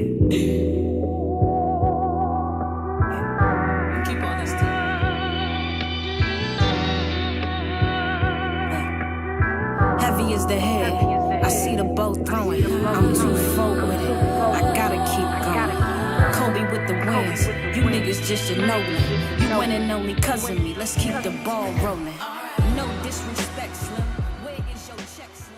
Keep on this time. Heavy is the head. I see the boat throwing. I'm too forward with it. I gotta keep going. Kobe with the wins. You niggas just Ginobili. You winning only cause of me. Let's keep the ball rolling. No disrespect, Slim. Where is your check, Slim?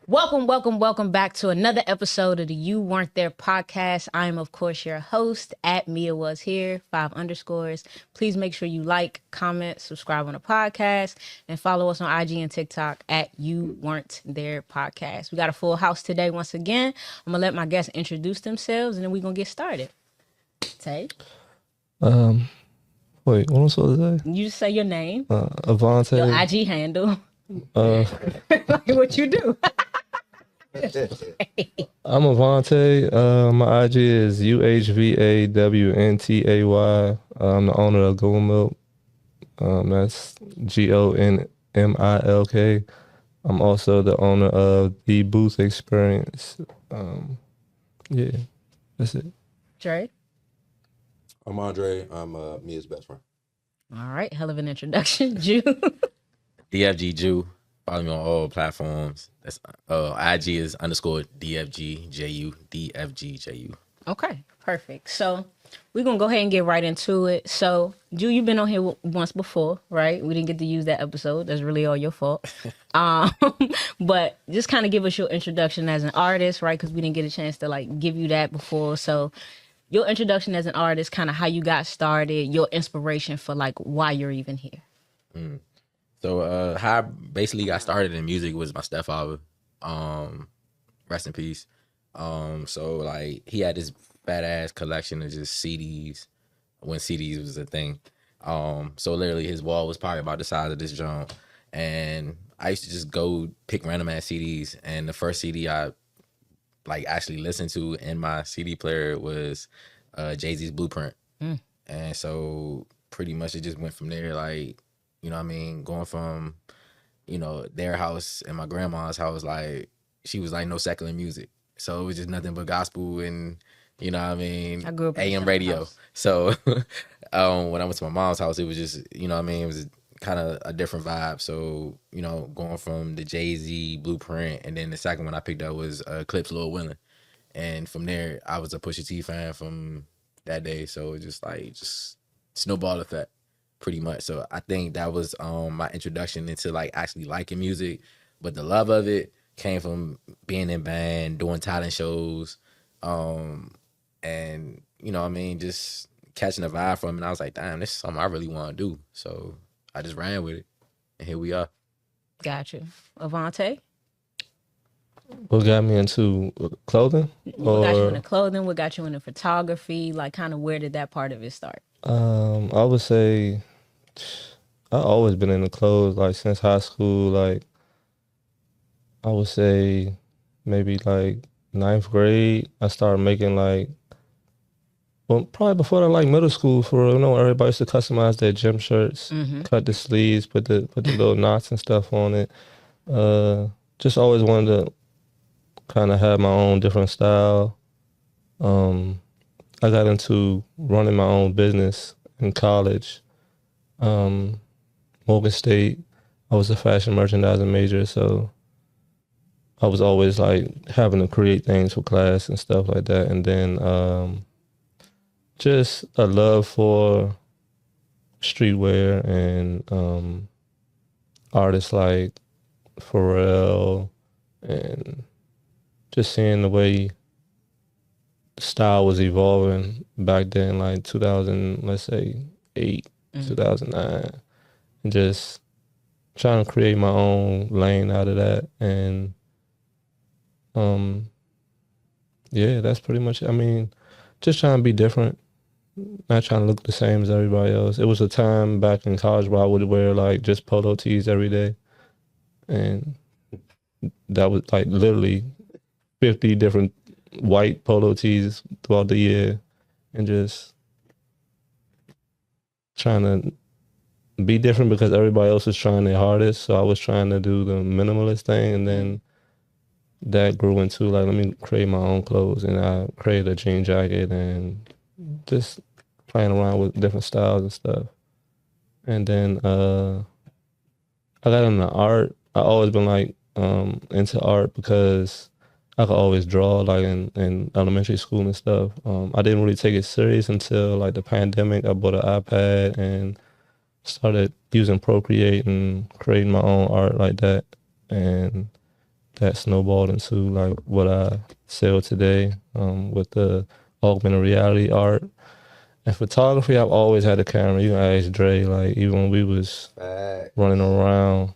Welcome back to another episode of the You Weren't There podcast. I am, of course, your host at Mia Was Here, 5 underscores. Please make sure you like, comment, subscribe on the podcast, and follow us on IG and TikTok at You Weren't There podcast. We got a full house today once again. I'm going to let my guests introduce themselves, and then we're going to get started. Tay? Wait, what am I supposed to say? You just say your name, Avante. your IG handle, like what you do. I'm Avante. My IG is UHVAWNTAY. I'm the owner of Gold Milk. That's GONMILK. I'm also the owner of the Booth Experience. Yeah, that's it. Trey? I'm Andre. I'm Mia's best friend. All right, hell of an introduction. Jew. DFG Jew. Follow me on all platforms. That's IG is _DFGJU. DFGJU. Okay, perfect. So we're going to go ahead and get right into it. So, Jew, you've been on here once before, right? We didn't get to use that episode. That's really all your fault. But just kind of give us your introduction as an artist, right? Because we didn't get a chance to like give you that before. So your introduction as an artist, kind of how you got started, your inspiration for like why you're even here. So how I basically got started in music was my stepfather. Rest in peace. So like he had this fat ass collection of just CDs when CDs was a thing. So literally his wall was probably about the size of this drum. And I used to just go pick random ass CDs. And the first CD I like actually listened to in my CD player was Jay-Z's Blueprint. And so pretty much it just went from there. Like, you know what I mean? Going from, you know, their house and my grandma's house, like, she was like no secular music. So it was just nothing but gospel and, you know what I mean? I grew up in AM a radio. house. So when I went to my mom's house, it was just, you know what I mean? It was kind of a different vibe. So, you know, going from the Jay-Z Blueprint, and then the second one I picked up was Clips Lil Willin'. And from there, I was a Pusha T fan from that day. So it just like, just snowball effect. Pretty much. So I think that was my introduction into like actually liking music, but the love of it came from being in band, doing talent shows, and you know what I mean, just catching a vibe from it. And I was like, damn, this is something I really want to do. So I just ran with it, and here we are. Got you. Avante? What got me into clothing? What got you into clothing? What got you into photography? Like, kind of where did that part of it start? I would say I've always been into clothes, like since high school. Like I would say maybe like 9th grade, I started making like, well, probably before that, like middle school, for you know, everybody used to customize their gym shirts, cut the sleeves, put the little knots and stuff on it. Just always wanted to kind of have my own different style. I got into running my own business in college. Morgan State, I was a fashion merchandising major, so I was always like having to create things for class and stuff like that. And then just a love for streetwear and artists like Pharrell, and just seeing the way style was evolving back then, like 2000, let's say 8, 2009, and just trying to create my own lane out of that. And yeah, that's pretty much it. I mean, just trying to be different, not trying to look the same as everybody else. It was a time back in college where I would wear like just polo tees every day, and that was like literally 50 different white polo tees throughout the year, and just trying to be different because everybody else was trying their hardest. So I was trying to do the minimalist thing, and then that grew into like, let me create my own clothes, and I created a jean jacket and just playing around with different styles and stuff. And then I got into art. I always been like into art because I could always draw like in elementary school and stuff. I didn't really take it serious until like the pandemic. I bought an iPad and started using Procreate and creating my own art like that. And that snowballed into like what I sell today with the augmented reality art. And photography, I've always had a camera. You can ask Dre, like even when we was running around,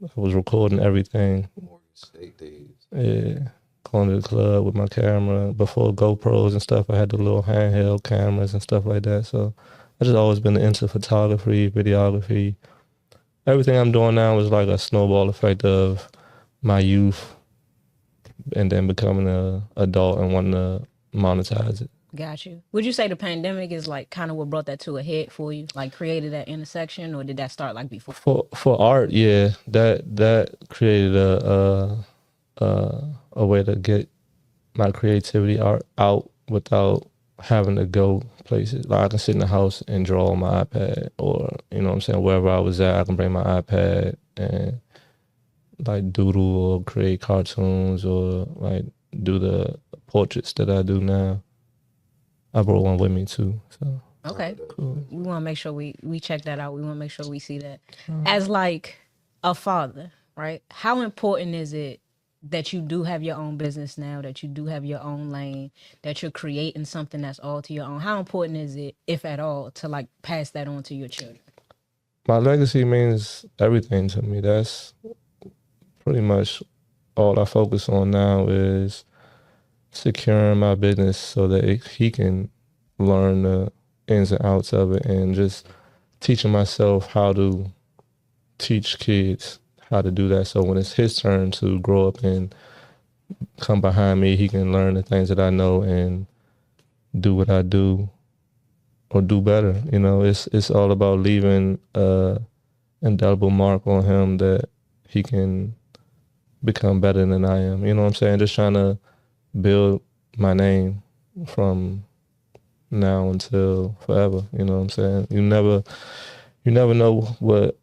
I was recording everything. Morgan State days. Yeah, going to the club with my camera. Before GoPros and stuff, I had the little handheld cameras and stuff like that. So I just always been into photography, videography. Everything I'm doing now is like a snowball effect of my youth and then becoming an adult and wanting to monetize it. Got you. Would you say the pandemic is like kind of what brought that to a head for you? Like created that intersection, or did that start like before? For art, yeah, that created a way to get my creativity art out without having to go places. Like I can sit in the house and draw on my iPad, or you know what I'm saying, wherever I was at, I can bring my iPad and like doodle or create cartoons or like do the portraits that I do now. I brought one with me too. So Okay. cool. We want to make sure we check that out. We want to make sure we see that. As like a father, right? How important is it that you do have your own business now, that you do have your own lane, that you're creating something that's all to your own? How important is it, if at all, to like pass that on to your children? My legacy means everything to me. That's pretty much all I focus on now is securing my business so that he can learn the ins and outs of it, and just teaching myself how to teach kids how to do that. So when it's his turn to grow up and come behind me, he can learn the things that I know and do what I do or do better. You know, it's all about leaving a indelible mark on him that he can become better than I am. You know what I'm saying? Just trying to build my name from now until forever. You know what I'm saying? You never know what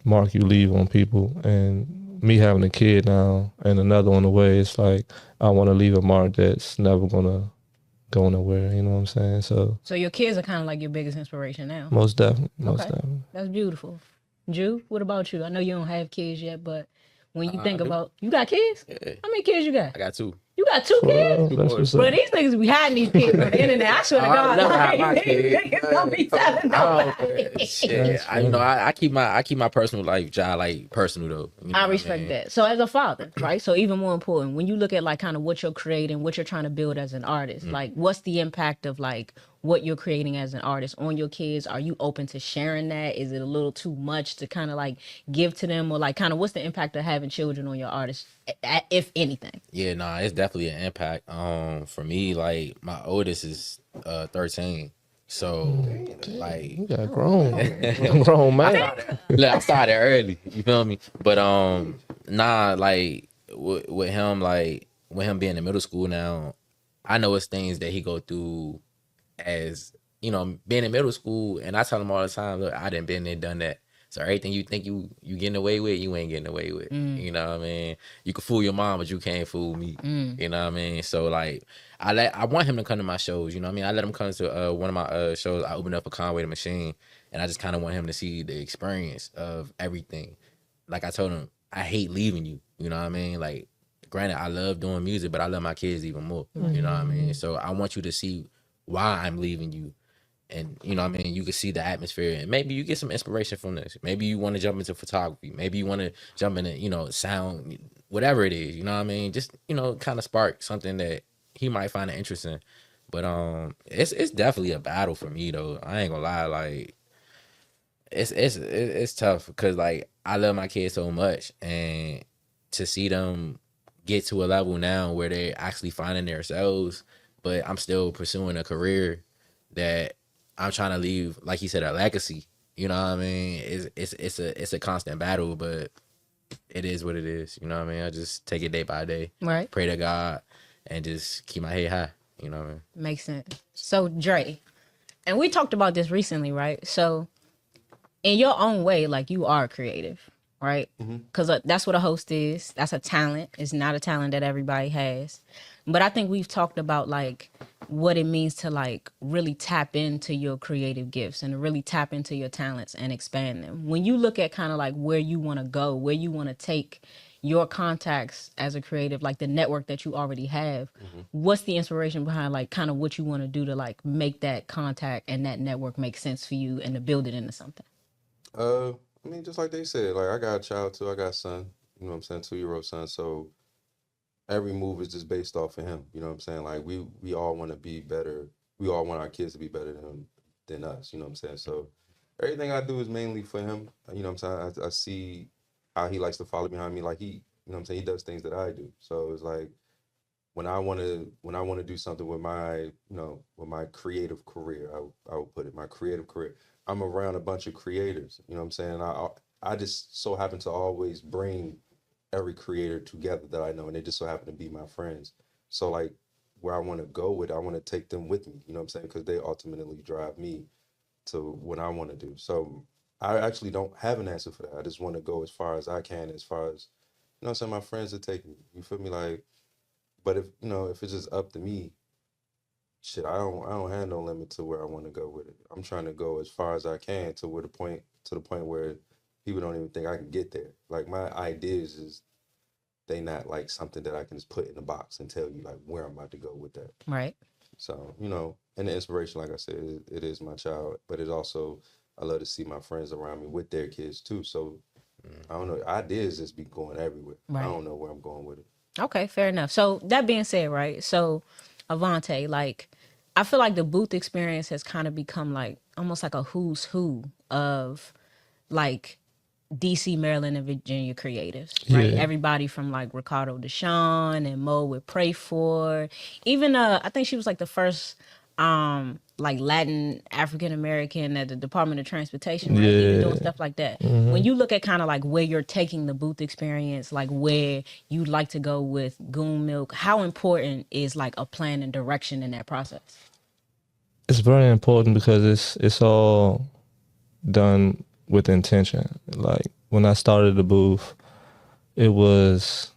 mark you leave on people. And me having a kid now and another on the way, it's like I want to leave a mark that's never gonna go nowhere. You know what I'm saying? So your kids are kind of like your biggest inspiration now. most definitely. Okay. That's beautiful. Ju, what about you? I know you don't have kids yet, but when you think about, you got kids? Yeah. How many kids you got? I got 2. You got 2 kids? That's what's Bro, up. these niggas be hiding these kids on the internet. I swear to God. never hide my Like, kids. niggas don't be telling nobody. Shit. I keep my personal life job like personal though. You know I what respect mean? that. So as a father, right? So even more important, when you look at like kind of what you're creating, what you're trying to build as an artist, like what's the impact of like what you're creating as an artist on your kids? Are you open to sharing that? Is it a little too much to kind of like give to them, or like kind of what's the impact of having children on your artist, if anything? Yeah, nah, it's definitely an impact. For me, like my oldest is 13. So like You got grown man. look, I started early. You feel me? But nah, like with him being in middle school now, I know it's things that he go through as you know being in middle school, and I tell him all the time, look, I done been there, done that. So everything you think you getting away with, you ain't getting away with. You know what I mean? You can fool your mom, but you can't fool me. You know what I mean? So like, I want him to come to my shows. You know what I mean? I let him come to one of my shows. I opened up a Conway the Machine, and I just kind of want him to see the experience of everything. Like I told him, I hate leaving you. You know what I mean? Like, granted, I love doing music, but I love my kids even more. You know what I mean? So I want you to see why I'm leaving you. And you know what I mean, you can see the atmosphere, and maybe you get some inspiration from this. Maybe you want to jump into photography. Maybe you want to jump into, you know, sound, whatever it is. You know what I mean? Just, you know, kind of spark something that he might find it interesting. But it's definitely a battle for me though. I ain't gonna lie, like it's tough because like I love my kids so much, and to see them get to a level now where they're actually finding themselves, but I'm still pursuing a career that I'm trying to leave, like he said, a legacy. You know what I mean? It's a constant battle, but it is what it is. You know what I mean? I just take it day by day. Right. Pray to God and just keep my head high. You know what I mean? Makes sense. So Dre, and we talked about this recently, right? So in your own way, like you are creative, right? Because that's what a host is. That's a talent. It's not a talent that everybody has. But I think we've talked about like what it means to like really tap into your creative gifts and to really tap into your talents and expand them. When you look at kind of like where you want to go, where you want to take your contacts as a creative, like the network that you already have, what's the inspiration behind like kind of what you want to do to like make that contact and that network make sense for you and to build it into something? I mean, just like they said, like I got a child too. I got a son. You know what I'm saying? 2-year-old son. So every move is just based off of him. You know what I'm saying? Like we all want to be better. We all want our kids to be better than us. You know what I'm saying? So everything I do is mainly for him. You know what I'm saying? I see how he likes to follow behind me. Like you know what I'm saying? He does things that I do. So it's like when I want to do something with my creative career, I will put it, my creative career. I'm around a bunch of creators. You know what I'm saying? I just so happen to always bring every creator together that I know, and they just so happen to be my friends. So like where I want to go with, I want to take them with me. You know what I'm saying? Because they ultimately drive me to what I want to do. So I actually don't have an answer for that. I just want to go as far as I can, as far as you know what I'm saying, my friends are taking me. You feel me? Like, but if it's just up to me, shit, I don't have no limit to where I want to go with it. I'm trying to go as far as I can to the point where people don't even think I can get there. Like my ideas is they not like something that I can just put in a box and tell you like where I'm about to go with that. Right. So, and the inspiration, like I said, it is my child, but it also, I love to see my friends around me with their kids too. So I don't know, ideas just be going everywhere. Right. I don't know where I'm going with it. Okay, fair enough. So that being said, right? So Avante, like I feel like the booth experience has kind of become like almost like a who's who of like DC, Maryland, and Virginia creatives, right? Yeah. Everybody from like Ricardo Deshawn and Mo with Pray For. Even I think she was like the first like Latin African American at the Department of Transportation, right? Even doing stuff like that. When you look at kind of like where you're taking the booth experience, like where you'd like to go with Goon Milk, how important is like a plan and direction in that process? It's very important because it's all done with intention. Like when I started the booth, it was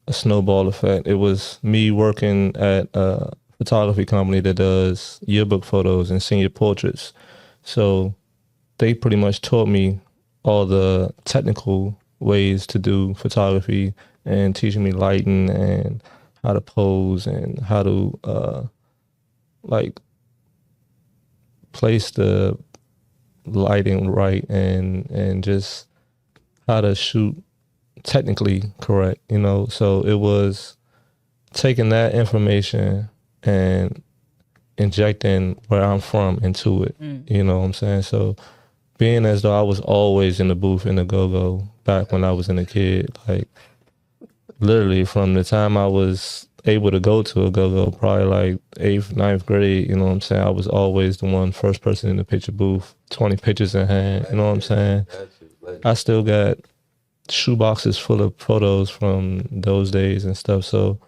a snowball effect. It was me working at a photography company that does yearbook photos and senior portraits. So they pretty much taught me all the technical ways to do photography and teaching me lighting and how to pose and how to like place the lighting right and just how to shoot technically correct, So it was taking that information and injecting where I'm from into it. You know what I'm saying? So being as though I was always in the booth in the go-go back when I was a kid, like literally from the time I was able to go to a go-go, probably like 8th, 9th grade, you know what I'm saying? I was always the first person in the picture booth, 20 pictures in hand, you know what I'm saying? I still got shoeboxes full of photos from those days and stuff. So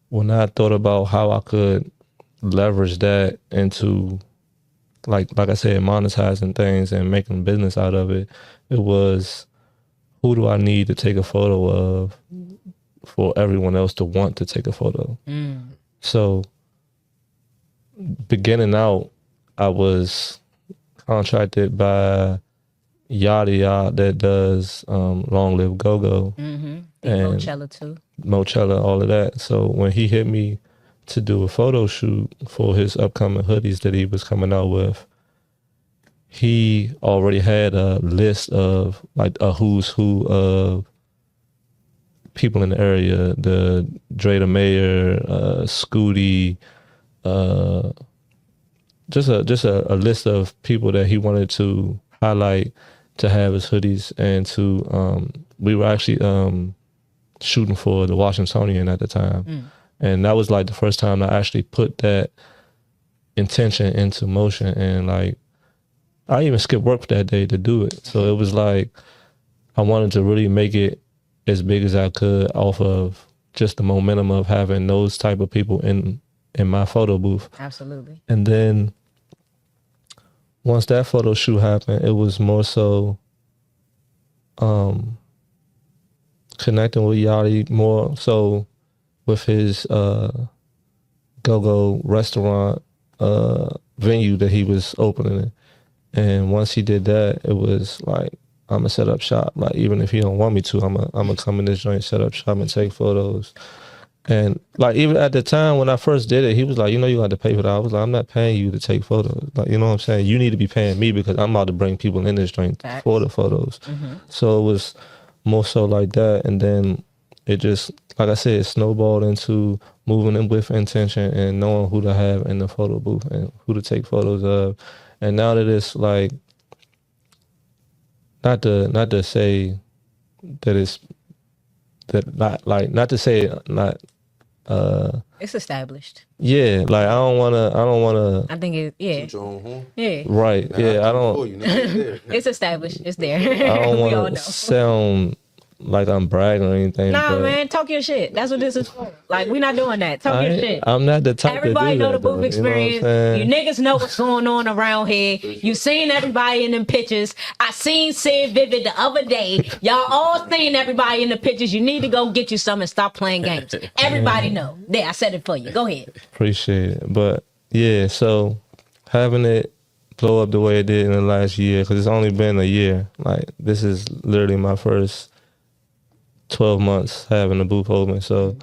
when I thought about how I could leverage that into like I said, monetizing things and making business out of it, it was who do I need to take a photo of for everyone else to want to take a photo. So beginning out, I was contracted by Yada that does Long Live Go-Go. And Mochella too. Mochella, all of that. So when he hit me to do a photo shoot for his upcoming hoodies that he was coming out with, he already had a list of like a who's who of people in the area, the Dre the Mayor, Scooty, just a list of people that he wanted to highlight to have his hoodies, and to we were actually shooting for the Washingtonian at the time, and that was like the first time I actually put that intention into motion, and like I even skipped work that day to do it. So it was like I wanted to really make it as big as I could off of just the momentum of having those type of people in my photo booth. Absolutely. And then once that photo shoot happened, it was more so connecting with Yachty more so with his go-go restaurant venue that he was opening. And once he did that, it was like, I'm gonna set up shop. Like, even if he don't want me to, I'm gonna come in this joint, set up shop and take photos. And like, even at the time when I first did it, he was like, you know, you got to pay for that. I was like, I'm not paying you to take photos. Like, you know what I'm saying? You need to be paying me because I'm about to bring people in this joint for the photos. So it was more so like that. And then it just, like I said, it snowballed into moving in with intention and knowing who to have in the photo booth and who to take photos of. And now that it's like, not to say that it's that not to say not It's established. yeah, like I don't wanna I think it. Yeah. Toot your own horn. Yeah. right. Nah, Yeah, I toot don't for you. Nah, it's there. It's established. It's there. I don't We all wanna know. sound like I'm bragging or anything. Nah, but man, talk your shit. That's what this is for. Like, we're not doing that. Talk your shit. I'm not the type Everybody to do know that, the booth though, experience. You know what I'm You saying? niggas know what's going on around here. You seen everybody in them pictures. I seen Sid Vivid the other day. Y'all all seen everybody in the pictures. You need to go get you some and stop playing games. Everybody know. There, I said it for you. Go ahead. Appreciate it. But yeah, so having it blow up the way it did in the last year, because it's only been a year. Like, this is literally my first 12 months having the booth open. So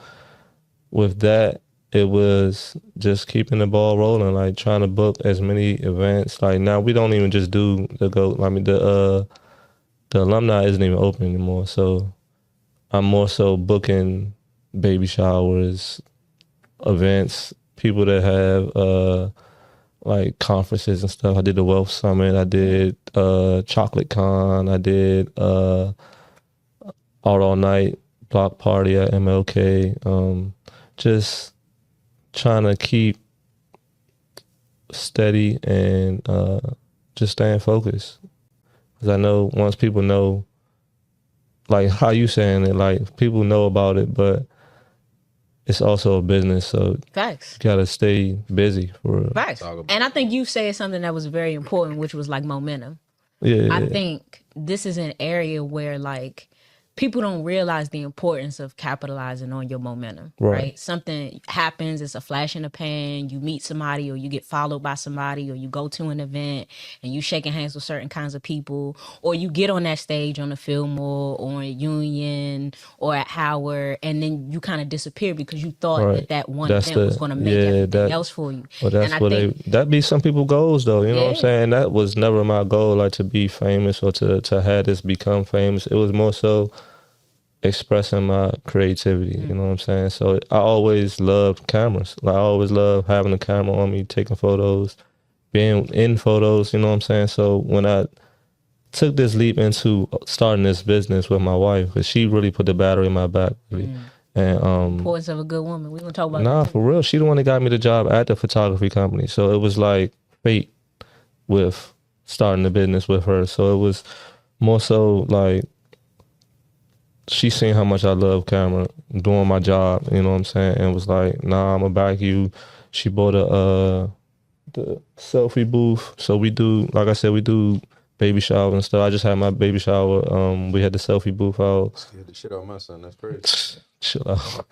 with that, it was just keeping the ball rolling, like trying to book as many events. Like, now we don't even just do the alumni isn't even open anymore. So I'm more so booking baby showers, events, people that have like conferences and stuff. I did the Wealth Summit, I did Chocolate Con, I did All Night block party at MLK. Just trying to keep steady and just staying focused. Because I know once people know, like how you saying it, like people know about it, but it's also a business, so Facts. you gotta stay busy for real. Facts. And I think you said something that was very important, which was like momentum. Yeah, I think this is an area where like people don't realize the importance of capitalizing on your momentum, right? Something happens, it's a flash in the pan, you meet somebody or you get followed by somebody or you go to an event and you shaking hands with certain kinds of people or you get on that stage on the Fillmore or in Union or at Howard and then you kind of disappear because you thought that one That's event was going to make everything else for you. Well, that's and what that be some people's goals though, you know what I'm saying? That was never my goal, like to be famous or to have this become famous. It was more so expressing my creativity, you know what I'm saying? So I always loved cameras. Like I always loved having a camera on me, taking photos, being in photos, you know what I'm saying? So when I took this leap into starting this business with my wife, because she really put the battery in my back, really. And importance of a good woman. We gonna talk about nah, for real. She the one that got me the job at the photography company. So it was like fate with starting the business with her. So it was more so like she seen how much I love camera, doing my job, you know what I'm saying? And was like, nah, I'm gonna back you. She bought the selfie booth. So we do, like I said, we do baby shower and stuff. I just had my baby shower. We had the selfie booth out. Scared the shit out of my son. That's crazy. Chill out.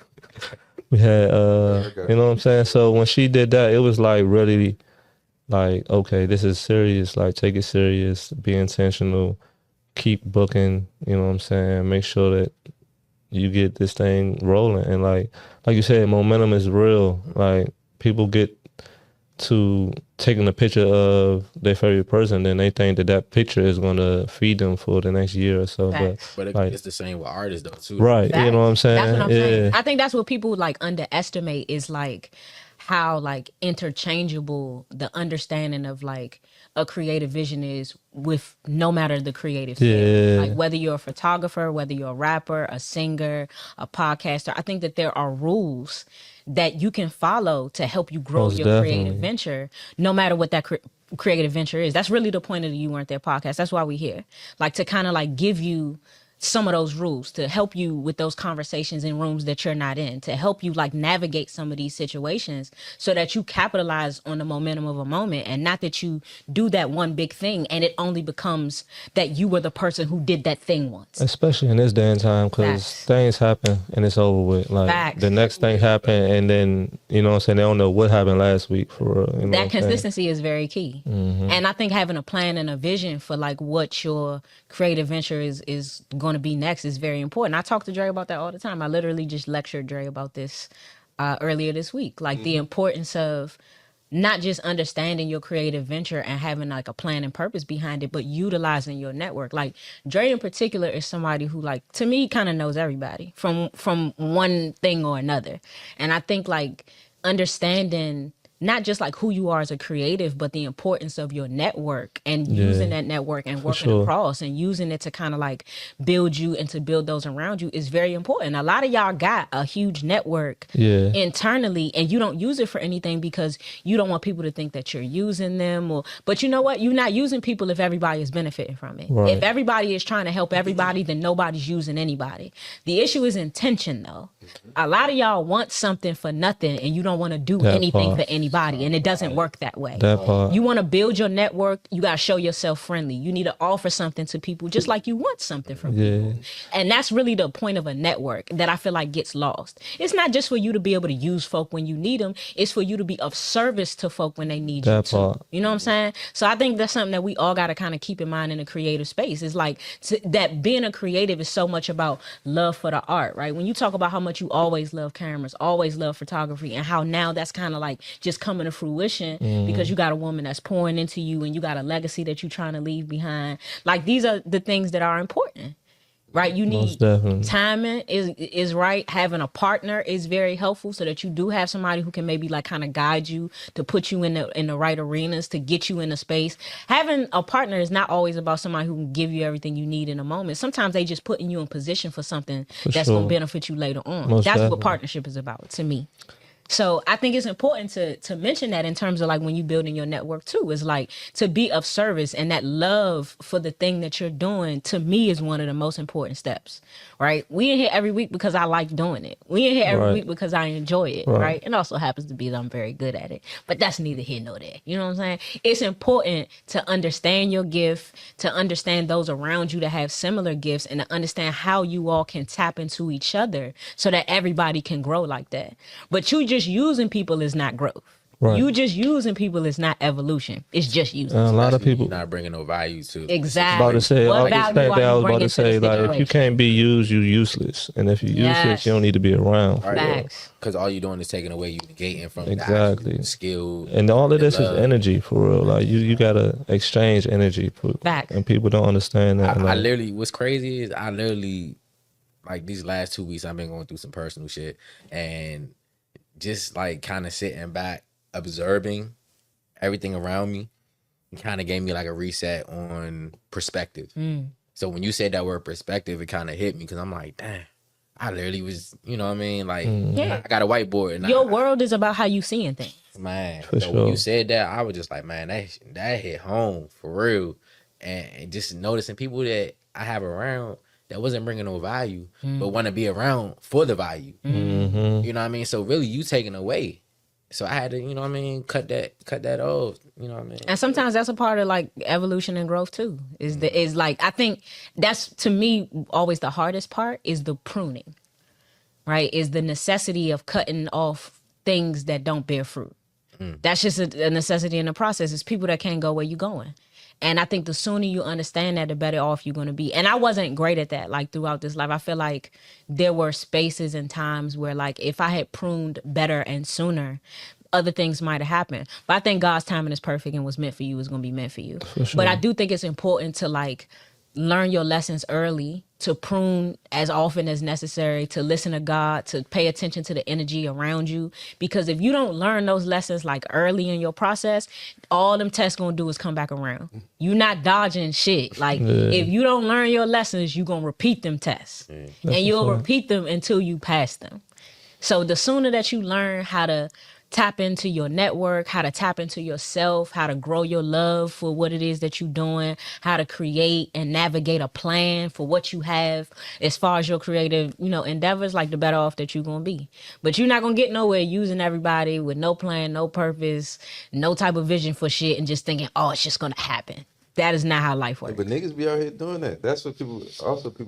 We had, you know what I'm saying? So when she did that, it was like really like, okay, this is serious. Like, take it serious, be intentional, keep booking, you know what I'm saying? Make sure that you get this thing rolling. And like you said, momentum is real. Like, people get to taking a picture of their favorite person, then they think that picture is going to feed them for the next year or so. But it's the same with artists though too. Right. You know what I'm saying? That's what I'm saying. I think that's what people like underestimate is like how like interchangeable the understanding of like a creative vision is with no matter the creative field. Like whether you're a photographer, whether you're a rapper, a singer, a podcaster, I think that there are rules that you can follow to help you grow your creative venture, no matter what that creative venture is. That's really the point of the You Weren't There podcast. That's why we're here. Like to kind of like give you some of those rules, to help you with those conversations in rooms that you're not in, to help you like navigate some of these situations so that you capitalize on the momentum of a moment, and not that you do that one big thing and it only becomes that you were the person who did that thing once. Especially in this day and time, because Facts. things happen and it's over with. Like Facts. the next thing happened, and then you know what I'm saying, they don't know what happened last week for real. You know That what I'm saying? consistency is very key. And I think having a plan and a vision for like what your creative venture is going to be next is very important. I talk to Dre about that all the time. I literally just lectured Dre about this earlier this week, like the importance of not just understanding your creative venture and having like a plan and purpose behind it, but utilizing your network. Like Dre in particular is somebody who, like, to me, kind of knows everybody from one thing or another. And I think like understanding not just like who you are as a creative, but the importance of your network and using that network and working sure. across and using it to kind of like build you and to build those around you is very important. A lot of y'all got a huge network internally and you don't use it for anything because you don't want people to think that you're using them. But you know what? You're not using people if everybody is benefiting from it. Right. If everybody is trying to help everybody, then nobody's using anybody. The issue is intention, though. A lot of y'all want something for nothing and you don't want to do anything for anybody. And it doesn't work that way. That part. You want to build your network, you got to show yourself friendly. You need to offer something to people just like you want something from people. And that's really the point of a network that I feel like gets lost. It's not just for you to be able to use folk when you need them. It's for you to be of service to folk when they need you too. You know what I'm saying? So I think that's something that we all got to kind of keep in mind in a creative space. It's like that being a creative is so much about love for the art, right? When you talk about how much you always love cameras, always love photography, and how now that's kind of like just coming to fruition because you got a woman that's pouring into you and you got a legacy that you're trying to leave behind. Like these are the things that are important, right? You need timing is right. Having a partner is very helpful so that you do have somebody who can maybe like kind of guide you to put you in the right arenas, to get you in the space. Having a partner is not always about somebody who can give you everything you need in a moment. Sometimes they just putting you in position for something that's going to benefit you later on. That's what partnership is about to me. So I think it's important to mention that in terms of like when you building your network too, is like to be of service, and that love for the thing that you're doing to me is one of the most important steps, right? We in here every week because I like doing it. We in here every week because I enjoy it, right? It also happens to be that I'm very good at it, but that's neither here nor there. You know what I'm saying? It's important to understand your gift, to understand those around you that have similar gifts, and to understand how you all can tap into each other so that everybody can grow like that. But you just using people is not growth. Right. You just using people is not evolution. It's just using. A lot of people you're not bringing no value to. Exactly. About to say, what value I was about to say, like, situation? if you can't be used, you useless, and if you useless, you don't need to be around. Facts. Because all you're doing is taking away, you negating from the skill. And all of this is energy for real. Like you gotta exchange energy. Facts. And people don't understand that. I literally, what's crazy is I literally, like these last 2 weeks, I've been going through some personal shit, and just like kind of sitting back, observing everything around me, kind of gave me like a reset on perspective. So when you said that word perspective, it kind of hit me because I'm like, damn, I literally was, you know what I mean? Like, I got a whiteboard. And your world is about how you seeing things. Man, when you said that, I was just like, man, that hit home for real. And just noticing people that I have around that wasn't bringing no value, but want to be around for the value. You know what I mean? So really, you taking away. So I had to, you know what I mean, cut that off. You know what I mean? And sometimes that's a part of like evolution and growth too. Is like, I think that's to me always the hardest part is the pruning, right? Is the necessity of cutting off things that don't bear fruit. That's just a necessity in the process. It's people that can't go where you're going. And I think the sooner you understand that, the better off you're going to be. And I wasn't great at that, like, throughout this life. I feel like there were spaces and times where, like, if I had pruned better and sooner, other things might have happened. But I think God's timing is perfect, and what's meant for you is going to be meant for you. For sure. But I do think it's important to, like, learn your lessons early, to prune as often as necessary, to listen to God, to pay attention to the energy around you. Because if you don't learn those lessons like early in your process, all them tests gonna do is come back around. You not dodging shit. Like, if you don't learn your lessons, you gonna repeat them tests. And you'll repeat them until you pass them. So the sooner that you learn how to tap into your network, how to tap into yourself, how to grow your love for what it is that you're doing, how to create and navigate a plan for what you have as far as your creative, endeavors, like the better off that you're going to be. But you're not going to get nowhere using everybody with no plan, no purpose, no type of vision for shit and just thinking, oh, it's just going to happen. That is not how life works. But niggas be out here doing that. That's what people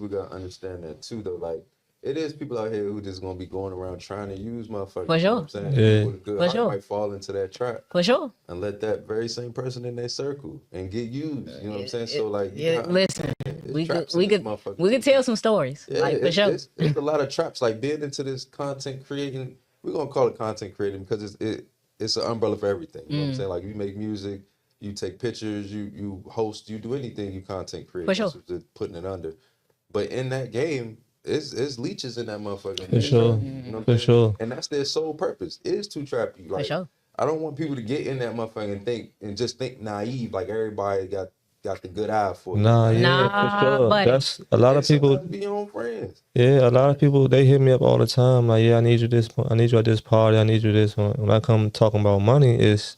gotta understand that too though. Like it is people out here who just gonna be going around trying to use motherfuckers. For sure. You know what I'm saying? Yeah. People with a good For heart sure. might fall into that trap For sure. and let that very same person in their circle and get used. You know what I'm saying? So like Listen, it's we traps could in this motherfucker, we could too. tell some stories. Yeah, like for sure. It's a lot of traps. Like being into this content creating, we're gonna call it content creating because it's an umbrella for everything. You know what I'm saying? Like you make music, you take pictures, you host, you do anything, you content create. For sure. That's what they're putting it under. But in that game, it's leeches in that motherfucker. For sure. You know what I'm For saying? sure. And that's their sole purpose is to trap you. Like sure. I don't want people to get in that motherfucker and just think naive, like everybody got the good eye for it. Nah, yeah, Nah, for sure. buddy. That's a lot of people. Sometimes be your own friends. Yeah, a lot of people, they hit me up all the time. Like, yeah, I need you I need you at this party. I need you this one. When I come talking about money, it's,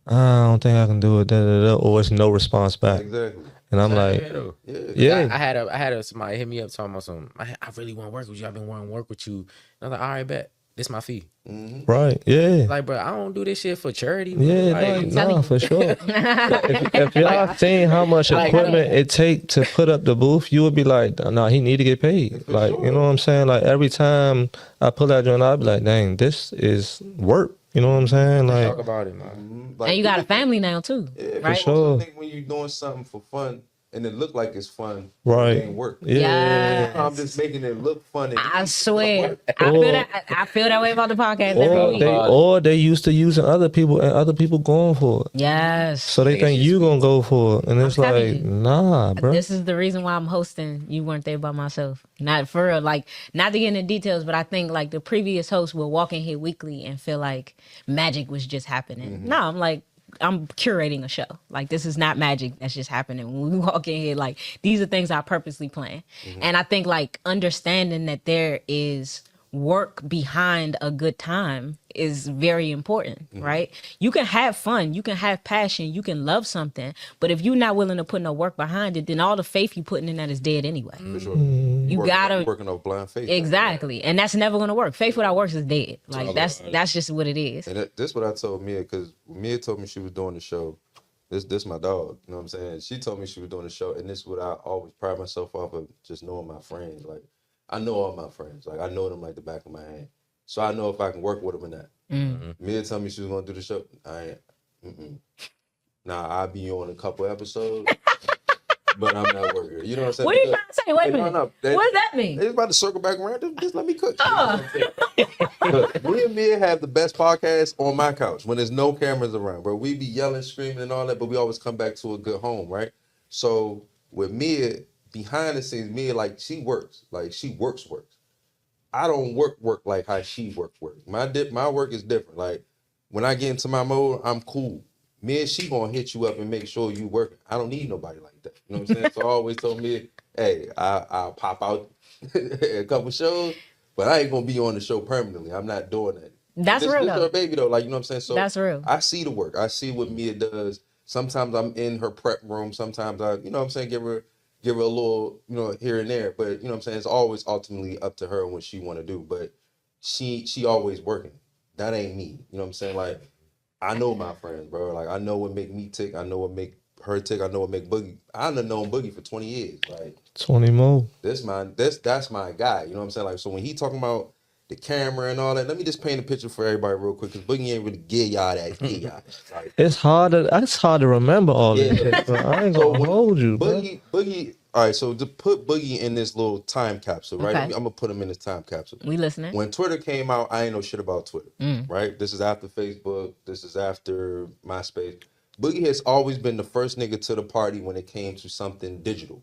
I don't think I can do it. Da, da, da, or it's no response back. Exactly. And I'm like, yeah. I had somebody hit me up talking about some. I really want to work with you. I've been wanting to work with you. And I was like, all right, bet. This my fee. Right, yeah. Like, bro, I don't do this shit for charity. Bro. Yeah, like, nah, for sure. if y'all seen how much equipment it take to put up the booth, you would be like, nah, he need to get paid. Like, you know what I'm saying? Like every time I pull that joint, I'll be like, dang, this is work. You know what I'm saying? Like, talk about it, man. Like, And you got a family now too, yeah, right? For sure. sure. I think when you're doing something for fun and it look like it's fun, right. it ain't work. Yeah. I'm just making it look fun. I swear, I feel that way about the podcast every week. Or they used to using other people and other people going for it. Yes. So they think you gonna go for it. And it's telling like, you. nah, bro. This is the reason why I'm hosting You Weren't There By Myself. Not for real, like, not to get into details, but I think like the previous hosts will walk in here weekly and feel like magic was just happening. No, I'm like, I'm curating a show. Like, this is not magic that's just happening. When we walk in here, like, these are things I purposely plan. And I think like understanding that there is work behind a good time is very important, right? You can have fun, you can have passion, you can love something, but if you're not willing to put no work behind it, then all the faith you putting in that is dead anyway. For sure. You gotta working off blind faith. exactly, and that's never gonna work. Faith without works is dead. Like that's just what it is. And this what I told Mia, because Mia told me she was doing the show. This my dog, you know what I'm saying? She told me she was doing the show, and this is what I always pride myself off of, just knowing my friends. Like, I know all my friends. Like, I know them like the back of my hand. So I know if I can work with them or not. Mia told me she was going to do the show. I ain't. Nah, I'll be on a couple episodes, but I'm not working. You know what I'm saying? What are you trying to say? Wait a minute. No, what does that mean? They about to circle back around. Just let me cook. You know Look, me and Mia have the best podcast on my couch when there's no cameras around, bro. We be yelling, screaming, and all that, but we always come back to a good home, right? So with Mia, behind the scenes, Mia, like, she works. Like, she works. I don't work like how she work. My work is different. Like, when I get into my mode, I'm cool. Me and she gonna hit you up and make sure you working. I don't need nobody like that. You know what I'm saying? So I always told me, hey, I'll pop out a couple shows, but I ain't gonna be on the show permanently. I'm not doing that. That's real This though. her baby though. Like, you know what I'm saying? So That's real. I see the work. I see what Mia does. Sometimes I'm in her prep room. Sometimes I, you know what I'm saying, give her a little, you know, here and there. But you know what I'm saying? It's always ultimately up to her what she want to do. But she always working. That ain't me. You know what I'm saying? Like, I know my friends, bro. Like, I know what make me tick. I know what make her tick. I know what make Boogie. I've known Boogie for 20 years. Like, 20 more. that's my guy. You know what I'm saying? Like, so when he talking about the camera and all that, let me just paint a picture for everybody real quick, because Boogie ain't really give y'all that. Like, It's hard to remember all this shit, bro. I ain't gonna hold you, bro. Boogie. All right, so to put Boogie in this little time capsule, right? Okay. I'm gonna put him in this time capsule. We listening. When Twitter came out, I ain't know shit about Twitter, right? This is after Facebook. This is after MySpace. Boogie has always been the first nigga to the party when it came to something digital.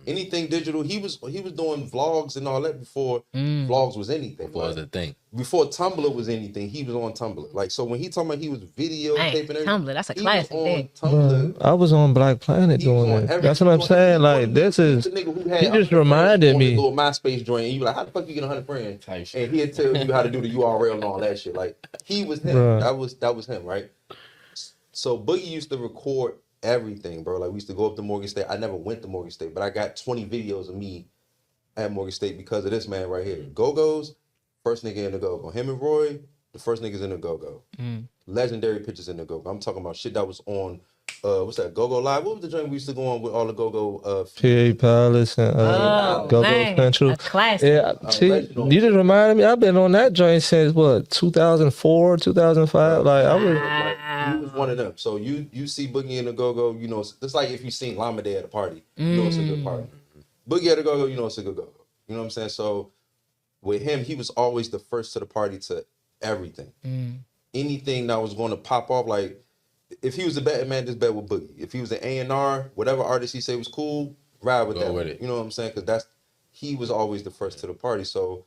Anything digital, he was doing vlogs and all that before vlogs was anything. Was a thing. Before Tumblr was anything, he was on Tumblr. Like, so when he talking about he was videotaping everything, Tumblr, that's a classic thing. Tumblr. I was on Black Planet doing it. That's what I'm saying. Like, this is, he just reminded me. Little MySpace joint, and you like, how the fuck you get 100 friends? And he'll tell you how to do the URL and all that shit. Like, he was him. Right. That was him, right? So Boogie used to record everything, bro. Like, we used to go up to Morgan State. I never went to Morgan State, but I got 20 videos of me at Morgan State because of this man right here. Go-Go's, first nigga in the Go-Go. Him and Roy, the first niggas in the Go-Go. Legendary pictures in the Go-Go. I'm talking about shit that was on, what's that, Go-Go Live? What was the joint we used to go on with all the Go-Go? PA Palace and Go-Go Central. A classic. Yeah, see, you just reminded me, I've been on that joint since, what, 2004, 2005? Like, I was... He was one of them. So you see Boogie in the Go-Go, you know, it's like if you seen Llama Day at a party, you know it's a good party. Boogie at the Go-Go, you know it's a good Go-Go. You know what I'm saying? So with him, he was always the first to the party to everything. Anything that was going to pop off, like if he was a betting man, just bet with Boogie. If he was an A&R, whatever artist he said was cool, ride with that. With it. You know what I'm saying? Because he was always the first to the party. So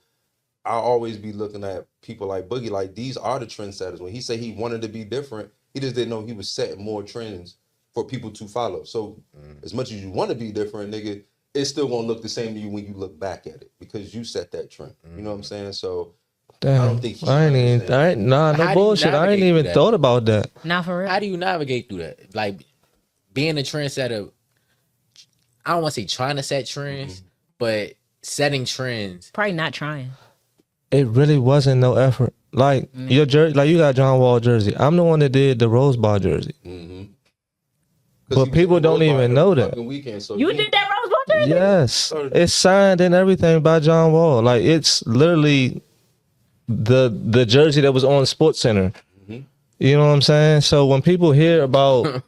I'll always be looking at people like Boogie, like these are the trendsetters. When he said he wanted to be different, he just didn't know he was setting more trends for people to follow. So as much as you want to be different, nigga, it's still gonna look the same to you when you look back at it because you set that trend. You know what I'm saying? So damn, I don't think no bullshit. I ain't even thought about that. Not for real. How do you navigate through that? Like being a trendsetter, I don't want to say trying to set trends, but setting trends. Probably not trying. It really wasn't no effort. Like your jersey, like you got John Wall jersey. I'm the one that did the Rose Bar jersey. But people don't even know that. Weekend, so you did that Rose Bar jersey? Yes, it's signed and everything by John Wall. Like it's literally the jersey that was on Sports Center. You know what I'm saying? So when people hear about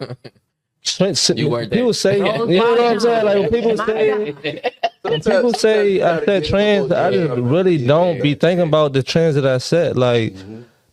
you weren't there. people say, you know what I'm saying? Like when people say I set trends, I just really don't be thinking about the trends that I set. Like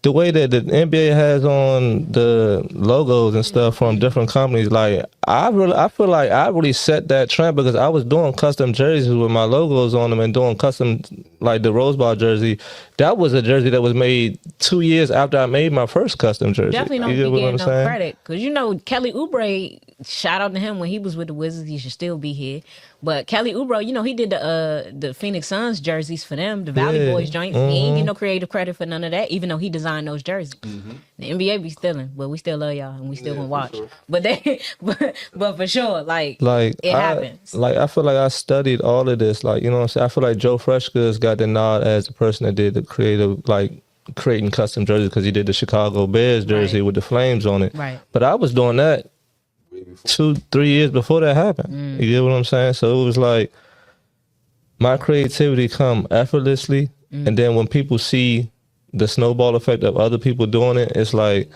the way that the NBA has on the logos and stuff from different companies, like I feel like I really set that trend because I was doing custom jerseys with my logos on them and doing custom, like the Rose Bar jersey. That was a jersey that was made 2 years after I made my first custom jersey. Definitely don't be getting no credit because you know Kelly Oubre. Shout out to him when he was with the Wizards. He should still be here. But Kelly Oubre, you know, he did the Phoenix Suns jerseys for them, the Valley Boys joint. He ain't get no creative credit for none of that, even though he designed those jerseys. The NBA be stealing, but we still love y'all and we still gonna watch. Sure. But for sure, like it happens. Like I feel like I studied all of this. Like, you know what I'm saying? I feel like Joe Freshgood's got the nod as the person that did the creative, like creating custom jerseys because he did the Chicago Bears jersey with the flames on it. Right. But I was doing that 2-3 years before that happened. You get what I'm saying? So it was like my creativity come effortlessly, and then when people see the snowball effect of other people doing it, it's like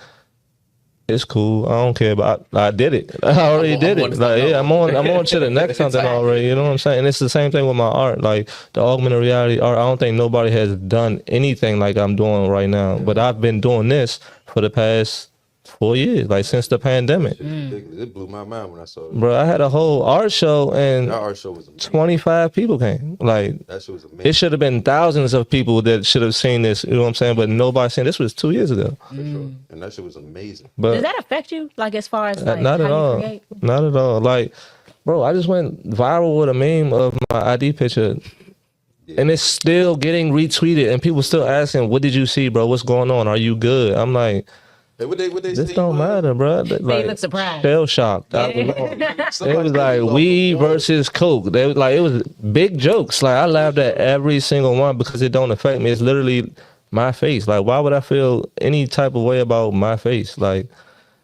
it's cool. I don't care, but I did it. I already did it. Like, yeah, I'm on to the next something already. You know what I'm saying? And it's the same thing with my art. Like the augmented reality art, I don't think nobody has done anything like I'm doing right now. But I've been doing this for the past 4 years, like since the pandemic. It blew my mind when I saw it. Bro, I had a whole art show and that art show was amazing. 25 people came. Like that shit was amazing. It should have been thousands of people that should have seen this, you know what I'm saying? But nobody seen this was 2 years ago. For sure. And that shit was amazing. But does that affect you? Like as far as like not at all. Not at all. Like, bro, I just went viral with a meme of my ID picture. And it's still getting retweeted and people still asking, what did you see, bro? What's going on? Are you good? I'm like, hey, what they this don't matter, bro. They look surprised. Shell shocked. It was like weed versus coke. They was like, it was big jokes. Like I laughed at every single one because it don't affect me. It's literally my face. Like why would I feel any type of way about my face? Like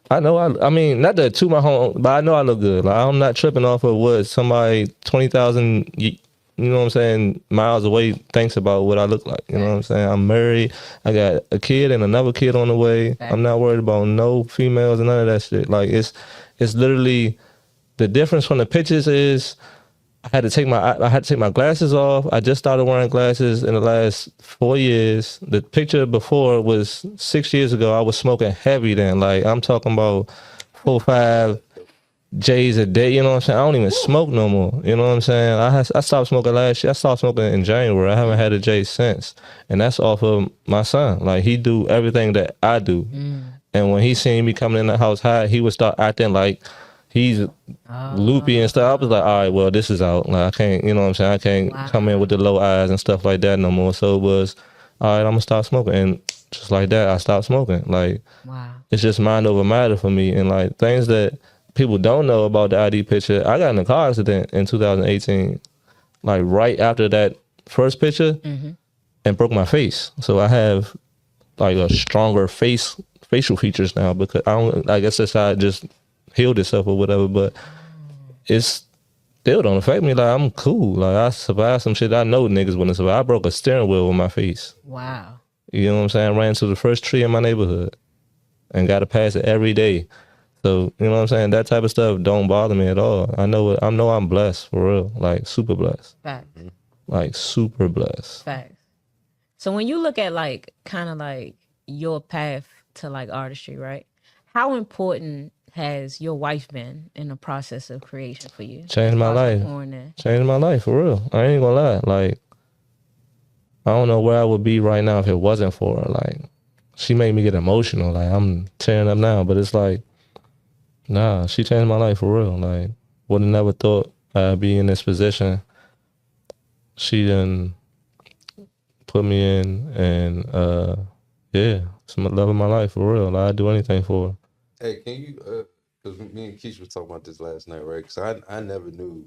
I know I mean not to toot my home, but I know I look good. Like I'm not tripping off of what somebody 20,000 you know what I'm saying, miles away thinks about what I look like. You know what I'm saying? I'm married. I got a kid and another kid on the way. I'm not worried about no females and none of that shit. Like it's literally the difference from the pictures is I had to take my glasses off. I just started wearing glasses in the last 4 years. The picture before was 6 years ago. I was smoking heavy then. Like I'm talking about 4, 5 J's a day, you know what I'm saying? I don't even smoke no more. You know what I'm saying? I stopped smoking last year. I stopped smoking in January. I haven't had a J since. And that's off of my son. Like, he do everything that I do. And when he seen me coming in the house high, he would start acting like he's loopy and stuff. I was like, all right, well, this is out. Like, I can't, you know what I'm saying? I can't come in with the low eyes and stuff like that no more. So it was, all right, I'm going to stop smoking. And just like that, I stopped smoking. Like, it's just mind over matter for me. And like, things that people don't know about the ID picture, I got in a car accident in 2018, like right after that first picture, and broke my face. So I have like a stronger facial features now, because I guess that's how it just healed itself or whatever, but it's still don't affect me. Like, I'm cool. Like, I survived some shit I know niggas wouldn't survive. I broke a steering wheel with my face. Wow. You know what I'm saying? I ran into the first tree in my neighborhood and got to pass it every day. So, you know what I'm saying? That type of stuff don't bother me at all. I know I'm blessed, for real. Like, super blessed. Facts. Like, super blessed. Facts. So when you look at like kind of like your path to like artistry, right? How important has your wife been in the process of creation for you? Changed my life. Changed my life, for real. I ain't gonna lie. Like, I don't know where I would be right now if it wasn't for her. Like, she made me get emotional. Like, I'm tearing up now, but it's like, nah, she changed my life for real. Like, would have never thought I'd be in this position. She done put me in, and yeah, it's the love of my life for real. Like, I'd do anything for her. Hey, can you, because me and Keisha was talking about this last night, right? Because I never knew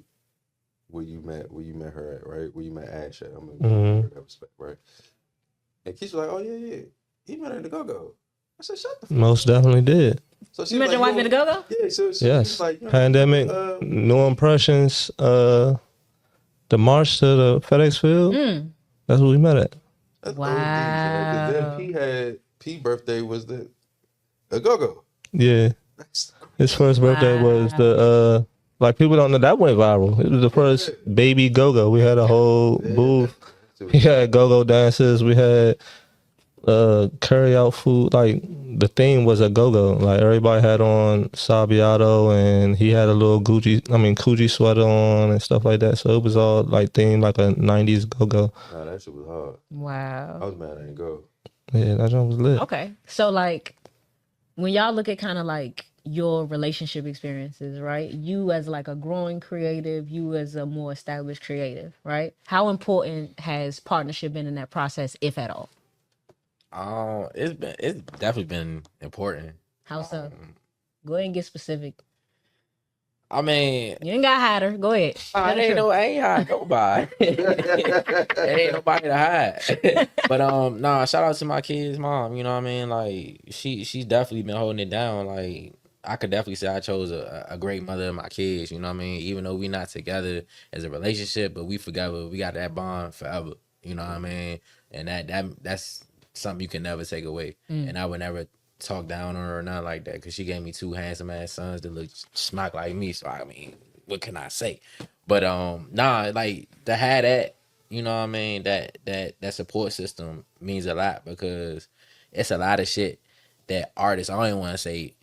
where you met her at, right? Where you met Ash at. I mean, that respect, right? And Keisha was like, oh, yeah. He met her in the Go-Go. I said, shut the fuck up. Most definitely did. So she you met like, your wife in the Go-Go? Yeah, so yes. Like, you know, Pandemic, New Impressions, the march to the FedEx Field. That's where we met at. That's wow. Then P birthday was a Go-Go. Yeah. His first birthday was the like, people don't know that went viral. It was the first baby Go-Go. We had a whole booth. We had go-go dances. We had carry out food. Like, the theme was a go-go. Like, everybody had on Sabiato, and he had a little Coogi sweater on and stuff like that. So it was all like themed like a 90s go-go. Nah, that shit was hard. Wow. I was mad I didn't go. Yeah, that joint was lit. Okay. So like, when y'all look at kind of like your relationship experiences, right? You as like a growing creative, you as a more established creative, right? How important has partnership been in that process, if at all? It's definitely been important. How so? Go ahead and get specific. I mean, you ain't got to hide her. Go ahead. I ain't hide nobody. There ain't nobody to hide. But nah, shout out to my kid's mom. You know what I mean? Like, she's definitely been holding it down. Like, I could definitely say I chose a great mother of my kids. You know what I mean? Even though we not together as a relationship, but we got that bond forever. You know what I mean? And that's something you can never take away. And I would never talk down on her or nothing like that, because she gave me two handsome ass sons that look smack like me. So I mean, what can I say? But nah, like, to have that, you know what I mean, that support system means a lot, because it's a lot of shit that artists, I don't even want to say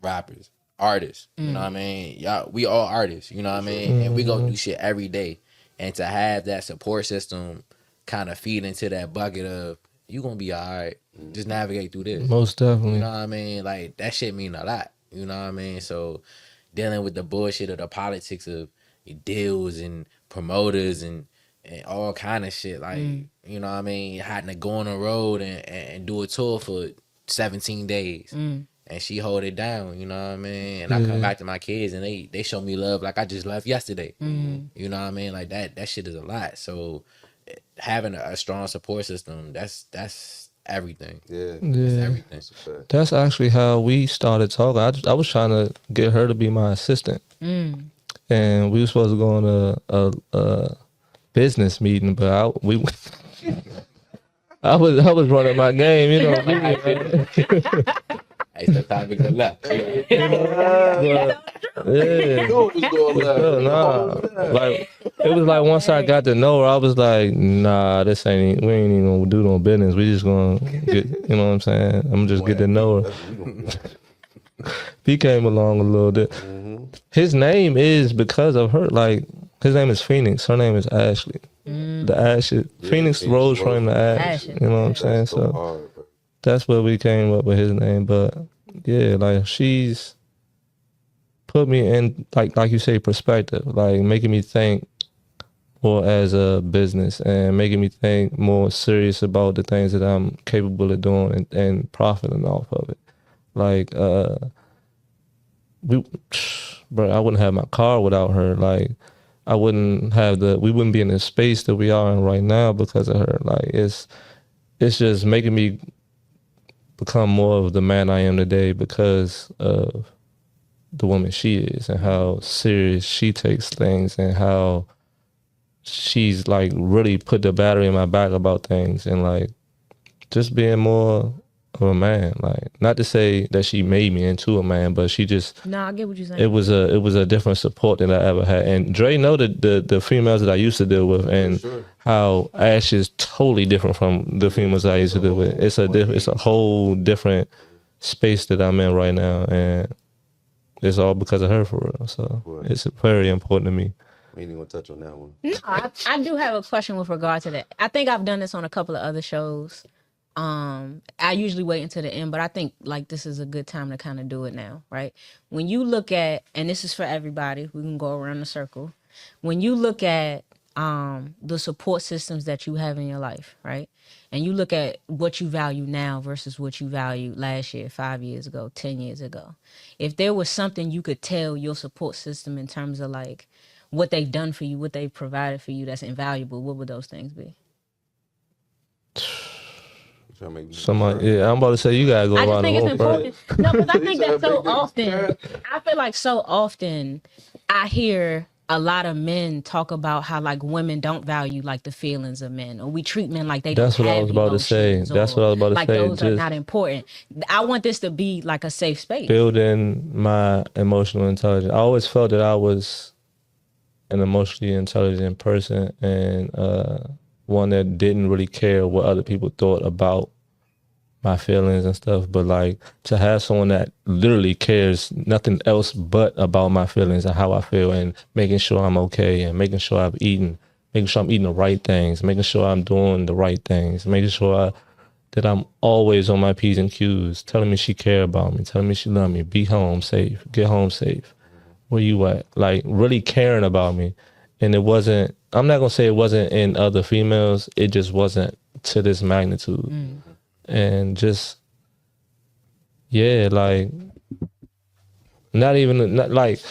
rappers, artists, you know what I mean? Y'all, we all artists, you know what I mean? And we go do shit every day. And to have that support system kind of feed into that bucket of, you gonna be all right, just navigate through this. Most definitely. You know what I mean? Like, that shit mean a lot. You know what I mean? So dealing with the bullshit of the politics of deals and promoters and all kind of shit, like, you know what I mean? Having to go on the road and do a tour for 17 days. And she hold it down, you know what I mean? And I come back to my kids and they show me love like I just left yesterday. You know what I mean? Like, that shit is a lot. So having a strong support system, that's everything. Yeah. That's everything. That's actually how we started talking. I was trying to get her to be my assistant. And we were supposed to go on a business meeting, but I was running my game, you know. Hey, sometimes we go left. Yeah. Like, it was like, once I got to know her, I was like, nah, we ain't even gonna do no business. We just gonna get, you know what I'm saying? I'm just get to know her. He came along a little bit. his name is because of her. Like, his name is Phoenix. Her name is Ashley. The Ashes. Phoenix rose from the ash. Ashes. You know what I'm saying? That's so So hard, bro. that's where we came up with his name. But yeah, like she's put me in like you say, perspective, like making me think more as a business and making me think more serious about the things that I'm capable of doing and profiting off of it. Like we bro, I wouldn't have my car without her. Like we wouldn't be in the space that we are in right now because of her. Like it's just making me become more of the man I am today because of the woman she is and how serious she takes things and how she's like really put the battery in my back about things and like just being more of a man. Like, not to say that she made me into a man, but she just No, I get what you're saying. it was a different support than I ever had. And Dre know the females that I used to deal with and sure. how Ash is totally different from the females I used to deal with. It's a whole different space that I'm in right now, and it's all because of her for real. So Right. it's very important to me. We ain't even gonna touch on that one. No, I do have a question with regard to that. I think I've done this on a couple of other shows. I usually wait until the end, but I think like this is a good time to kind of do it now, right? When you look at, and this is for everybody, we can go around the circle. When you look at the support systems that you have in your life, right? And you look at what you value now versus what you valued last year, 5 years ago, 10 years ago. If there was something you could tell your support system in terms of like what they've done for you, what they've provided for you that's invaluable, what would those things be? Trying to make me Somebody, yeah, I'm about to say you gotta go I just around the think it's room first. important. No, because I think These are that so big niggas. often, I feel like so often I hear a lot of men talk about how like women don't value like the feelings of men, or we treat men like they That's don't what I have was about to say. emotions, That's or what I was about to like say. those are Just not important. I want this to be like a safe space. building my emotional intelligence. I always felt that I was an emotionally intelligent person and one that didn't really care what other people thought about my feelings and stuff. But like to have someone that literally cares nothing else but about my feelings and how I feel and making sure I'm okay and making sure I'm eating the right things, making sure I'm doing the right things, making sure that I'm always on my P's and Q's, telling me she care about me, telling me she love me, be home safe, get home safe. Where you at? Like really caring about me. And it wasn't, I'm not gonna say it wasn't in other females, it just wasn't to this magnitude. And just, yeah, like, not like,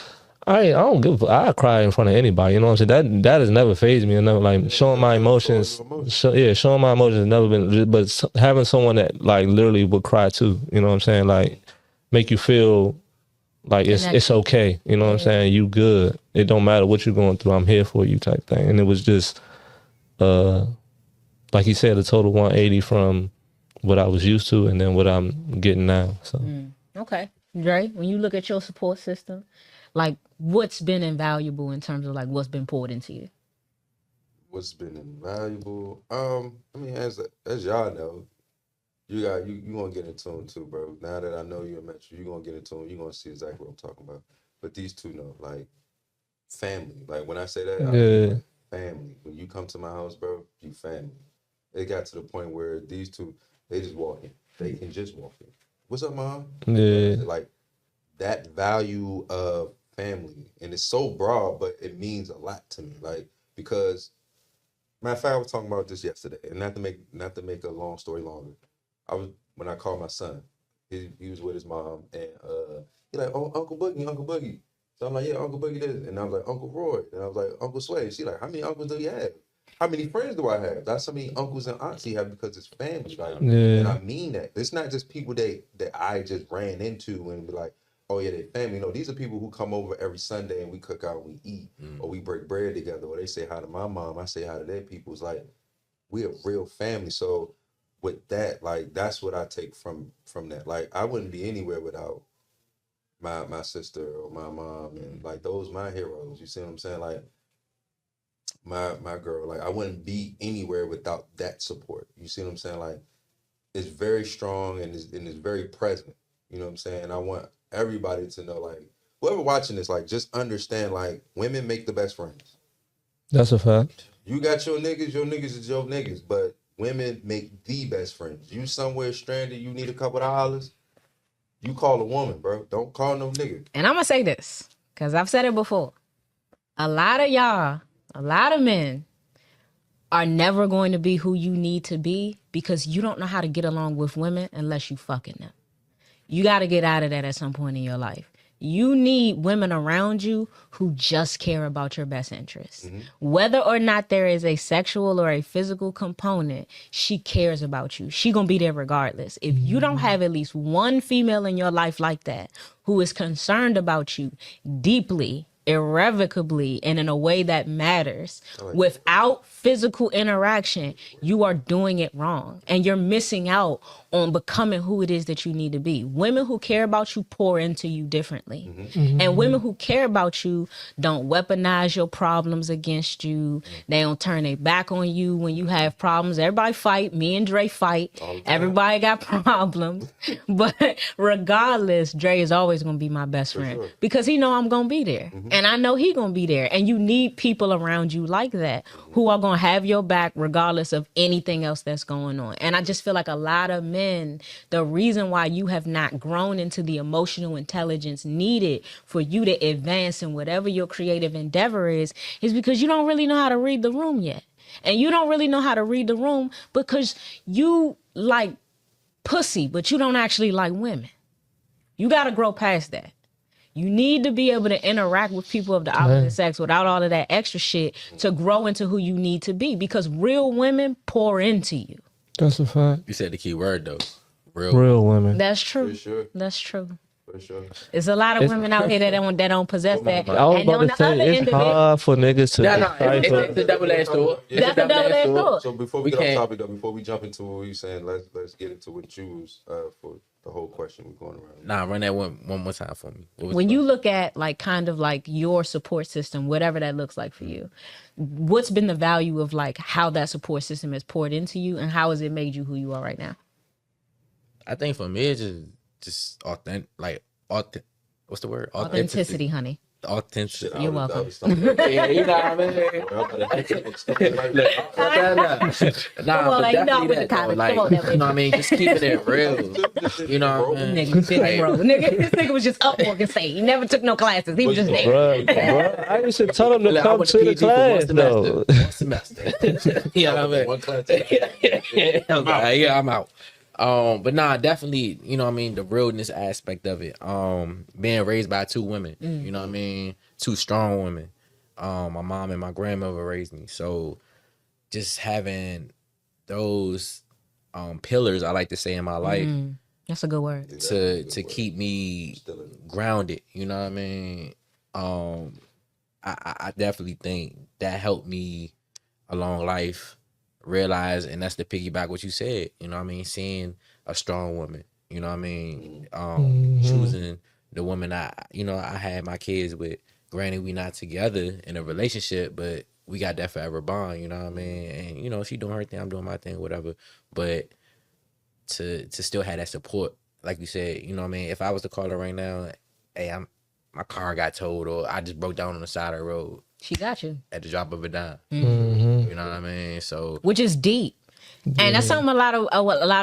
I don't give. I cry in front of anybody. You know what I'm saying? That has never fazed me. Enough. Like showing my emotions. Showing my emotions has never been. But having someone that like literally would cry too. You know what I'm saying? Like make you feel like it's okay. You know what I'm saying? You good. It don't matter what you're going through. I'm here for you type thing. And it was just, like he said, a total 180 from what I was used to and then what I'm getting now. So. Okay, Dre, when you look at your support system, like what's been invaluable in terms of like what's been poured into you? What's been invaluable? I mean, as y'all know, you gonna get in tune too, bro. Now that I know you in Metro, you gonna get in tune. You gonna see exactly what I'm talking about. But these two know, like family. Like when I say that, I mean like family. When you come to my house, bro, you family. It got to the point where these two, they just walk in. They can just walk in. What's up, mom? Yeah. Like that value of family, and it's so broad, but it means a lot to me. Like because matter of fact, I was talking about this yesterday, and not to make a long story longer. When I called my son, he was with his mom, and he like, oh, Uncle Boogie. So I'm like, yeah, Uncle Boogie this, and I was like, Uncle Roy, and I was like, Uncle Sway. She like, how many uncles do you have? How many friends do I have? That's how many uncles and aunts you have because it's family, like, and I mean that. It's not just people that I just ran into and be like, oh yeah, they family. No, these are people who come over every Sunday and we cook out and we eat, or we break bread together, or they say hi to my mom, I say hi to their people. It's like we a real family. So with that, like that's what I take from that. Like I wouldn't be anywhere without my sister or my mom, and like those my heroes. You see what I'm saying? Like my girl. Like I wouldn't be anywhere without that support. You see what I'm saying? Like it's very strong and it's very present. You know what I'm saying? I want everybody to know like whoever watching this, like, just understand, like, women make the best friends. That's a fact. You got your niggas is your niggas, but women make the best friends. You somewhere stranded, you need a couple of dollars, you call a woman, bro. Don't call no nigga. And I'm going to say this, because I've said it before. A lot of y'all, a lot of men are never going to be who you need to be because you don't know how to get along with women unless you fucking them. You got to get out of that at some point in your life. You need women around you who just care about your best interests. Mm-hmm. Whether or not there is a sexual or a physical component, she cares about you. She gonna be there regardless. If you don't have at least one female in your life like that who is concerned about you deeply, irrevocably, and in a way that matters, without physical interaction, you are doing it wrong. And you're missing out on becoming who it is that you need to be. Women who care about you pour into you differently. Mm-hmm. And women who care about you don't weaponize your problems against you. They don't turn their back on you when you have problems. Everybody fight. Me and Dre fight. Everybody got problems. But regardless, Dre is always going to be my best friend because he know I'm going to be there. Mm-hmm. And I know he going to be there. And you need people around you like that who are going to have your back regardless of anything else that's going on. And I just feel like a lot of men, the reason why you have not grown into the emotional intelligence needed for you to advance in whatever your creative endeavor is because you don't really know how to read the room yet. And you don't really know how to read the room because you like pussy, but you don't actually like women. You got to grow past that. You need to be able to interact with people of the opposite sex without all of that extra shit to grow into who you need to be because real women pour into you. That's a fact. You said the key word, though. Real women. That's true. For sure. That's true. For sure. There's a lot of women out here that don't possess that. I was about to say, it's hard for niggas to... It's a double-edged sword. That's a double-edged sword. So before we get off topic, though, before we jump into what you're saying, let's get into what you was for the whole question we're going around. Nah, run that one more time for me. When you look at like kind of like your support system, whatever that looks like for you, what's been the value of like how that support system has poured into you and how has it made you who you are right now? I think for me, it's just authentic. What's the word? Authenticity, honey. Authenticity. You're welcome. Yeah, you know what I mean? You know what I mean? Just keeping it real. You know what I mean? This nigga was just up walking State. He never took no classes. He was just there. Bro, I used to tell him to come to the class, though. One semester. You know what I mean? One class. Yeah, I'm out. But nah, definitely, you know what I mean, the realness aspect of it. Being raised by two women, you know what I mean, two strong women. My mom and my grandmother raised me. So just having those pillars, I like to say, in my life. That's a good word. To keep me grounded, you know what I mean? I definitely think that helped me along life. Realize, and that's to piggyback what you said, you know what I mean, seeing a strong woman, you know what I mean, choosing the woman I had my kids with. Granted, we not together in a relationship, but we got that forever bond, you know what I mean, and you know, she doing her thing, I'm doing my thing, whatever, but to still have that support, like you said, you know what I mean, if I was to call her right now, hey, my car got towed or I just broke down on the side of the road, she got you at the drop of a dime. You know what I mean? So, which is deep, and that's something a lot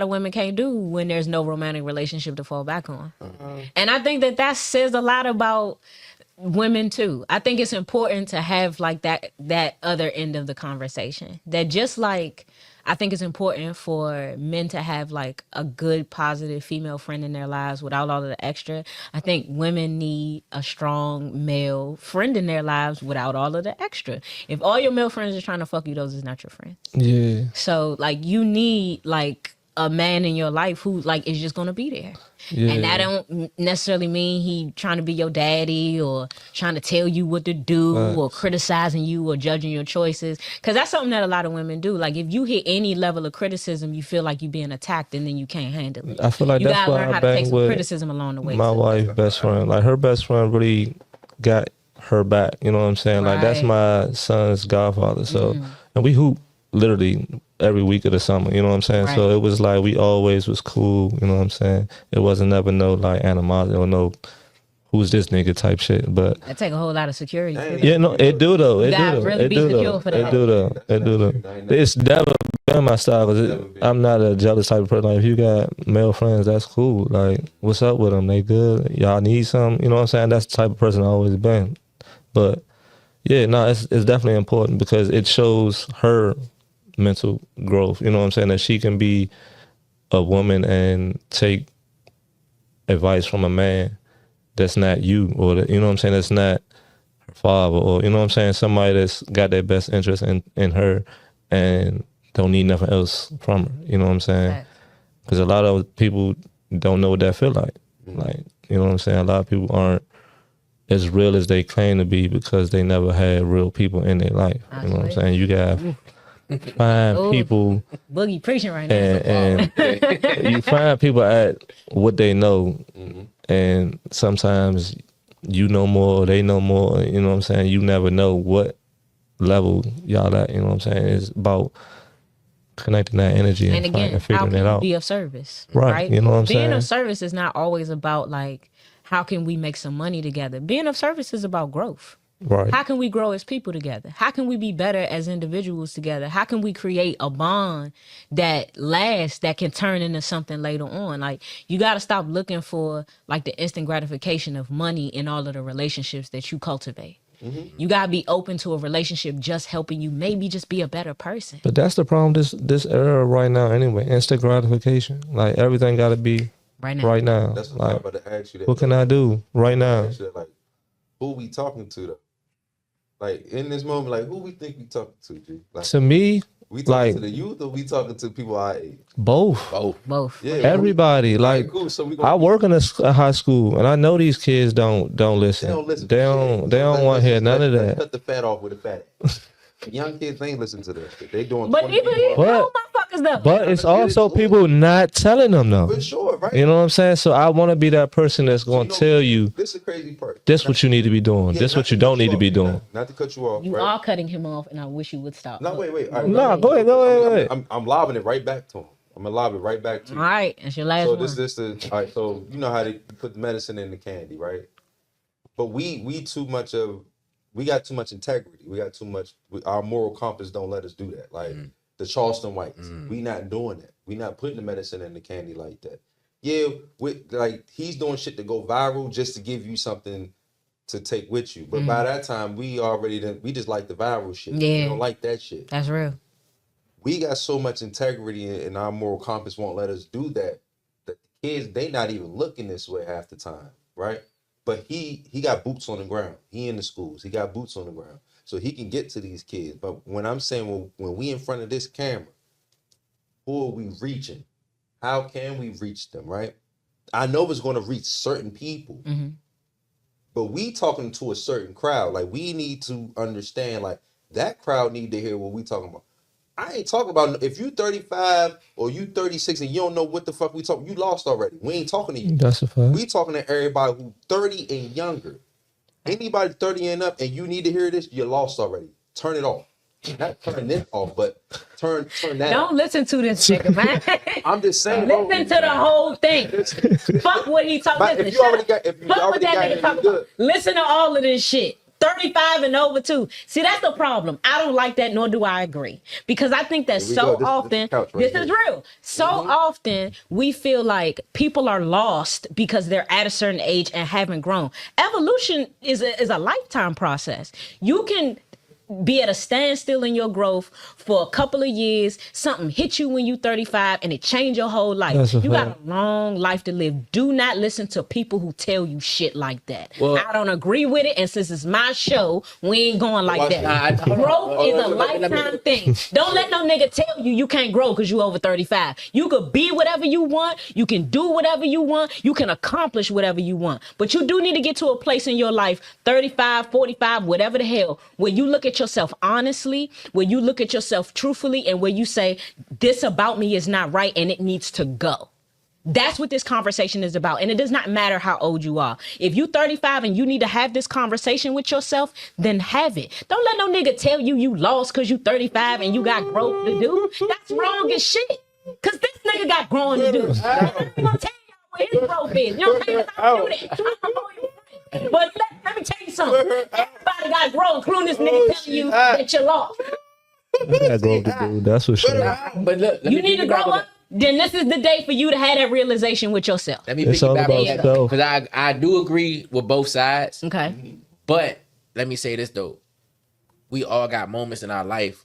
of women can't do when there's no romantic relationship to fall back on. And I think that says a lot about women too. I think it's important to have like that other end of the conversation. That just like I think it's important for men to have like a good, positive female friend in their lives without all of the extra. I think women need a strong male friend in their lives without all of the extra. If all your male friends are trying to fuck you, those is not your friends. Yeah. So like you need like a man in your life who like is just gonna be there. Yeah. And that don't necessarily mean he trying to be your daddy or trying to tell you what to do or criticizing you or judging your choices. Because that's something that a lot of women do. Like if you hit any level of criticism, you feel like you're being attacked and then you can't handle it. I feel like you that's gotta why learn I how to take bang some with criticism along the way. My wife's best friend. Like her best friend really got her back. You know what I'm saying? Like that's my son's godfather. So and we hoop literally every week of the summer, you know what I'm saying? Right. So it was like we always was cool, you know what I'm saying? It wasn't never no like animosity or no who's this nigga type shit. But That take a whole lot of security. yeah, no, it do though. It gotta do though. really It be do secure though. for that. It do though. It do though. It's never been my style. I'm not a jealous type of person. Like, if you got male friends, that's cool. Like, what's up with them? They good? Y'all need something? You know what I'm saying? That's the type of person I always been. But yeah, no, it's definitely important because it shows her mental growth. You know what I'm saying? That she can be a woman and take advice from a man that's not you, or you know what I'm saying, that's not her father, or you know what I'm saying, somebody that's got their best interest in her and don't need nothing else from her. You know what I'm saying? Because a lot of people don't know what that feel like. Like, you know what I'm saying? A lot of people aren't as real as they claim to be because they never had real people in their life. You know what I'm saying? You got find people Boogie preaching right now. and you find people at what they know, and sometimes you know more, they know more. You know what I'm saying? You never know what level y'all at. You know what I'm saying? It's about connecting that energy and again, how figuring can it you out. be of service? Right. You know what I'm saying? Being of service is not always about like how can we make some money together. Being of service is about growth. Right. How can we grow as people together? How can we be better as individuals together? How can we create a bond that lasts, that can turn into something later on? Like, you got to stop looking for like the instant gratification of money in all of the relationships that you cultivate. You got to be open to a relationship just helping you maybe just be a better person. But that's the problem this era right now anyway. Instant gratification. Like, everything got to be Right now. right now. That's what Like, I'm about to ask you. That, what can I do right now? ask you that, like, who we talking to though? Like, in this moment, like, who we think we talking to, G? Like, To me, we talking like, to the youth or we talking to people our age? both. Both. Yeah, Everybody. Like, cool. So we I work in a high school, and I know these kids don't listen. They don't listen. They don't want to hear none of that. Cut the fat off with the fat. Young kids ain't listen to that shit. They doing. But even these old motherfuckers though. But it's also people not telling them though. For sure, right? You know what I'm saying? So I want to be that person that's going to tell you, this is a crazy part. this what you need to be doing. This what you don't need to be doing. Not to cut you off. You right? are cutting him off, and I wish you would stop. No, wait. All right, No, go ahead. I'm lobbing it right back to him. I'm gonna lob it right back to you. All right, it's your last So one. all right. So you know how they put the medicine in the candy, right? But we got too much integrity. We got too much. Our moral compass don't let us do that. Like the Charleston Whites, we not doing that. We not putting the medicine in the candy like that. Yeah, like he's doing shit to go viral just to give you something to take with you. But by that time, we just like the viral shit. Yeah, we don't like that shit. That's real. We got so much integrity and our moral compass won't let us do that. That the kids, they not even looking this way half the time, right? But he got boots on the ground. He in the schools. He got boots on the ground. So he can get to these kids. But when I'm saying when we in front of this camera, who are we reaching? How can we reach them, right? I know it's going to reach certain people. But we talking to a certain crowd. Like, we need to understand, like, that crowd need to hear what we talking about. I ain't talking about if you 35 or you 36 and you don't know what the fuck we talking, you lost already. We ain't talking to you. That's a fact. We talking to everybody who 30 and younger. Anybody 30 and up and you need to hear this, you're lost already. Turn it off. Not turn this off, but turn that Don't off. listen to this nigga, man. I'm just saying. Listen to the whole thing. Fuck what he talking about. If you already got it, you good. Listen to all of this shit. 35 and over too. See, that's the problem. I don't like that, nor do I agree. Because I think that so often, this is real. So often we feel like people are lost because they're at a certain age and haven't grown. Evolution is a lifetime process. You can be at a standstill in your growth for a couple of years. Something hit you when you 35 and it changed your whole life. You got a long life to live. Do not listen to people who tell you shit like that. Well, I don't agree with it. And since it's my show, we ain't going like that. Growth is a lifetime thing. Don't let no nigga tell you can't grow because you over 35. You could be whatever you want. You can do whatever you want. You can accomplish whatever you want. But you do need to get to a place in your life, 35, 45, whatever the hell, where you look at yourself honestly, where you look at yourself truthfully, and where you say, this about me is not right and it needs to go. That's what this conversation is about. And it does not matter how old you are. If you 35 and you need to have this conversation with yourself, then have it. Don't let no nigga tell you lost because you 35 and you got growth to do. That's wrong as shit. Because this nigga got growing to do. I'm going to tell y'all what his growth is. You know what I'm saying? But let me tell you something. Everybody got to grow, including this nigga telling you that you're lost. I grow to do. That's for sure. But look, You need to grow up. Then this is the day for you to have that realization with yourself. Let me It's all piggyback about on that self. because I do agree with both sides. Okay. But let me say this though, we all got moments in our life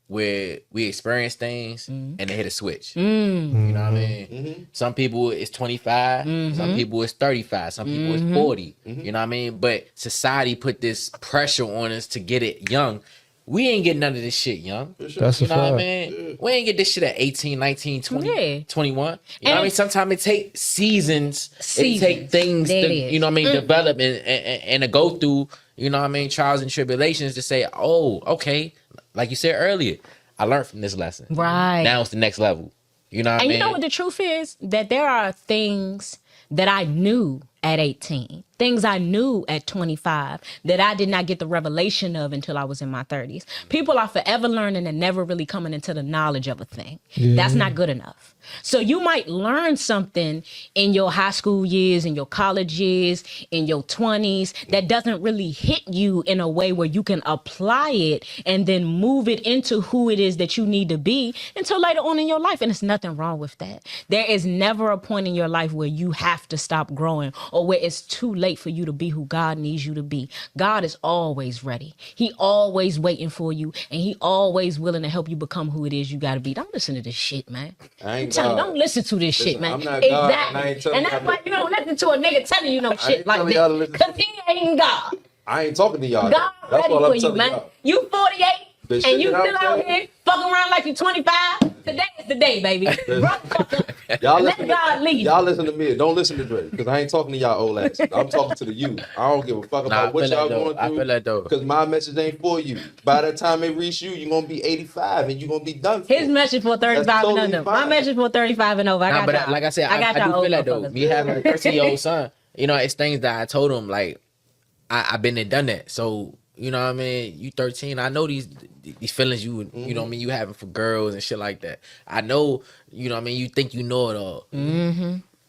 where we experience things and they hit a switch. You know what I mean? Some people it's 25, some people it's 35, some people it's 40. You know what I mean? But society put this pressure on us to get it young. We ain't get none of this shit young. That's You a know what I fact. mean? We ain't get this shit at 18, 19, 20, Yeah. 21. You know what I mean? Sometimes it take seasons. It take things There to, it is. you know what I mean, develop and to go through, you know what I mean, trials and tribulations to say, oh, okay, like you said earlier, I learned from this lesson. Right. Now it's the next level. You know what I And mean? you know what the truth is? That there are things that I knew at 18, things I knew at 25 that I did not get the revelation of until I was in my 30s. People are forever learning and never really coming into the knowledge of a thing. That's not good enough. So you might learn something in your high school years, in your college years, in your 20s that doesn't really hit you in a way where you can apply it and then move it into who it is that you need to be until later on in your life. And there's nothing wrong with that. There is never a point in your life where you have to stop growing or where it's too late for you to be who God needs you to be. God is always ready. He always waiting for you, and he always willing to help you become who it is you got to be. Don't listen to this shit, man. I ain't Tell you, God. don't listen to this shit, man. I'm not God, and I ain't Exactly. telling And that's y'all why to- you don't listen to a nigga telling you no shit ain't like telling y'all to that. listen Because he ain't God. I ain't talking to y'all. God That's ready all for I'm you, telling man. y'all. You 48 The and shit you that I'm still out saying- here fucking around like you 25. Today is the day, baby. Grow the fuck up. Y'all Let listen, God lead you. y'all listen to me. Don't listen to Drake because I ain't talking to y'all old asses. I'm talking to the youth. I don't give a fuck Nah, I about what feel that y'all though. going I through. feel that though. Because my message ain't for you. By the time it reach you, you're gonna be 85 and you're gonna be done. For. His message for 35 That's and totally under. My fine. message for 35 and over. I Nah, got but y'all. like I said, I got do y'all feel old that though. motherfuckers. Me having a 13-year-old son, you know, it's things that I told him like I've been there, done that. So you know what I mean. You 13, I know these feelings you know what I mean. You having for girls and shit like that. I know you know what I mean. You think you know it all,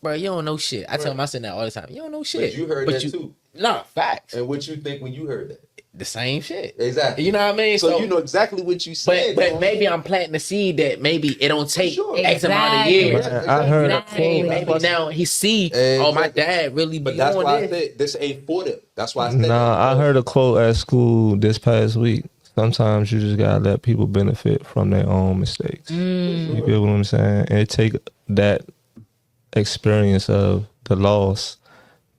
bro. You don't know shit. I tell my son that all the time. You don't know shit. But you heard that too. Nah, facts. And what you think when you heard that? The same shit. Exactly. You know what I mean. So you know exactly what you said. But maybe I'm planting the seed that maybe it don't take sure. X amount of Exactly. years. Man, I heard a Exactly. quote. Maybe now he see, oh my Exactly. dad really be But that's on why I this. said this ain't for them. That's why I said Nah, I heard a quote at school this past week. Sometimes you just gotta let people benefit from their own mistakes. You get what I'm saying? And it take that experience of the loss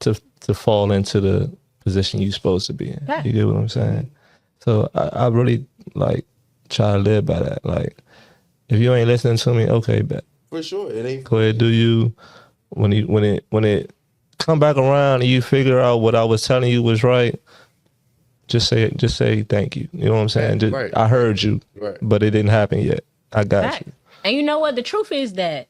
to fall into the position you're supposed to be in. Right. You get what I'm saying? So I really like try to live by that. Like, if you ain't listening to me, okay, bet. for sure. It ain't Go ahead, do you. When it come back around and you figure out what I was telling you was right, just say thank you. You know what I'm saying? Just, right. I heard you, Right. but it didn't happen yet. I got Fact. you. And you know what? The truth is that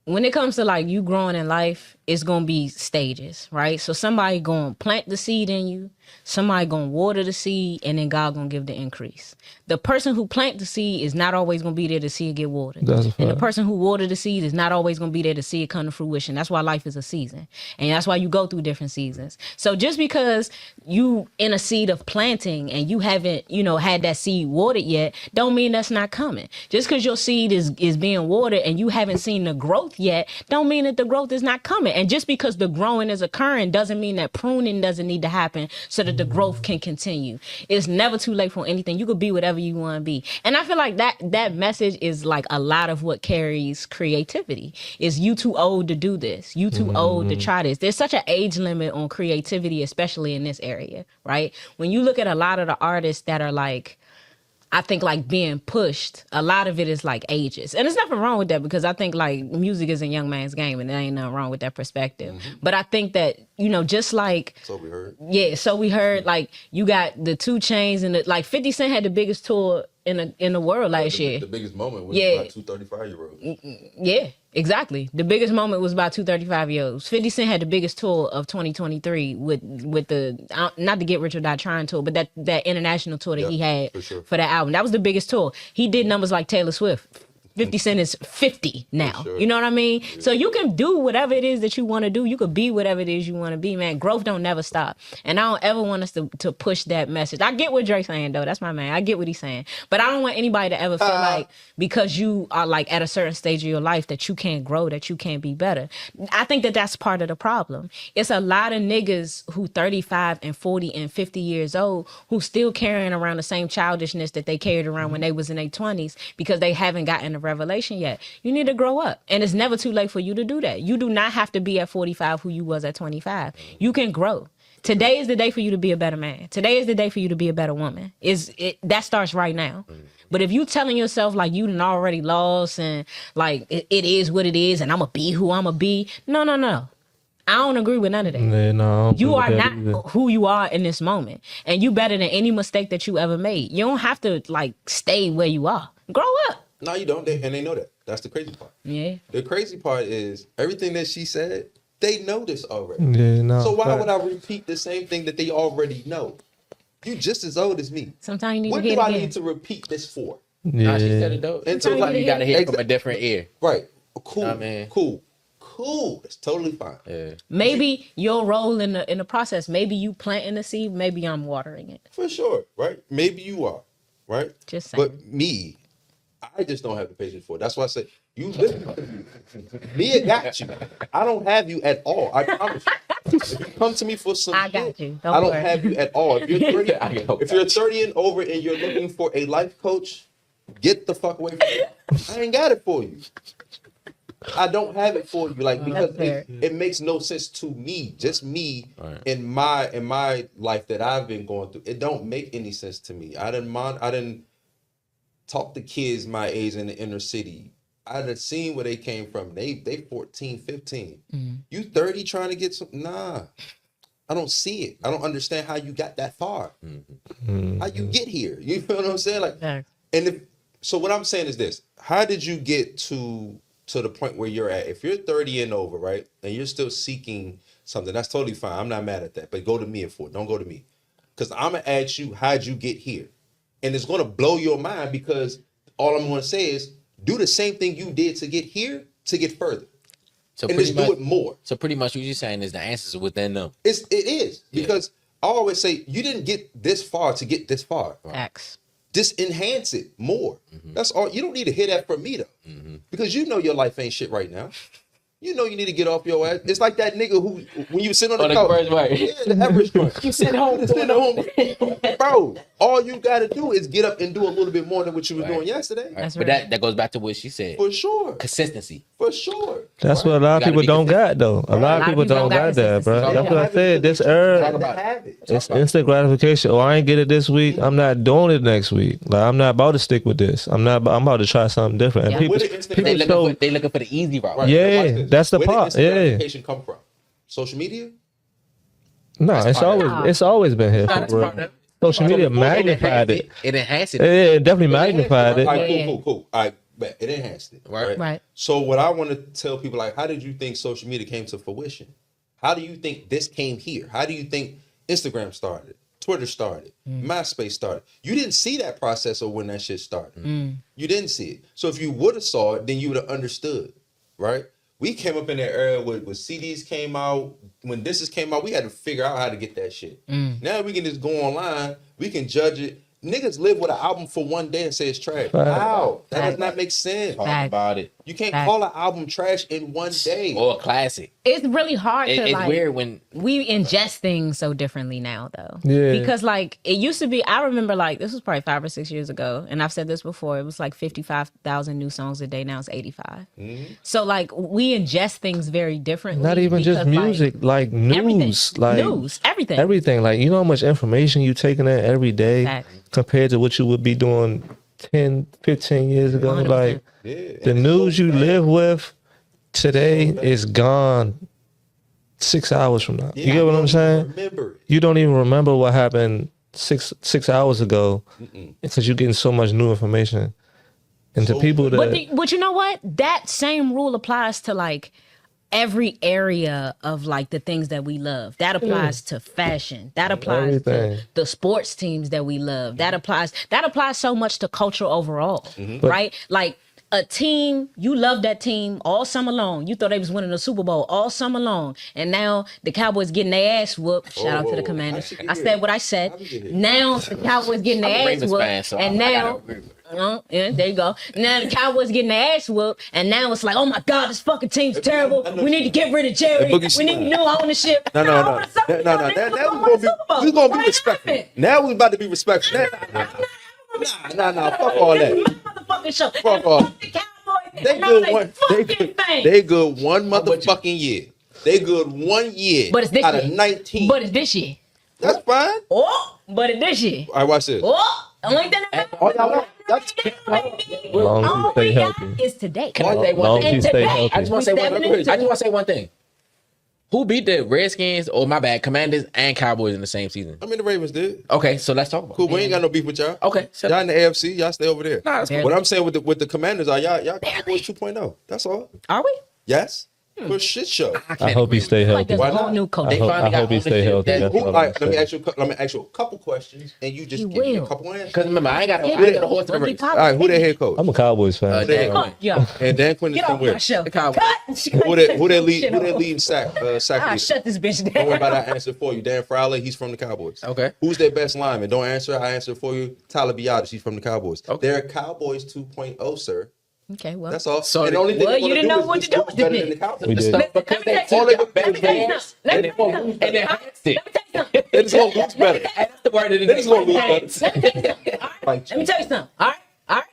when it comes to like you growing in life, it's gonna be stages, right? So somebody gonna plant the seed in you, somebody gonna water the seed, and then God gonna give the increase. The person who plant the seed is not always gonna be there to see it get watered. That's a And the fact. person who watered the seed is not always gonna be there to see it come to fruition. That's why life is a season. And that's why you go through different seasons. So just because you in a seed of planting and you haven't, had that seed watered yet, don't mean that's not coming. Just because your seed is being watered and you haven't seen the growth yet, don't mean that the growth is not coming. And just because the growing is occurring doesn't mean that pruning doesn't need to happen so that the growth can continue. It's never too late for anything. You could be whatever you want to be. And I feel like that message is like a lot of what carries creativity. Is you too old to do this. You too old to try this. There's such an age limit on creativity, especially in this area, right? When you look at a lot of the artists that are like, I think like being pushed, a lot of it is like ages. And there's nothing wrong with that because I think like music is a young man's game and there ain't nothing wrong with that perspective. But I think that, just like, so we heard. yeah, so we heard like you got the 2 Chainz and like 50 Cent had the biggest tour in the world last year. The biggest moment was Yeah. about 235-year-olds. Yeah, exactly. The biggest moment was about 235-year-olds. 50 Cent had the biggest tour of 2023 with the not the Get Rich or Die Trying tour, but that international tour that Yeah, he had for sure. for that album. That was the biggest tour. He did numbers like Taylor Swift 50 Cent is 50 now. sure. You know what I mean? So you can do whatever it is that you want to do. You could be whatever it is you want to be, man. Growth don't never stop. And I don't ever want us to push that message. I get what Drake's saying, though. That's my man. I get what he's saying. But I don't want anybody to ever feel like because you are like at a certain stage of your life that you can't grow, that you can't be better. I think that that's part of the problem. It's a lot of niggas who 35 and 40 and 50 years old who still carrying around the same childishness that they carried around when they was in their 20s because they haven't gotten the revelation yet. You need to grow up, and it's never too late for you to do that. You do not have to be at 45 who you was at 25. You can grow. Today is the day for you to be a better man. Today is the day for you to be a better woman. That starts right now. But if you telling yourself like you done already lost and like it is what it is and I'm gonna be who I'm gonna be, no. I don't agree with none of that. Yeah, no, You are not who you are in this moment, and you better than any mistake that you ever made. You don't have to like stay where you are. Grow up. No, you don't. And they know that. That's the crazy part. Yeah. The crazy part is everything that she said, they know this already. Yeah, no. So why would I repeat the same thing that they already know? You just as old as me. Sometimes you need What to hear do it I again. need to repeat this for? Nah, she Yeah. said it though. And So so, like, you gotta hear it from a Exa- different ear. Right. Cool. Nah, man. Cool. That's totally fine. Yeah. Maybe your role in the process. Maybe you planting the seed. Maybe I'm watering it. For sure. Right? Maybe you are. Right? Just saying. But me, I just don't have the patience for it. That's why I say, you listen to me. Mia got you. I don't have you at all. I promise you. If you come to me for some I got shit, you. Don't I don't worry. have you at all. If you're 30, I got if you're 30 and over and you're looking for a life coach, get the fuck away from me. I ain't got it for you. I don't have it for you, like, because fair. it makes no sense to me, just me Right. in my life that I've been going through. It don't make any sense to me. I didn't talk to kids my age in the inner city. I done seen where they came from. They 14, 15. You 30 trying to get some? Nah, I don't see it. I don't understand how you got that far. How you get here? You feel what I'm saying? Like, Facts. so what I'm saying is this: how did you get to the point where you're at? If you're 30 and over, right, and you're still seeking something, that's totally fine. I'm not mad at that. But go to me for it. Don't go to me, because I'm gonna ask you, how'd you get here? And it's gonna blow your mind, because all I'm gonna say is do the same thing you did to get here to get further, So and pretty just do much, it more. so pretty much what you're saying is the answers are within them. It is because I always say you didn't get this far to get this far. Facts. Just enhance it more. That's all. You don't need to hear that from me though, because you know your life ain't shit right now. You know you need to get off your ass. It's like that nigga who, when you sit on the Oh, the couch, first way. yeah, the Everest joint. You sit home, bro. All you gotta do is get up and do a little bit more than what you was doing yesterday. That's But right. that goes back to what she said. For sure, Consistency. for sure. That's what a lot of Gotta people be don't got consistent. though. A lot of people don't got that, bro. That's what I said. This herb, it's instant gratification. Oh, I ain't get it this week. I'm not doing it next week. Like, I'm not about to stick with this. I'm about to try something different. And Yeah. people, Where the instant They people looking, show, they looking for the easy route. Right, Yeah, now watch this. that's the Where part, instant yeah. gratification come from? Social media. no, it's part of always always been here. That's For part real. of it. Social media magnified it. It enhanced Yeah, it. it definitely magnified All it. right, Yeah. cool. All right, bet it enhanced it. Right. Right. So what I want to tell people, like, how did you think social media came to fruition? How do you think this came here? How do you think Instagram started? Twitter started? MySpace started? You didn't see that process or when that shit started. You didn't see it. So if you would have saw it, then you would have understood, right? We came up in that era when CDs came out. When discs came out, we had to figure out how to get that shit. Now we can just go online. We can judge it. Niggas live with an album for one day and say it's trash. Fact. How? That does Fact. not make sense. Talk Facts. about it. You can't Fact. call an album trash in one day. Or a classic. It's really hard to It's like. weird when We ingest things so differently now, though. Yeah. Because like it used to be. I remember like this was probably 5 or 6 years ago, and I've said this before. It was like 55,000 new songs a day. Now it's 85. So like we ingest things very differently. Not even just because, like, music, like news, like news, everything. everything. Like, you know how much information you taking in every day Fact. compared to what you would be doing 10, 15 years ago. 100%. Like, Yeah, the and news it's so you bad. live with today is gone 6 hours from now. Yeah, You get what I'm saying? Remember it. You don't even remember what happened six hours ago because you're getting so much new information. And to So people that But you know what? That same rule applies to like every area of like the things that we love. That applies to fashion. That applies Everything. to the sports teams that we love. That applies so much to culture overall, right? Like a team, you loved that team all summer long. You thought they was winning the Super Bowl all summer long. And now the Cowboys getting their ass whooped. Shout out to the Commanders. I said what I said. Now the Cowboys getting their ass whooped. And now, yeah, there you go. Now the Cowboys getting their ass whooped. And now it's like, oh my God, this fucking team's terrible. We need to get rid of Jerry. We need new ownership. No. Now we're going to be respectful. Now we're about to be respectful. Nah. Fuck all that. Fuck all. They good one motherfucking year. They good 1 year. But it's this out year. of 19. But it's this year. That's fine. Oh, but it's this year. All right, watch this. Oh, only thing that Long as you stay healthy. is today. Can I say one Long thing? as you stay healthy. I just want to say one thing. Who beat the Redskins, or my bad, Commanders and Cowboys in the same season? I mean, the Ravens did. Okay, so let's talk about Cool. it. We ain't got no beef with y'all. Okay. Y'all in the AFC. Y'all stay over there. Nah, that's cool. What I'm saying with the Commanders are y'all Cowboys 2.0. That's all. Are we? Yes. For a shit show. I hope he stay Like healthy. there's a whole new coach. I hope he stay healthy. That- That's Who, all all I'm right, let me saying. ask you a couple questions, and you just You give me a will. couple answers. Because remember, I ain't got a horse to the race. All right, who their head coach? I'm a Cowboys fan. They- Yeah. And Dan Quinn is Get from off my where? show. The Cowboys. Cut. Who they lead? Shit Who they off. leading sack Ah, leader? shut this bitch Don't worry about down. that answer for you. Dan Fowler, he's from the Cowboys. Okay. Who's their best lineman? Don't answer. I answer for you. Tyler Biadasz, he's from the Cowboys. Okay. They're Cowboys 2.0, sir. Okay, well. That's all. So and the only thing Well, they're you gonna didn't know is what just to do look with better this than the Cowboys. We did. Because they Let took me your tell you best something. man Let me tell you something. and enhanced it. Let me tell you something. They just gonna lose better. And that's the word of the They just gonna lose day. better. Let me tell you something. All right. Let me tell you something. All right.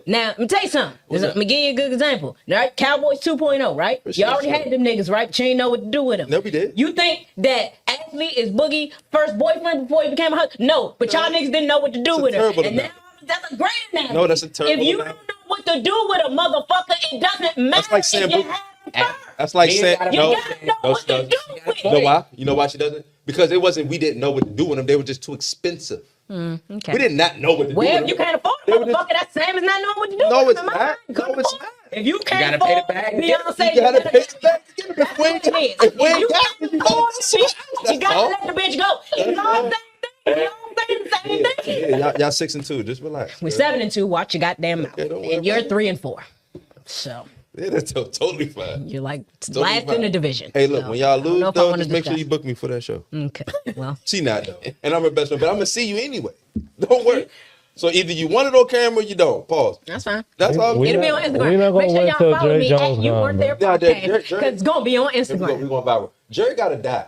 Now, let me tell you something. Let me give you a good example. All right, Cowboys 2.0, right? You already had them niggas, right? But you ain't know what to do with them. No, we did. You think that Ashley is Boogie first boyfriend before he became a husband? No, but y'all niggas didn't know what to do It's a with him. terrible And now analogy. that's a great analogy. No, that's a terrible If you analogy. don't know what to do with a motherfucker, it doesn't matter. That's like saying if you Boogie- have him first. That's like You saying gotta You no. gotta know No, what she to doesn't. do with You know it. why? You know why she doesn't? Because it wasn't. We didn't know what to do with them. They were just too expensive. Okay. We did not know what to do Well, with if them. you can't afford a They were just- motherfucker, that's same as not knowing what to do No, with it's him. not. Good No, it's afford. not. If you can't gotta pay the afford bag to Beyonce, get You gotta pay the back to get them. That's If we ain't what got, it is. if we If ain't you got, can't it, you afford gotta the bitch, you gotta all. let the bitch go. It's all the same thing. You all saying the same thing. Yeah, y'all 6-2. Just relax. We're man. 7-2. Watch your goddamn mouth. Okay, don't worry And you're about it. 3-4. So Yeah, that's totally fine. you're like Totally last in fine. the division. Hey, look, So, when y'all I don't lose, know if I though, wanna just make sure discuss. you book me for that show. Okay. Well, She not, though. And I'm her best friend, but I'm going to see you anyway. Don't worry. So either you want it on camera or you don't. Pause. that's fine. That's all. We It'll be not- on Instagram. we not gonna Make sure wait y'all till follow Jerry me Jones at You gone, Weren't There bro. Nah, podcast Jerry- because it's gonna be on We're Instagram. going viral. Jerry got to die.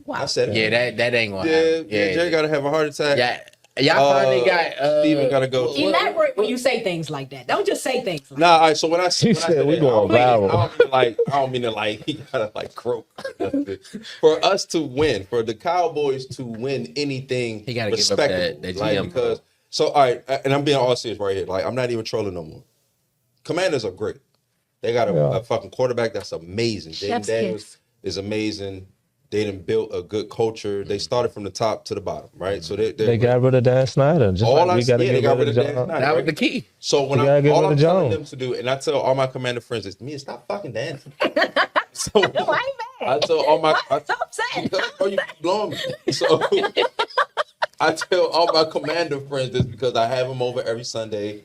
Wow. I said it. Yeah, that ain't gonna Yeah, happen. yeah, Jerry got to have a heart attack. Yeah. Y'all finally got Steven got to go. Elaborate when you say things like that. Don't just say things like Nah, all right. So when I She when I said said we that, going viral. I don't mean to like he gotta like croak. For us to win, for the Cowboys to win anything, He gotta give up respectable, that like, GM, because so all right, and I'm being all serious right here. Like I'm not even trolling no more. Commanders are great. They got a fucking quarterback that's amazing. Jaden Chef's Daniels kiss. is amazing. They done built a good culture. They started from the top to the bottom, right? So They got rid of Dan Snyder. Just All like we I- got to yeah, get they got rid of rid of Dan John. Snyder. that was the key. So when We gotta get all rid I'm of telling Jones. them to do, and I tell all my commander friends, is me, stop fucking dancing. So No, I ain't mad. I tell all my, What? Stop saying. oh, you blowing me. So I tell all my commander friends this because I have them over every Sunday.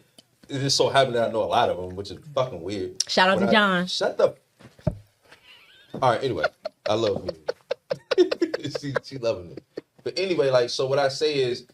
It just so happened that I know a lot of them, which is fucking weird. Shout out to John. Shut the. All right. Anyway, I love you. she loving it. But anyway, like, so what I say is,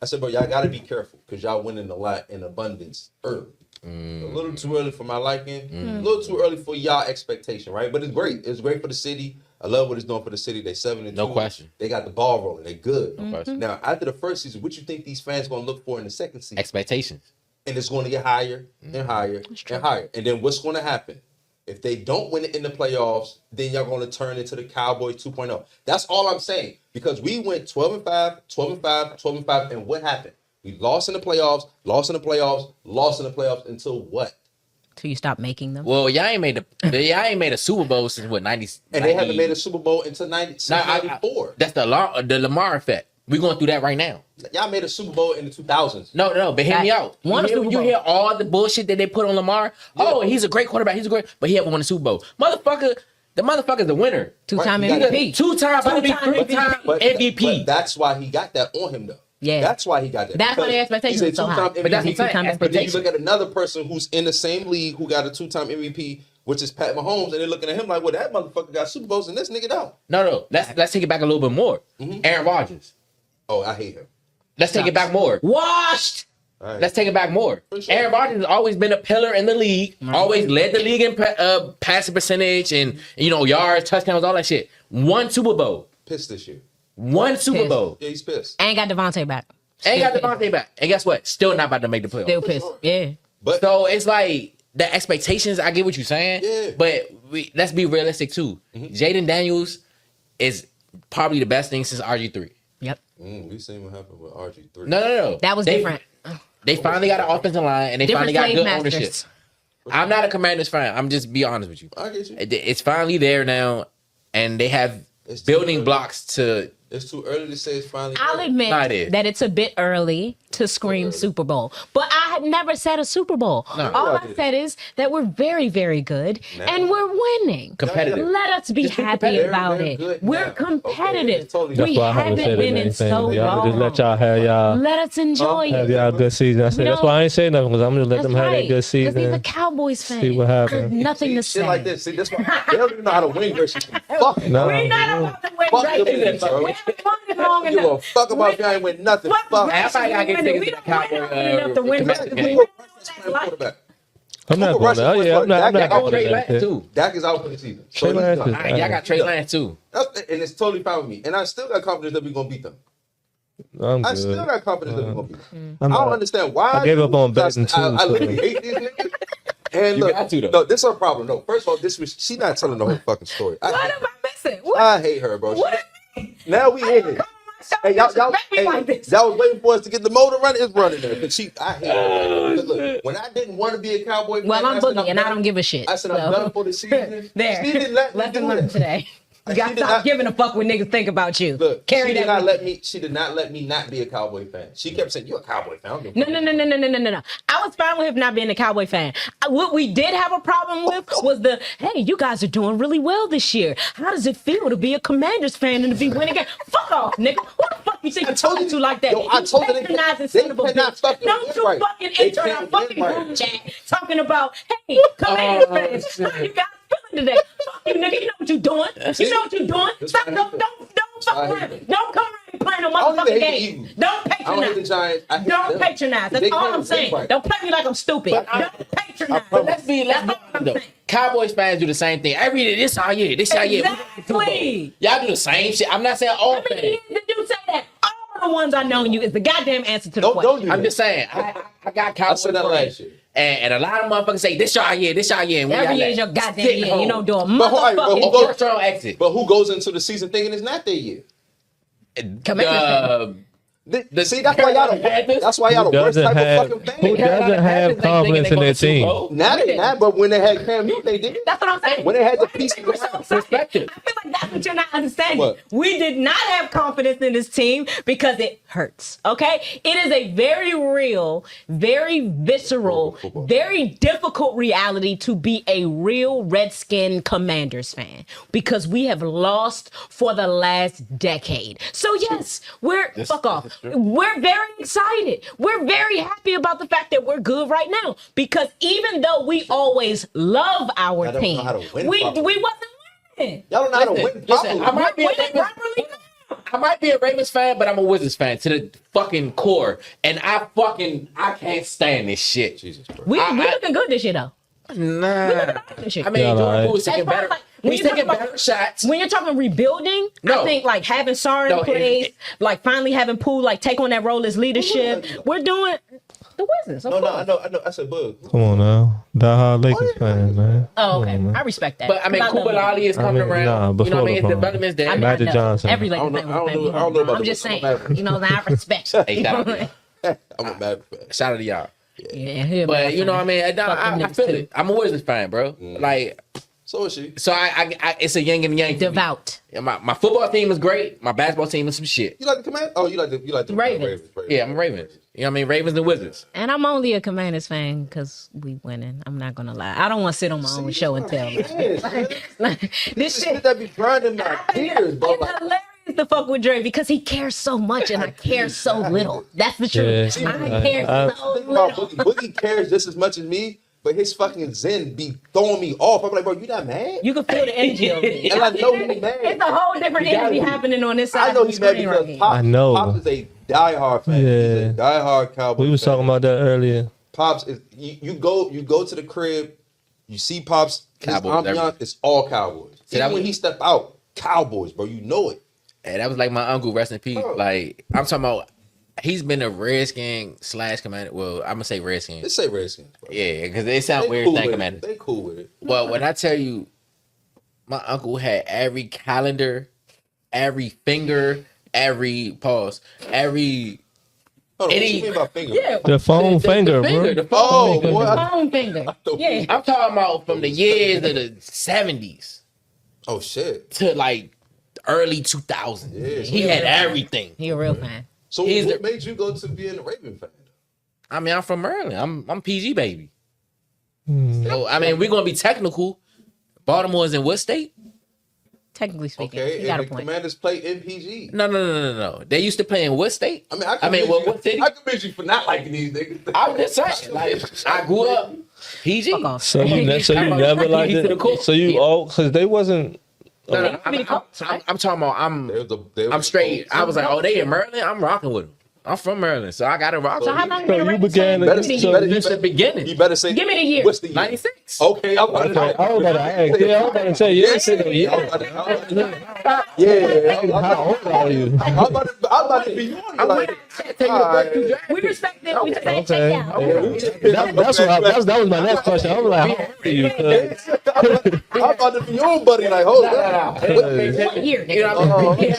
I said, bro, y'all gotta be careful because y'all winning a lot in abundance early. A little too early for my liking. A little too early for y'all expectation, right? But it's great. It's great for the city. I love what it's doing for the city. They 7-2. No question. They got the ball rolling. They good. No question. Now, after the first season, what you think these fans gonna look for in the second season? Expectations. And it's going to get higher and higher and higher. And then what's going to happen? If they don't win it in the playoffs, then you're going to turn into the Cowboys 2.0. That's all I'm saying. Because we went 12-5, 12-5, 12-5, and what happened? We lost in the playoffs, lost in the playoffs, lost in the playoffs until what? Till you stop making them. Well, y'all ain't made a Super Bowl since what 90. And they haven't made a Super Bowl until 94. That's the Lamar effect. We're going through that right now. Y'all made a Super Bowl in the 2000s. No, but hear me out. Won a Super You Bowl. hear all the bullshit that they put on Lamar. Yeah. Oh, he's a great quarterback. He's a great, but he haven't won a Super Bowl. The motherfucker's the winner. Two-time Right, you gotta- MVP. Two-time Two-time MVP, three-time But MVP. that's why he got that on him, though. Yeah. That's why he got that. That's why the Because expectation he's a is so high. two-time But that's MVP. what I'm saying. But then you look at another person who's in the same league who got a 2-time MVP, which is Pat Mahomes, and they're looking at him like, well, that motherfucker got Super Bowls and this nigga don't. No. Let's take it back a little bit more. Aaron Rodgers. Oh, I hate him. Let's take it back more. Washed. Right. Let's take it back more. For sure. Aaron Rodgers has always been a pillar in the league. Always led the league in passing percentage and yards, touchdowns, all that shit. One Super Bowl. Pissed this year. One Super Pissed. Bowl. Yeah, he's pissed. Ain't got Devontae back. Ain't got Still Devontae back. And guess what? Still not about to make the playoffs. Still pissed. Yeah. But So it's like the expectations. I get what you're saying. Yeah. But let's be realistic too. Jaden Daniels is probably the best thing since RG3. Yep. we seen what happened with RG3. No. That was They- different. They finally got an offensive line and they Different finally got slave good masters. ownership. I'm not a Commanders fan. I'm just be honest with you. I get you. It's finally there now, and they have It's building too blocks to. It's too early to say it's finally. I'll there. admit Nah, it is. that it's a bit early to scream Super Bowl, but I had never said a Super Bowl. No. All Yeah, I I did. said is that we're very, very good Now. and we're winning. Competitive. Let us be Just be happy competitive. about They're it. good We're now. Okay, competitive. it's totally That's We why I haven't haven't said been in anything. so Y'all just long. let y'all have y'all Let us enjoy have it. y'all good season. I said that's No. why I ain't saying nothing because I'm gonna let That's them have their right. good Because he's a season. Cowboys fan. See what happens. There's nothing to Shit say. like this. See, that's why they don't even know how to win versus fuck. No. We're not about to win Fuck right them now. niggas, bro. We haven't won it long Give a enough. fuck about if y'all ain't win nothing. What Fuck. I probably gotta get tickets We to the don't win Cowboy enough to win Commanders nothing. game. Cooper Rush is playing quarterback. I'm not Cooper going Rush there. Oh is yeah, I'm not. I'm Dak not got going Trey to Lance that. too. Dak is out for the season. Trey he's Lance done. is- All right, y'all got Trey Lance too. And it's totally fine with me. And I still got confidence that we're gonna beat them. I'm I still good. got confidence that we're gonna beat them. I'm I don't not- understand why. I gave up on betting, too, I so- literally hate these niggas. And You look, got to, though. no, this is her problem. No, first of all, she's not telling the whole fucking story. What am I missing? What? I hate her, bro. What? Now we in it. Hey, y'all, Disrespect me like this. y'all was waiting for us to get the motor running. It's running there. Cause I hate her. Look, when I didn't want to be a Cowboy fan, Well, I'm I said, Boogie, and I done. don't give a shit. I said, so. I'm done for the season. There. She didn't let me Lesson do learned that. today. You She gotta did stop not- giving a fuck what niggas think about you. Look, Carry she did that. not with let me. She did not let me not be a Cowboy fan. She kept saying, "You're a Cowboy fan." I don't give a No. fuck." I was fine with him not being a Cowboy fan. What we did have a problem with was hey, you guys are doing really well this year. How does it feel to be a Commanders fan and to be winning games? Fuck off, nigga. Who the fuck you think I you're told talking you- to like that? Yo, I You told you they patronizing can't- son of a they cannot bitch. fucking Don't win you right. fucking They enter our can't fucking win right. group chat talking about, hey, Commanders fans, shit. how you guys feeling today? Fuck you, nigga. You know what you're doing. You know what you're doing. That's Stop. why I Don't hate fuck I hate around. them. Don't come around and play no I don't motherfucking even hate the game. Eagles. Don't I don't hate the patronize. Giants. I hate Don't them. patronize. They That's all can't I'm win saying. right. Don't play me like I'm stupid. But Don't patronize. promise. Let's be That's all honest I'm though. saying. Cowboys fans do the same thing. Every year, this our year. This our year. Exactly. Y'all do the same shit. I'm not saying all How many fans. years did you say that? All of the ones I known you is the goddamn answer to the Don't question. do I'm that. just saying. I got Cowboys said that fans. last year. And a lot of motherfuckers say, this y'all year, this y'all year. And we Every got year that. is your goddamn Sitting year. You home. don't do a But hold on, but motherfucking who goes- First round exit. But who goes into the season thinking it's not their year? Commanders See, that's why y'all the that's why y'all the worst type of fucking who fan. doesn't have confidence in their team? Now they not, but when they had Cam Newton, they did. That's what I'm saying. When they had the Why you piece think we're so around. excited? Perspective. I feel like that's what you're not understanding. What? We did not have confidence in this team because it hurts. Okay? It is a very real, very visceral, Football. very difficult reality to be a real Redskin Commanders fan because we have lost for the last decade. So yes, fuck off. We're very excited. We're very happy about the fact that we're good right now because even though we always love our Y'all don't team, know how to win we properly. wasn't winning. Y'all don't know how to win Listen, properly. I might be a Winning Ravens, properly? I might be a Ravens fan, but I'm a Wizards fan to the fucking core. And I can't stand this shit. Jesus Christ. We I- looking good this year though. Nah. This year. I mean, Yeah, Jordan like- Poole is taking As far as, better. like, when He's you talk taking about- better shots. When you're talking rebuilding, No. I think like having Sarr in No, place, it- like finally having Poole like take on that role as leadership. We're doing the Wizards. Of No, course. I know. I said, Bug. Come on now, die-hard Lakers fan, man. Oh, Come okay. on, man. I respect that. But I mean, 'Cause Cooper love Lolly is coming mean, around. nah, You know before what I mean? His LeBron. development's there. I mean, Magic I know. Johnson. Every I Lakers don't know- fan I don't was know- a fan. I don't know about I'm the just saying, Wizards. I'm you know, I respect. Hey, shout out to y'all. I'm a bad fan. Shout out to y'all. Yeah, But you know what I mean? Fuck them I niggas, feel too. it. I'm a Wizards fan, bro. Like, So is she. so I it's a yin and yang. for me. Devout. Yeah, my football team is great. My basketball team is some shit. You like the command? Oh, you like the Ravens. Yeah, I'm a Ravens. You know what I mean? Ravens and Wizards. And I'm only a Commanders fan because we winning. I'm not gonna lie. I don't want to sit on my own show and tell. Yes, man. Like, This this is shit. shit that be grinding my gears, bro. It's Like, hilarious to fuck with Dre because he cares so much and I care so little. That's the truth. Yeah. I care so Think about little. Boogie cares just as much as me, but his fucking zen be throwing me off. I'm like, bro, you not mad? You can feel the energy of it. And I know he mad. It's a whole different You gotta energy be. happening on this side I know of the he's mad screen because right here. Pops, I know. Pops is a diehard fan. He's Yeah. a diehard Cowboy We was fan. talking about that earlier. Pops is you go to the crib, you see Pops, his Cowboys, ambiance, it's all Cowboys. See, Even that when was- he step out, Cowboys, bro, you know it. And that was like my uncle, rest in peace. Oh. Like, I'm talking about, he's been a Redskin / Commander. Well, I'm gonna say Redskin. Let's say Redskins, bro. Yeah, because they sound They weird cool saying with Commander. it. They cool with it. Well, when I tell you, my uncle had every calendar, every finger, every pause, every Hold on, what Any- you mean by finger? Yeah, The phone finger, finger, bro. the phone Oh, finger. boy. phone finger. Yeah. I'm talking about from the years of the 70s Oh shit. to like early 2000s. Yeah. He had everything. He a real fan. So He's what the- made you go to being a Raven fan? I mean, I'm from Maryland. I'm PG baby. Hmm. So I mean, we're gonna be technical. Baltimore is in what state? Technically speaking, Okay, you got a and the point. Commanders play MPG. No. They used to play in what state? I mean, what city? I commend you for not liking these niggas. I was just saying, like, I grew up PG. Fuck off. So you never liked He's to the it. core. So you all because they wasn't. No, They be Colts, right? I'm talking about. I'm straight. I was like, oh, they in Maryland. I'm rocking with them. I'm from Maryland, so I got to rock. So with how them. long you So been a you Ravens began fan? to- Give me the so year. you- Since the beginning. You better say. Give me the year. What's the year? 96. Okay, I'm about to. I was about to ask. Yeah, I was about to say. Yeah, Yeah, How old are you? I'm about to be on you like. We respect it. We just ain't Okay. check out. That was my next question. I was like, how old are you? 'Cause I'm about to be your buddy. Like, hold on. What year, You know nigga? what I mean?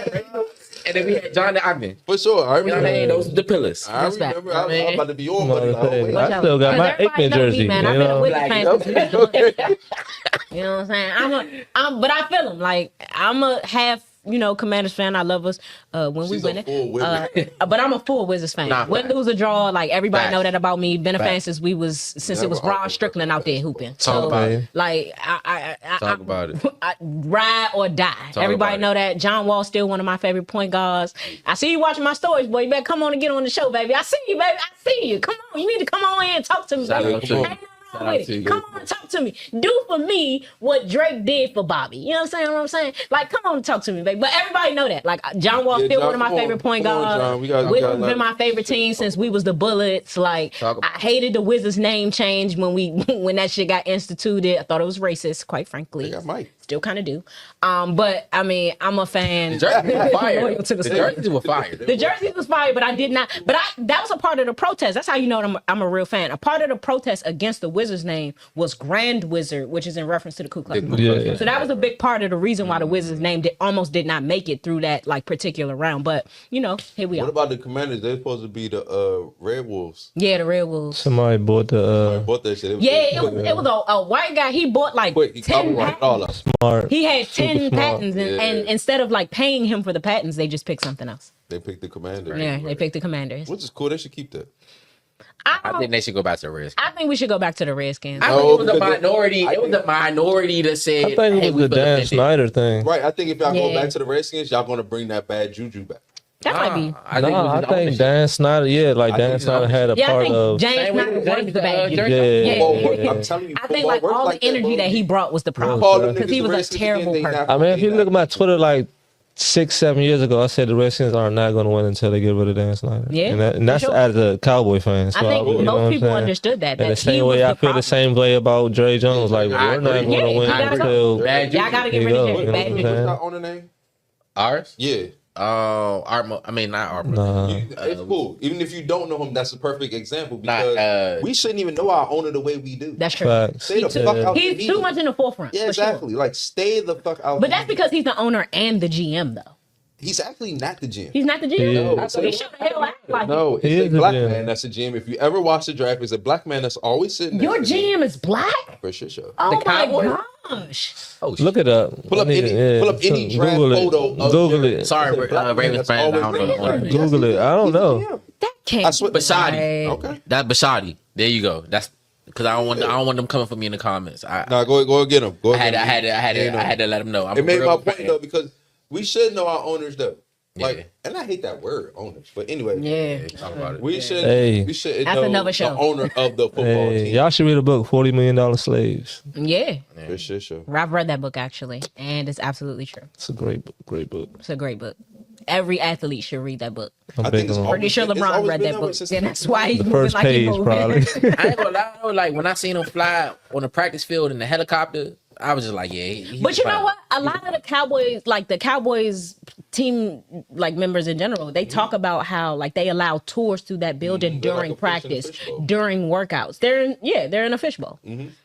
And then we had John the Ogden. For sure, I You know what I remember. mean? Those are the pillars. I Respect. remember. I'm about to be your buddy. Like, oh, wait. I still got my Aikman jersey. You Man, I've been a know, Wizards fan since we was Okay. doing it. You know what I'm saying? But I feel him. Like I'm a half, Commanders fan. I love us when we She's a win full Wizard. it. But I'm a full Wizards fan. Nah, Win, lose, or draw. Like everybody Facts. know that about me. Been a fan Facts. since it was Never Ron argued. Strickland out there hooping. Talk about it. Like Talk about it. I ride or die. Talk Everybody about know that. John Wall still one of my favorite point guards. I see you watching my stories, boy. You better come on and get on the show, baby. I see you, baby. I see you. Come on. You need to come on in and talk to me, Shout baby. out to you. Ain't nothing Shout wrong out with to it. you. Come on and talk to me. Do for me what Drake did for Bobby. You know what I'm saying? Like, come on and talk to me, baby. But everybody know that. Like, John Wall Yeah, still John, one of my come on. favorite point Come on, guards. John. We gotta Wizards let been my him- favorite team since we was the Bullets. Like, Talk about- I hated the Wizards name change when that shit got instituted. I thought it was racist, quite frankly. They got Mike. Still kind of do. But I mean, I'm a fan. The jerseys were fire. Loyal to the The city. jerseys were fire. The jerseys was fire, but I did not. But that was a part of the protest. That's how you know I'm a real fan. A part of the protest against the Wizards name was Grand Wizard, which is in reference to the Ku Klux Klan. Yeah. So that was a big part of the reason why the Wizards name almost did not make it through that like particular round. But here we What are. about the Commanders? They're supposed to be the Red Wolves. Yeah, the Red Wolves. somebody bought the Bought that shit. Yeah, it was a white guy. He bought like Quick, he 10 copyrighted all patents. of them. smart. He had 10 Super smart. patents, and, Yeah. and instead of like paying him for the patents, they just picked something else. They picked the Commanders. Yeah, they picked the Commanders. Which is cool. They should keep that. I think they should go back to the Redskins. I think we should go back to the Redskins. I No, think it was a because minority. I It was think- a minority that said, I think hey, it we was the feel Dan offended. Snyder thing. Right. I think if y'all go Yeah. back to the Redskins, y'all gonna bring that bad juju back. That might be. I think, it was I the think ownership. Dan Snyder, yeah, like I Dan think Snyder had a Yeah, I part think of. James Same with Snyder James, was the bad Jerry. dude. Yeah, Football yeah, work, yeah. I'm telling you, I think football like works all the like that, energy bro. that he brought was the problem Call them because niggas he was a Redskins terrible again, they person. not- I mean, if you look at my Twitter like 6-7 years ago, I said the Redskins are not going to win until they get rid of Dan Snyder. Yeah, and that's for sure. as a Cowboy fan. So I think you know what most I'm people saying? understood that. And That the same he was way I the feel problem. the same way about Dre Jones. Like I we're not agree. going to Yeah, win he gotta go. until. Bad Y'all gotta get There rid you of go. Jerry. You know Bad what I'm juju. saying? What's our owner name? Ours? Yeah. Armo. I mean, not Armo. Nah. It's cool. Even if you don't know him, that's a perfect example Not, because we shouldn't even know our owner the way we do. That's true. Facts. Stay the He's fuck out. the He's media. too much in the forefront. Yeah, for sure. exactly. Like stay the fuck out. But the that's media. because he's the owner and the GM, though. he's actually not the GM. He's not the GM. Yeah. No, so he should the hell act like No, He it's is a a black GM. man that's a GM. If you ever watch the draft, it's a black man that's always sitting it. Your next to him. GM is black? For sure, sure. Oh The my Cowboys? gosh. Oh, shit. Look it up. Pull up I need any- it, yeah. pull up any draft Google it. photo of Google Jerry. it. Sorry, It's a black man Ravens that's fans. I always don't know. there. the owner. Google it. I don't He's the know. GM. That can't I swear- be Bashadi. right. Okay. That Bashadi. There you go. That's because I don't want them coming for me in the comments. Nah, go get him. Go I get him. had to let him know. I'm It made real my point fan. though because we should know our owners though. Like, and I hate that word, owners. But anyway, Talk about it. we should That's know another the show. owner of the football team. Y'all should read a book, $40 Million Slaves. Yeah. For sure. I've read that book actually, and it's absolutely true. It's a great book. It's a great book. Every athlete should read that book. I think it's Pretty sure LeBron read that book, and that's why he's The moving first like he page, moving. probably. I ain't gonna lie though, like when I seen him fly on the practice field in the helicopter, I was just like, yeah. He's But you know fine. what? A lot of the Cowboys, like the Cowboys team, like members in general, they talk about how like they allow tours through that building They're like during a fish in a practice, fishbowl. during workouts. They're in a fishbowl.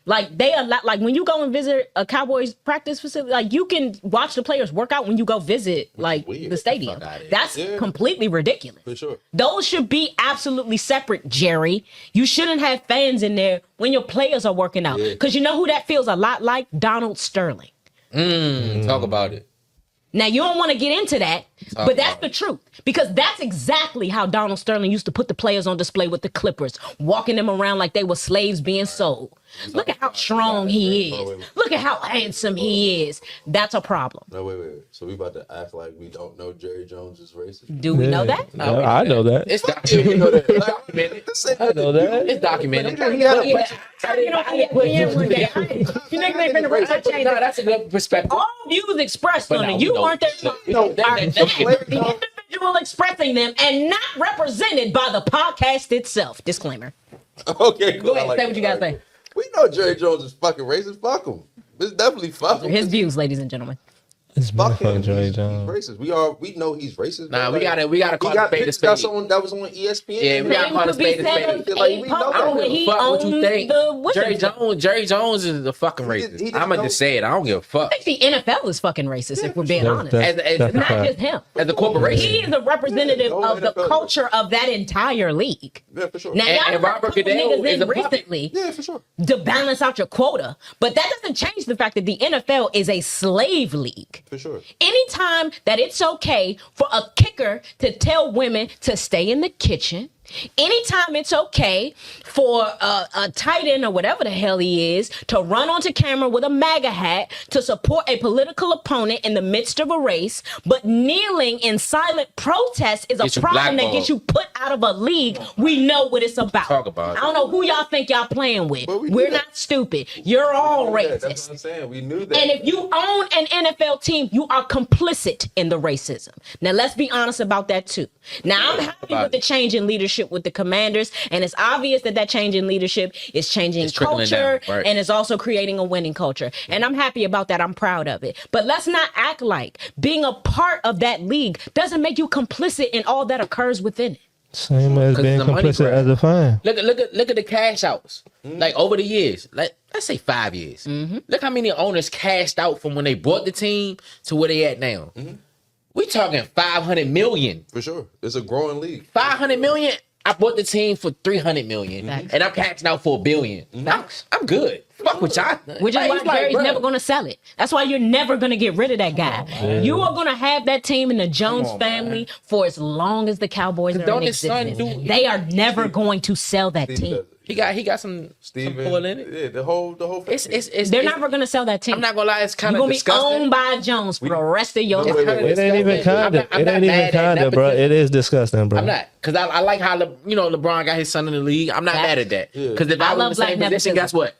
Like they allow, like when you go and visit a Cowboys practice facility, like you can watch the players work out when you go visit like weird. the stadium. Fuck outta here. That's completely ridiculous. For sure. Those should be absolutely separate, Jerry. You shouldn't have fans in there when your players are working out. Because you know who that feels a lot like? Donald Sterling. Talk about it. Now, you don't want to get into that, but that's the truth. Because that's exactly how Donald Sterling used to put the players on display with the Clippers, walking them around like they were slaves being sold. Look at how strong he is. Look at how handsome he is. That's a problem. No, wait. So we about to act like we don't know Jerry Jones is racist? Do we know that? Yeah, I know that. It's documented. It's documented. I know that. It's documented. You niggas ain't finna raise that change. No, that's a good perspective. All views expressed But on no, it. You we weren't there. don't. The individual expressing them and not represented by the podcast itself. Disclaimer. Okay, cool. Go ahead, I like say what you that. gotta say. We know Jerry Jones is fucking racist. Fuck him. It's definitely fuck him. His views, ladies and gentlemen. It's Fuck him. motherfucking Jerry He's Jones. racist. We know he's racist. Nah, bro. we gotta call He got a spade a pictures got spade. someone that was on ESPN. Yeah, we gotta call a spade a spade. Like, we know I don't that. give a He fuck what you owns think. the Jerry Jones is the fucking He racist. didn't I'ma know- just say it. I don't give a fuck. I think the NFL is fucking racist, if we're being honest. That's As a Not fact. just him. As a corporation. He is a representative Yeah, of the NFL. culture of that entire league. Yeah, for sure. Now, y'all And have Robert a couple Goodell niggas is in a puppet. recently Yeah, for sure. to balance out your quota, but that doesn't change the fact that the NFL is a slave league. For sure. Anytime that it's okay for a kicker to tell women to stay in the kitchen, anytime it's okay for a tight end or whatever the hell he is to run onto camera with a MAGA hat to support a political opponent in the midst of a race, but kneeling in silent protest is Get a you problem that blackballed. gets you put out of a league, we know what it's about. Talk about it. I don't know who y'all think y'all playing with. But we We're knew not that. stupid. You're all Yeah, racist. that's what I'm saying. We knew that. And if you own an NFL team, you are complicit in the racism. Now, let's be honest about that too. Now, I'm happy with the change in leadership with the Commanders, and it's obvious that change in leadership is changing It's trickling culture, down, right. and it's also creating a winning culture. And I'm happy about that. I'm proud of it. But let's not act like being a part of that league doesn't make you complicit in all that occurs within it. Same as 'Cause being it's a money complicit grab. as a fan. Look at the cash outs. Like over the years, like let's say 5 years. Look how many owners cashed out from when they bought the team to where they at now. We talking 500 million. For sure. It's a growing league. 500 million. I bought the team for 300 million, Facts. and I'm cashing out for $1 billion. I'm good. Fuck with y'all. Which is Like, why it's like, Jerry's bruh, never going to sell it. That's why you're never going to get rid of that guy. You are going to have that team in the Jones family for as long as the Cowboys are Don't in his son existence. do- They are never going to sell that Steve team. does it. He got some Steven. pull in it. Yeah, the whole It's They're it's- never going to sell that team. I'm not gonna lie. It's kind You're of going to be disgusting. owned by Jones for the rest of your No, life. wait, wait. It ain't even I'm kinda. not- I'm It not ain't even mad at kinda, bro. nepotism. It is disgusting, bro. I'm not, because I like how LeBron got his son in the league. I'm not Facts. mad at that. Yeah. Because if I I love was in the same black position, nepotism. guess what?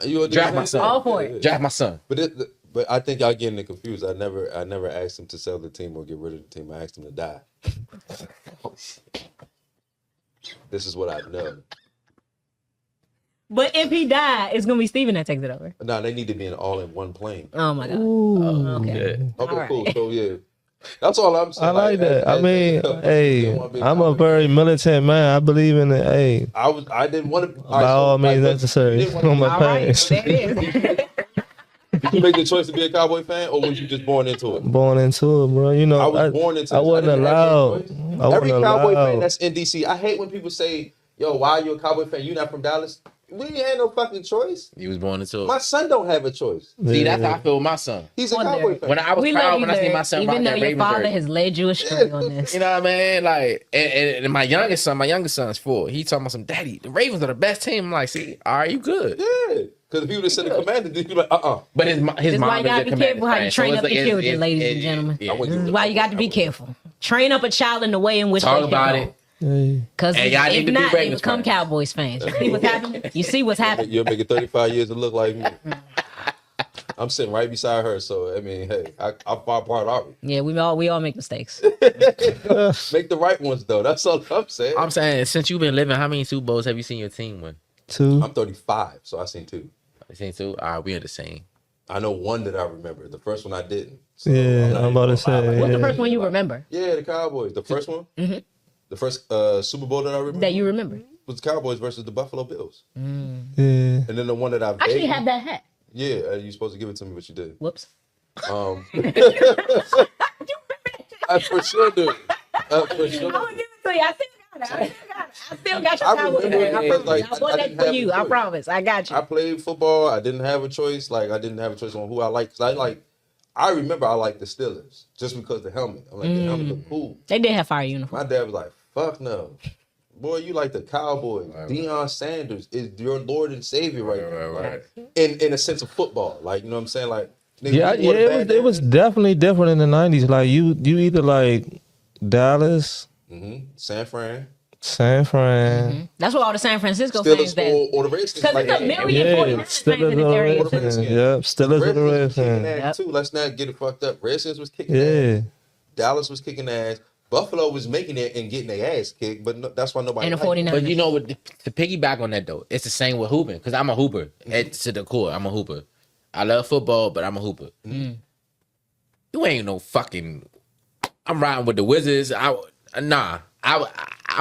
You Draft my son. All for it. Draft my son. But I think y'all getting it confused. I never asked him to sell the team or get rid of the team. I asked him to die. This is what I know. But if he died, it's going to be Steven that takes it over. No, they need to be all in one plane. Oh, my God. Okay. Okay, All cool. right. So yeah, that's all I'm saying. I like that. I mean, hey, hey, I'm a very militant man. I believe in it. Hey, I didn't want to. by all means necessary. On my All right. pants. There it is. Did you make the choice to be a Cowboy fan, or was you just born into it? Born into it, bro. You know, I was born into. I this. wasn't didn't have any allowed. choice. I Every wasn't Cowboy fan allowed. that's in DC, I hate when people say, "Yo, why are you a Cowboy fan? You not from Dallas." We ain't had no fucking choice. He was born into My it. son don't have a choice. See, that's how I feel with my son. He's a Wonder. Cowboy fan. When I was We love proud you, when I seen Larry, my son even rock though that your Ravens father jersey. has led you astray on this. You know what I mean? Like, and my youngest son's 4. He talking about some daddy. The Ravens are the best team. I'm like, see, all right, you good. Yeah, because if you would have said the commander, you'd be like, But his This is mom why you is gotta a be Commanders careful how you fan. train it's up like- your it's- children, it's- ladies it- and gentlemen. yeah. I went This to is the- why you got to be careful. Train up a child in the way in which Talk they about should it. Hey. Because And y'all need if to be not, they Ravens become fans. Cowboys fans. You see what's happening? You see what's happening? You're making 35 years to look like me. I'm sitting right beside her, so I mean, hey, I'm far apart already. Yeah, we all make mistakes. Make the right ones though. That's all I'm saying. I'm saying, since you've been living, how many Super Bowls have you seen your team win? 2. I'm 35, so I seen 2. You seen 2? All right, we in the same. I know one that I remember. The first one I didn't. So Yeah, not I'm about to even gonna lie. say. What's the Yeah. first one you remember Yeah, the Cowboys. The first one. Mhm. The first Super Bowl that I remember that you remember? was the Cowboys versus the Buffalo Bills. Yeah. And then the one that I I actually have that hat. Yeah, you're supposed to give it to me, but you did. Whoops. I for sure do. For sure. I'm gonna give it to you. I still got your I Cowboys remember hat. I it, promise. like, I bought I that didn't for have you. a I choice. promise. I got you. I played football. I didn't have a choice. Like I didn't have a choice on who I like. I remember I liked the Steelers just because the helmet. I'm like the helmet look cool. They did have fire My uniform. dad was like, "Fuck no, boy, you like the Cowboys. Deion Sanders is your Lord and Savior right now. Right. Like, in a sense of football, like you know what I'm saying, like." Nigga, Yeah, you wore the yeah, bad it was definitely different in the 90s. Like you either like Dallas, San Fran, San Fran. That's what all the San Francisco fans Steelers, that. or the Redskins. Because Like, it's a million Yeah, 49ers fans in this area. Steelers or too. Redskins. Yep, Steelers or the Redskins was kicking Redskins. ass too. Let's not get it fucked up. Redskins was kicking Yeah. ass. Dallas was kicking ass. Buffalo was making it and getting their ass kicked, but no, that's why nobody. And the liked it. 49ers. But you know what? To piggyback on that though, it's the same with hooping. Because I'm a hooper. To the core, I'm a hooper. I love football, but I'm a hooper. You ain't no fucking. I'm riding with the Wizards. I'm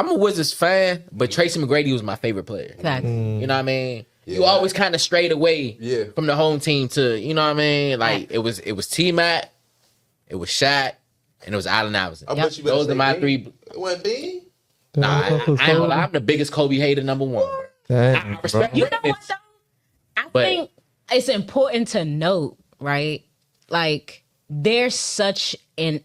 a Wizards fan, but Tracy McGrady was my favorite player. Facts. You know what I mean? Yeah. You always kind of strayed away Yeah. from the home team to, you know what I mean? Like it was T-Mac, it was Shaq, and it was Allen Iverson. I bet you better Those say are my Bean. three. It wasn't Bean. Nah, I ain't gonna lie, I'm the biggest Kobe hater, number one. I respect You know what though? I But- think it's important to note, right? Like there's such a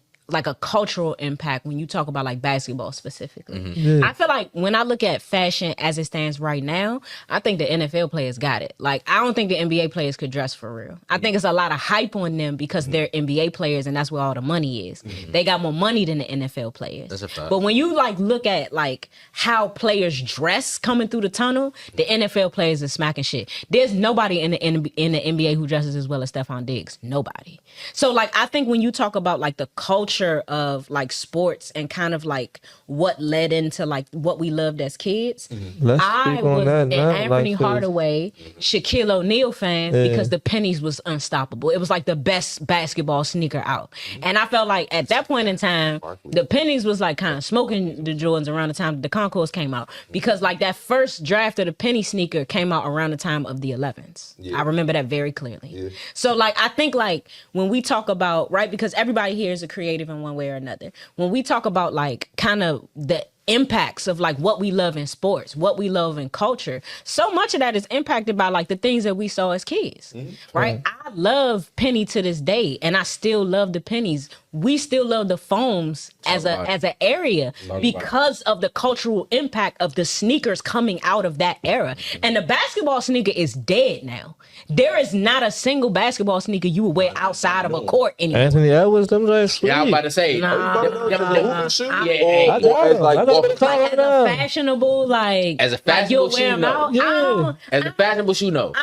cultural impact when you talk about like basketball specifically. Yeah. I feel like when I look at fashion as it stands right now, I think the NFL players got it. Like I don't think the NBA players could dress for real. I think it's a lot of hype on them because they're NBA players and that's where all the money is. They got more money than the NFL players. That's a fact. But when you like look at like how players dress coming through the tunnel, the NFL players are smacking shit. There's nobody in the NBA who dresses as well as Stephon Diggs. Nobody. So like I think when you talk about like the culture of like sports and kind of like what led into like what we loved as kids, Let's I speak on was that an now. Anthony Like, 'cause- Hardaway, Shaquille O'Neal fan Yeah. because the pennies was unstoppable. It was like the best basketball sneaker out. And I felt like at that point in time, the pennies was like kind of smoking the Jordans around the time the Concourse came out because like that first draft of the penny sneaker came out around the time of the 11s. Yeah. I remember that very clearly. Yeah. So like I think like when we talk about, right, because everybody here is a creative in one way or another. When we talk about like kind of the impacts of like what we love in sports, what we love in culture, so much of that is impacted by like the things that we saw as kids, right? I love Penny to this day and I still love the pennies. We still love the foams as an area because of the cultural impact of the sneakers coming out of that era. And the basketball sneaker is dead now. There is not a single basketball sneaker you would wear outside of a court anymore. Anthony Edwards, them guys sweet. Yeah, I'm about to say. Nah. Hooping shoe? Yeah, I got as them. like I got walking- them Like right as a now. fashionable, like As a like you'll fashionable wear shoe, them out. no. As a fashionable shoe, no.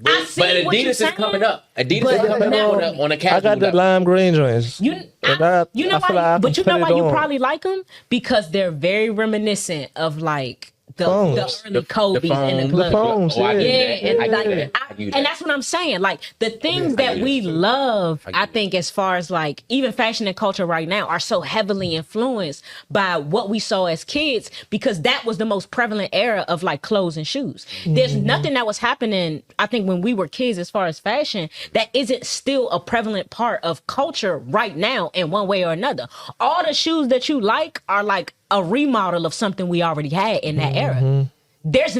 I see But what you're Adidas is saying. coming up. Adidas But is coming now- up on a I casual got the level. lime green joints. You And know I feel why? like I But you can know put why it you on. probably like them because they're very reminiscent of like the Foams. early Kobe's in the foam- club. foams, Oh, I yeah. get Yeah, that. and, I like, get that. I- I get and that. that's what I'm saying. Like the things that we love, I think, as far as like even fashion and culture right now, are so heavily influenced by what we saw as kids because that was the most prevalent era of like clothes and shoes. There's nothing that was happening, I think, when we were kids as far as fashion that isn't still a prevalent part of culture right now in one way or another. All the shoes that you like are like a remodel of something we already had in that era. There's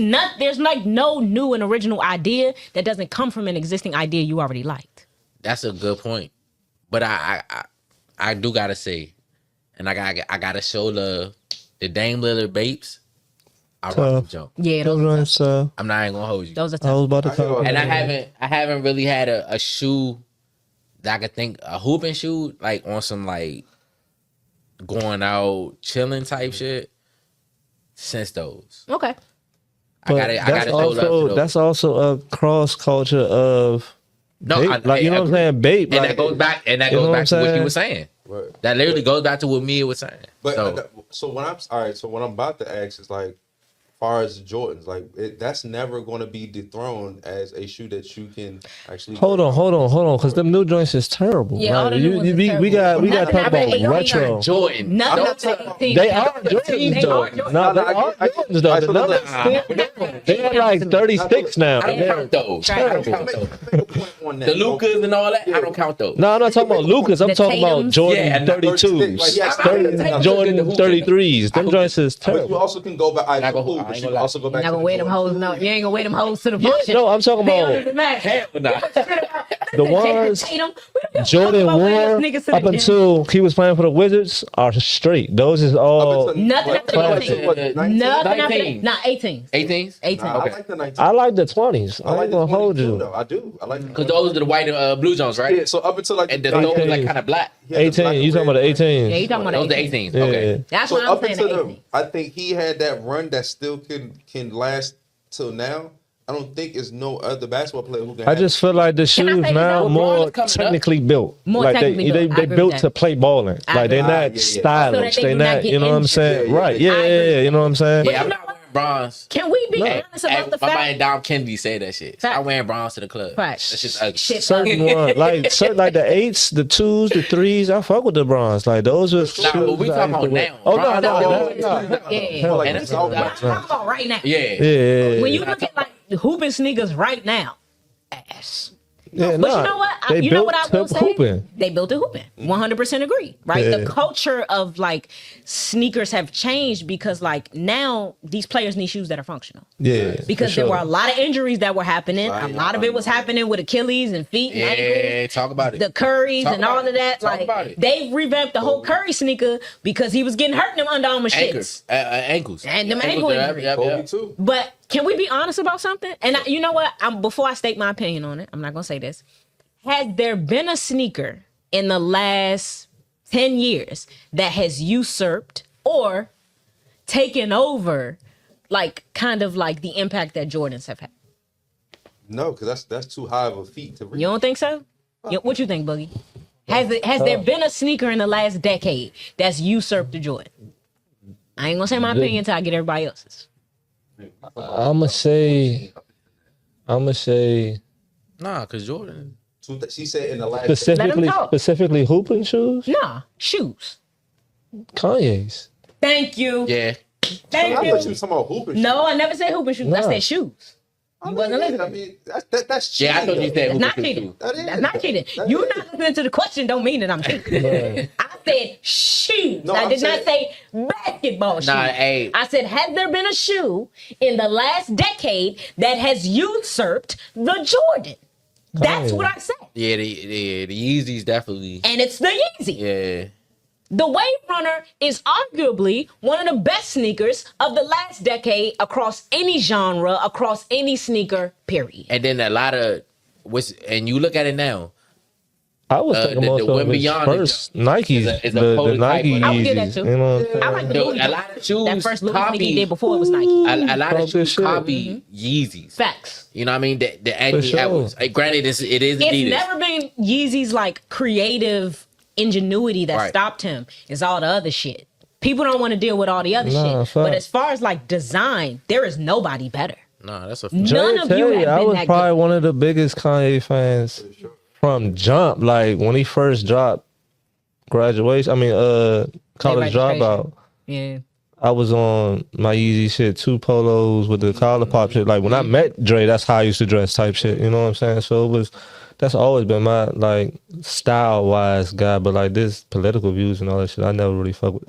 like no new and original idea that doesn't come from an existing idea you already liked. That's a good point. But I do gotta say, and I gotta show love. The Dame Lillard Babes, I rock them Tough. jump. Yeah, Them those joints, I'm not even gonna hold you. are I tough. was about to I hear talk. what And you're I haven't really had a shoe that I could think a hooping shoe like on some like going out, chilling type shit since those. Okay. But I gotta show love to those. that's also a cross culture of No, bape. Like, you know what I'm saying? Bape. And like, that goes back. And that you know goes what back I'm to what you saying? were saying. Right. That literally goes back to what Mia was saying. But So, so when I'm all right, so what I'm about to ask is like, far as Jordans, like that's never going to be dethroned as a shoe that you can actually. Hold on, because them new joints is terrible. Yeah, all Like, the new ones is we got terrible. to talk about Nothing retro. Jordan. Nothing not up to talking 18. They are Jordans though. No, they are Jordans though. The numbers, they're like 36 now. I don't count those. I don't count those. The Lucas and all that, I don't count those. No, I'm not talking about Lucas. I'm The talking about Tatums? Jordan Yeah, and 32s, Jordan 33s. Them joints is But you terrible. also can go back. I Cool, ain't but you gonna can lie. also go You're back. not to gonna wear them hoes. No, you ain't gonna wear them hoes to the function. No, I'm talking about Hell nah. the ones Jordan wore up until he was playing for the Wizards are straight. Those is all. Nothing after classic. 18. Nothing after 19. Nah, 18. 18s? 18. I like the 19. I like the 20s. I I like ain't the gonna hold 22 you. though. I do. I like Because those are the white and blue Jones, right? Yeah. So up until like And the those was like 18s. kind of black. 18. You talking about the 18s? Yeah, you talking about Those the the 18. 18s. Okay. Yeah. That's So what I'm up saying. until The them, 18. I think he had that run that still can last till now. I don't think it's no other basketball player who can. I just feel like the I shoes say this now though? more LeBron's coming up. technically built. More like technically they built. I agree with built that. to play balling. I Like they're agree. not yeah. stylish. So that they They do not not. get You know what I'm injured. saying? Yeah, Right? yeah. Yeah, I yeah, agree. yeah. You know what I'm saying? Yeah, I'm not wearing bronze. Can we be No. honest about the My fact? man Dom Kennedy said that shit. Fact. I wearing bronze to the club. Fact. That's just ugly. Shit. Certain one, like the 8s, the 2s, the 3s. I fuck with the bronze. Like those was. Nah, but we shoes I talking used to about wear. now. Oh Bronze no. Yeah. Like And it's that's all just- black. Talk about right now. Yeah. Yeah. When you look at like hooping sneakers right now, ass. Yeah, But nah. you know what? They You know built what I to will say? hooping. They built to hooping. 100% agree. Right? Yeah. The culture of like sneakers have changed because like now these players need shoes that are functional. Yeah. Because for there sure. were a lot of injuries that were happening. A lot of it was happening with Achilles and feet and ankles. Yeah, talk about it. The Currys Talk and about all it. of that. Talk Like about it. they revamped the whole Curry sneaker because he was getting hurt in them Under Armour shits. Ankles. Ankles. And them ankle yep, injuries. yep, Kobe yep. too. But can we be honest about something? And you know what? Before I state my opinion on it, I'm not gonna say this. Has there been a sneaker in the last 10 years that has usurped or taken over, like kind of like the impact that Jordans have had? No, because that's too high of a feat to reach. You don't think so? What you think, Boogie? Has there been a sneaker in the last decade that's usurped the Jordan? I ain't gonna say my opinion until I get everybody else's. I'ma say. Nah, because Jordan. She said in the last. Specifically hooping shoes. Nah, shoes. Kanye's. Thank you. Yeah. Thank I you. thought you were talking about hooping. No, I never said hooping shoes. I Nah. said shoes. You wasn't listening. I mean, that's cheating. Yeah, I thought you said That's not hooping cheating. shoes. That is. That's not cheating. That You is. not listening to the question don't mean that I'm cheating. Right. I said shoes. No, I I'm did not saying- say basketball shoes. Nah, hey. I said, has there been a shoe in the last decade that has usurped the Jordan? That's Kanye. what I said. Yeah, the Yeezys definitely. And it's the Yeezy. Yeah. The Wave Runner is arguably one of the best sneakers of the last decade across any genre, across any sneaker, period. And then a lot of and you look at it now. I was thinking the most of Went his Beyond first Nikes, is a the prototype Nike of that. I would give that Yeezys. too. You know what I'm saying? I like the Louis. A lot of shoes That first Louis sneaker he copy. did before it was Nike. A lot Talk of shoes shit. copy Yeezys. Facts. You know what I mean? The Anthony sure. Edwards. Granted, it is Adidas. It's never been Yeezy's like creative ingenuity that Right. stopped him. It's all the other shit. People don't want to deal with all the other Nah, shit. But fact. as far as like design, there is nobody better. Nah, that's a None Jay of you Terry, have I been was that probably good. one of the biggest Kanye fans from jump. Like when he first dropped College registration. Dropout. Yeah. I was on my Yeezy shit, 2 polos with the collar pop shit. Like when I met Dre, that's how I used to dress type shit. You know what I'm saying? So that's always been my like style wise guy. But like this political views and all that shit, I never really fuck with.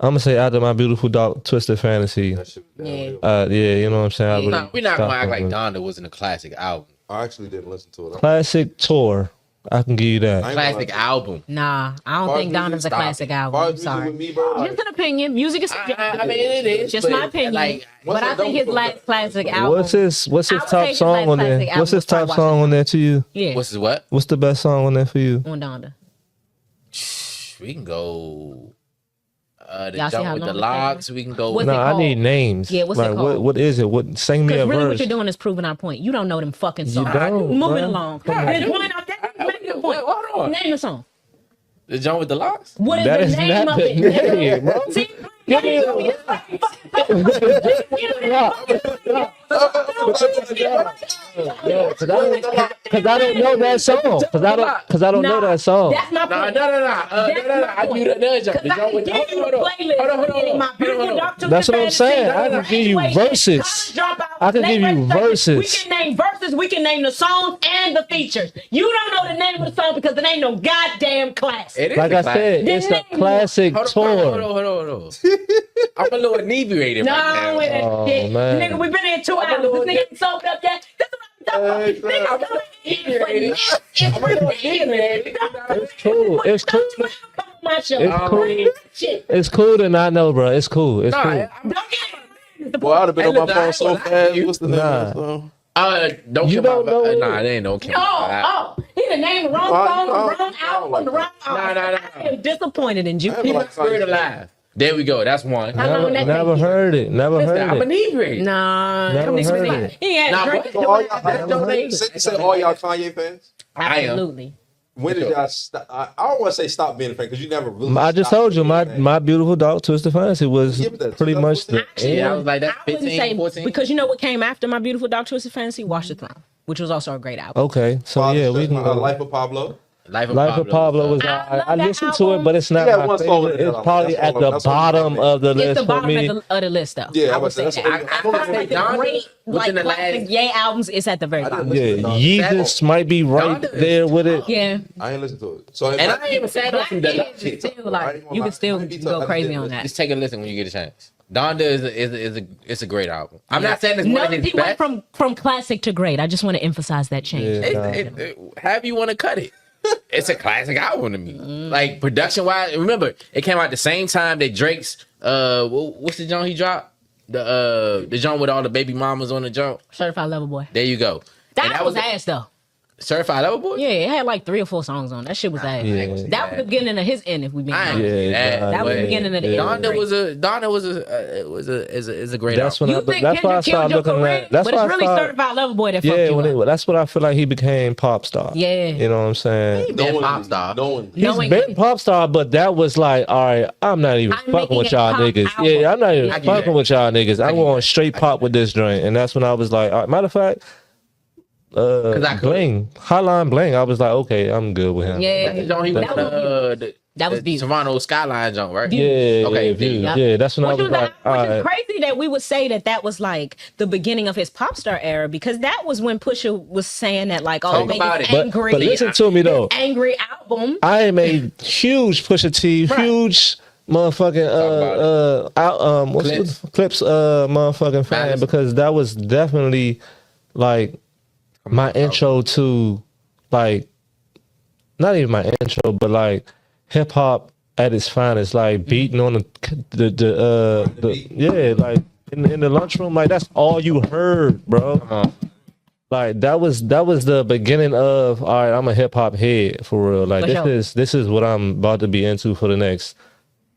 I'm gonna say after My Beautiful Dark Twisted Fantasy. That shit, Yeah. Yeah, you know what I'm saying? I really We're not stopped gonna act like fucking with Donda wasn't a classic album. I actually didn't listen to it. Classic Tour. I can give you that. I ain't Classic gonna lie. album. Nah, I don't Far think as music, Donna's a stop classic it. album. Far I'm as music sorry. with me, bro. Just an opinion. Music is subjective. I mean, it is. Just but, my opinion. Like, But I think his last classic album. What's his I would say top his song last on there? classic What's his album top was song on there to you? Yeah. what's his what? What's the best song on there for you? on Donda? We can go. The Y'all see how jump with the long it's locks. We can go. What's No, it I called? need names. Yeah, what's it like called? what is it? What sing me a Because really, what verse? you're doing is proving our point. You don't know them fucking You songs. don't, Moving bruh. along. Come on. There's one out there. Make your point. Hold on. Name the song. The jump with the locks. What is That the is name not of the it? name, bro. See, Give me Cause I don't know that song. Cause I don't know that song. That's my No. point. I give you the jump. The jump with the That's what I'm saying. I can give you verses. I can give you verses. We can name verses. We can name the songs and the features. You don't know the name of the song because it ain't no goddamn class. It is Like I said, it's a classic tour. Hold on. I'm a little inebriated No, right now. with that Oh, shit. man. Nigga, we been here 2 hours. This nigga ain't soaked up yet. That's what I'm talking about. I'm a little inebriated. It's cool. It's cool. My show. It's cool. Shit. It's cool to not know, bro. It's cool. It's cool. Don't get Boy, I'd have been Hey, on my look, I phone ain't so gonna lie to fast. you. What's the name of that Nah. song? Don't You come don't out. know Nah, it. they ain't no come Oh, he done named the wrong song, the wrong album, the wrong. Nah. I am disappointed in you. I feel like Spirit alive. There we go. That's one. How long that Never take you? heard it. Never Listen, heard I'm it. inebriated. Nah, Never come heard on. it. He had Nah, drink. but- So all y'all, heard say all y'all Kanye fans? I am. Absolutely. When did y'all stop? I don't want to say stop being a fan because you never really. I just stopped told you being a fan. my beautiful dog Twisted Fantasy was Yeah, but that's pretty much the Actually, Yeah, I was like that. I wouldn't 15, say 14. because you know what came after My Beautiful Dark Twisted Fantasy? Watch the Throne, which was also a great album. Okay, so yeah, we can go. Life of Pablo. Life Life of Pablo was. I love I that listened to it, album. but it's not He had my one song favorite. in It's that probably album. at the That's what I'm bottom saying. of the It's list the for bottom me. of the list, though. Yeah, I would say that's that. what- I feel like the Donda great, within like the classic last- Ye albums is at the very I didn't bottom. listen Yeah, to Donda. Yeezus might be right Donda is there with it. Yeah, I ain't listen to it. So And I ain't even saying that Black from the Kids is still like you can still go crazy on that. Just take a listen when you get a chance. Donda is a great album. I'm not saying it's one of Notice his he went best. from classic to great. I just want to emphasize that change. Yeah. However you want to cut it. It's a classic album to me. Like production wise, remember it came out the same time that Drake's what's the joint he dropped? The joint with all the baby mamas on the joint. Certified Lover Boy. There you go. And That was ass though. Certified Lover Boy. Yeah, it had like 3 or 4 songs on. That shit was ass. Yeah. That was the beginning of his end. If we being I ain't honest. Yeah, That was the yeah, beginning of the yeah. end. Donda was a great That's album. when You think that's why I Kendrick killed started your looking career, at. That's but why it's I really started. Certified Lover Boy that fucked Yeah, you up. that's what I feel like he became pop star. Yeah. You know what I'm saying? Been pop star. No one. He's Knowing- been pop star, but that was like, all right, I'm not even I'm fucking making with a y'all pop niggas. album. Yeah, I'm not even I get fucking that. with y'all niggas. I'm get going that. straight pop with this joint. And that's when I was like, all right, matter of fact, I could. Bling, Hotline Bling, I was like, okay, I'm good with him. Yeah. That's the joint he went That was That was the beautiful. Toronto Skyline joint, right? Yeah, Okay, yeah, views. Yep. Yeah, that's when I Which was was like, all which is right. crazy that we would say that was like the beginning of his pop star era because that was when Pusha was saying that like, oh, Talk make about this it. angry, But listen to me though. angry album. I am a huge Pusha T, huge motherfucking Clips motherfucking fan Madison. because that was definitely like my intro to like not even my intro, but like hip hop at its finest, like beating on the yeah, like in the lunchroom, like that's all you heard, bro. Like that was the beginning of all right, I'm a hip hop head for real. Like For sure. this is what I'm about to be into for the next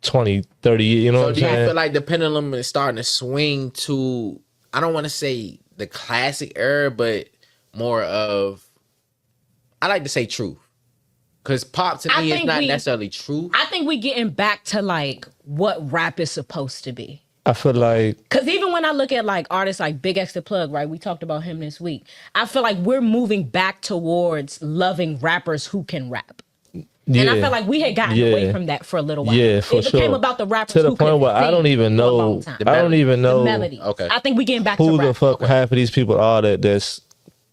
20, 30 years. You know So what I'm do you saying? feel like the pendulum is starting to swing to, I don't want to say the classic era, but more of, I like to say truth. Because pop to I me is think not we- necessarily truth. I think we getting back to like what rap is supposed to be. I feel like Because even when I look at like artists like Big X the Plug, right? We talked about him this week. I feel like we're moving back towards loving rappers who can rap. yeah, And I feel like we had gotten away from that for a little while. Yeah, for it became sure. about the rappers to the who could point where I sing don't even for a long know. time. I don't even The know melody. Okay. I think we getting back who to the rap. fuck half of these people are that's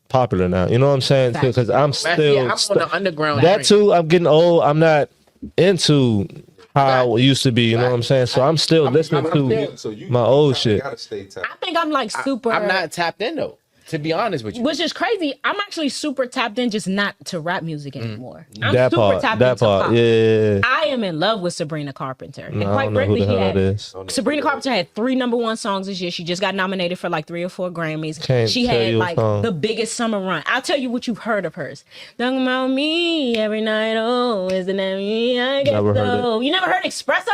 popular now. You know what I'm saying? Facts. Because I'm still I'm on the underground. that train. too. I'm getting old. I'm not into how it used to be. You know what I'm saying? So I'm still listening to So you my old kinda shit. Gotta stay tapped. I think I'm like super. I'm not tapped in though. To be honest with you, Which is crazy. I'm actually super tapped in, just not to rap music anymore. I'm That super part, tapped that into part, pop. yeah. I am in love with Sabrina Carpenter. And No, I quite don't know who frankly, the hell that is. Sabrina Carpenter had 3 #1 songs this year. She just got nominated for like 3 or 4 Grammys. Can't She tell had you a like song. the biggest summer run. I'll tell you what you've heard of hers. Talking about me every night. Oh, isn't that me? I guess Never heard so. You never heard Espresso?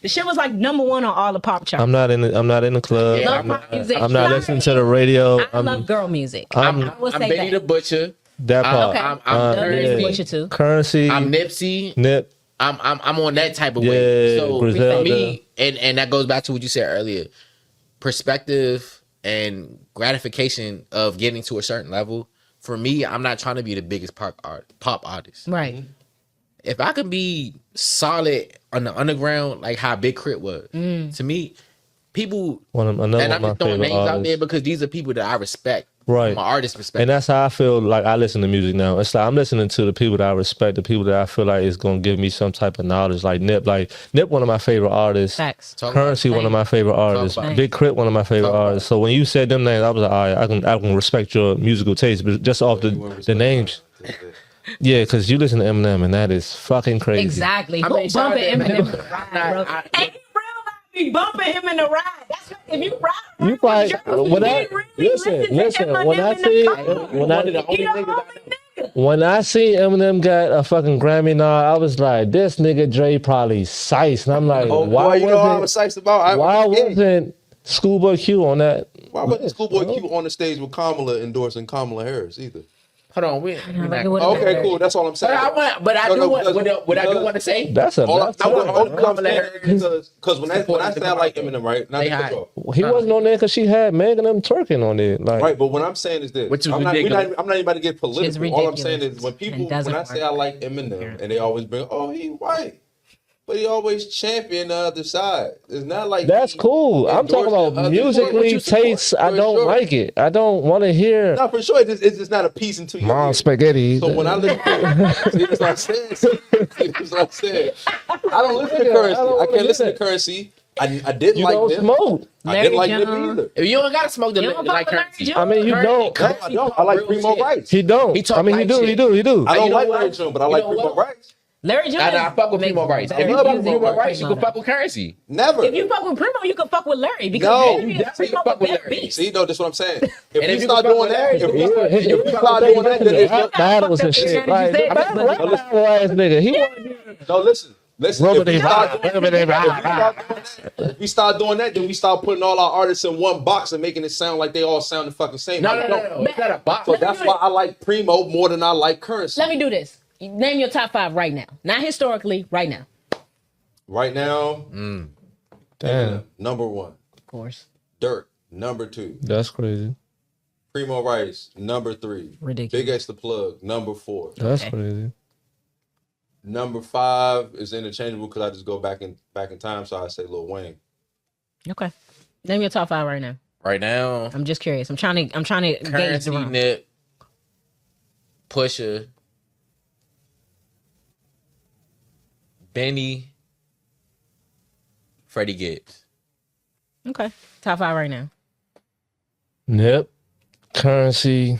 The shit was like #1 on all the pop charts. I'm not in the club. Yeah, Love pop music. I'm not listening to the radio. I love girl music. I'm I will say Benny the that. Butcher. That part. Okay. I'm Love Benny the Currency. Butcher too. Currency. I'm Nipsey. Nip. I'm on that type of Yeah, way. So Griselda. for me, and that goes back to what you said earlier, perspective and gratification of getting to a certain level. For me, I'm not trying to be the biggest pop artist. Right. If I could be solid on the underground, like how Big Crit was, to me, people, Another and one I'm of just my throwing favorite names out there artists. because these are people that I respect. Right. From an artist perspective. And that's how I feel like I listen to music now. It's like I'm listening to the people that I respect, the people that I feel like is gonna give me some type of knowledge. Like Nip, one of my favorite artists. Facts. Talk Currency, one of my favorite artists. about it. Big Crit, one of my favorite Talk about artists. So when you said them names, I was like, all right, I can respect your musical taste, but just off the names. Yeah, because you listen to Eminem and that is fucking crazy. Exactly. I Who mean, shout out bumping to Eminem in Eminem. the ride, bro? I- Ain't real life be bumping him in the ride. That's what, if you ride You around probably with Jersey, when you I ain't really listen to listen when Eminem I in the see car. when I He the only nigga. when I see Eminem got a fucking Grammy nod, I was like, this nigga Dre probably sice, and I'm like, Oh, why boy, you know what I was wasn't psyched about? why wasn't Schoolboy Q on that? Why wasn't Schoolboy Q on the stage with Kamala endorsing Kamala Harris either? Hold on, we're Like, not. it would've been Okay, better. cool. That's all I'm saying. But I do want because- to say. That's a All I'm that's tough. saying is because when I say I like Eminem, right? Not They to cut high. you off. He wasn't on there because she had Megan them twerking on it. Like, Right, but what I'm saying is this. Which is I'm not ridiculous. even about to get It's political. All I'm saying ridiculous is when and doesn't I say work. I like Eminem, and they always bring, oh, he white. But he always champion the other side. It's not like that's he cool. I'm talking endorsed the about other musically side. Support, tastes. I for don't sure. like it. I don't want to hear No, for sure. It's just not a piece into your mom ear. spaghetti. So when I listen to see, that's what I'm saying. See, that's what I'm saying. I don't listen to Currency. I can't listen to Currency. I didn't you like don't Nip. smoke. I didn't like Larry Nip Jones. either. If you don't gotta smoke the You don't like fuck with currency. Larry I mean, you don't. No, I don't. I like Primo Rice. He don't. He talk I mean, he like do. shit. He do. He do. I don't you know like what? Larry Jones, but I You like know Primo what? Rice. Larry Jones. I fuck with makes Primo Rice. better If you love fuck with music Primo than Rice, you can Primo. fuck with currency. Never. If you fuck with Primo, you can fuck with Larry because No. Larry You and Primo fuck are with better Larry. beats. See, no, that's what I'm saying. If And we if you start fuck doing with that, Larry, if we you start fuck doing that, then it's no. Battle was a shit. Like, said, battle but- ass nigga. He wasn't. No, listen. If Rubbity we start rah, doing rubbity rah, rah. if we start doing that, then we start putting all our artists in one box and making it sound like they all sound the fucking same. No, I no, don't. no, no. It's not a box. So that's why I like Primo more than I like Currency. Let me do this. Name your top 5 right now. Not historically, right now. Right now, Damn, number 1. Of course. Dirk, number 2. that's crazy. Primo Rice, number 3. Ridiculous. Big X the Plug, number 4. That's Okay. crazy. Number 5 is interchangeable because I just go back in time, so I say Lil Wayne. Okay. Name your top 5 right now. Right now, I'm just curious. I'm trying to gauge the currency, room. Nip, Pusha, Benny, Freddie Gibbs. Okay. Top 5 right now. Nip, Currency.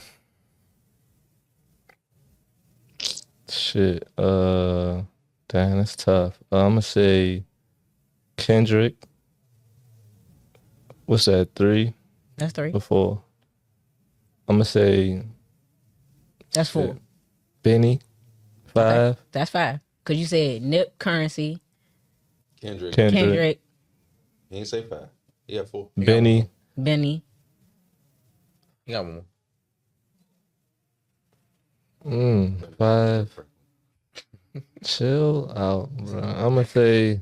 Shit. Damn, that's tough. I'm gonna say Kendrick. What's that? 3 That's 3. or 4? I'm gonna say That's 4. Benny. 5. Okay. That's 5. Because you said Nip, Currency, Kendrick. Kendrick, He ain't say 5. He had 4. Benny. Benny. You got one. 5. Chill out, bro. I'm gonna say.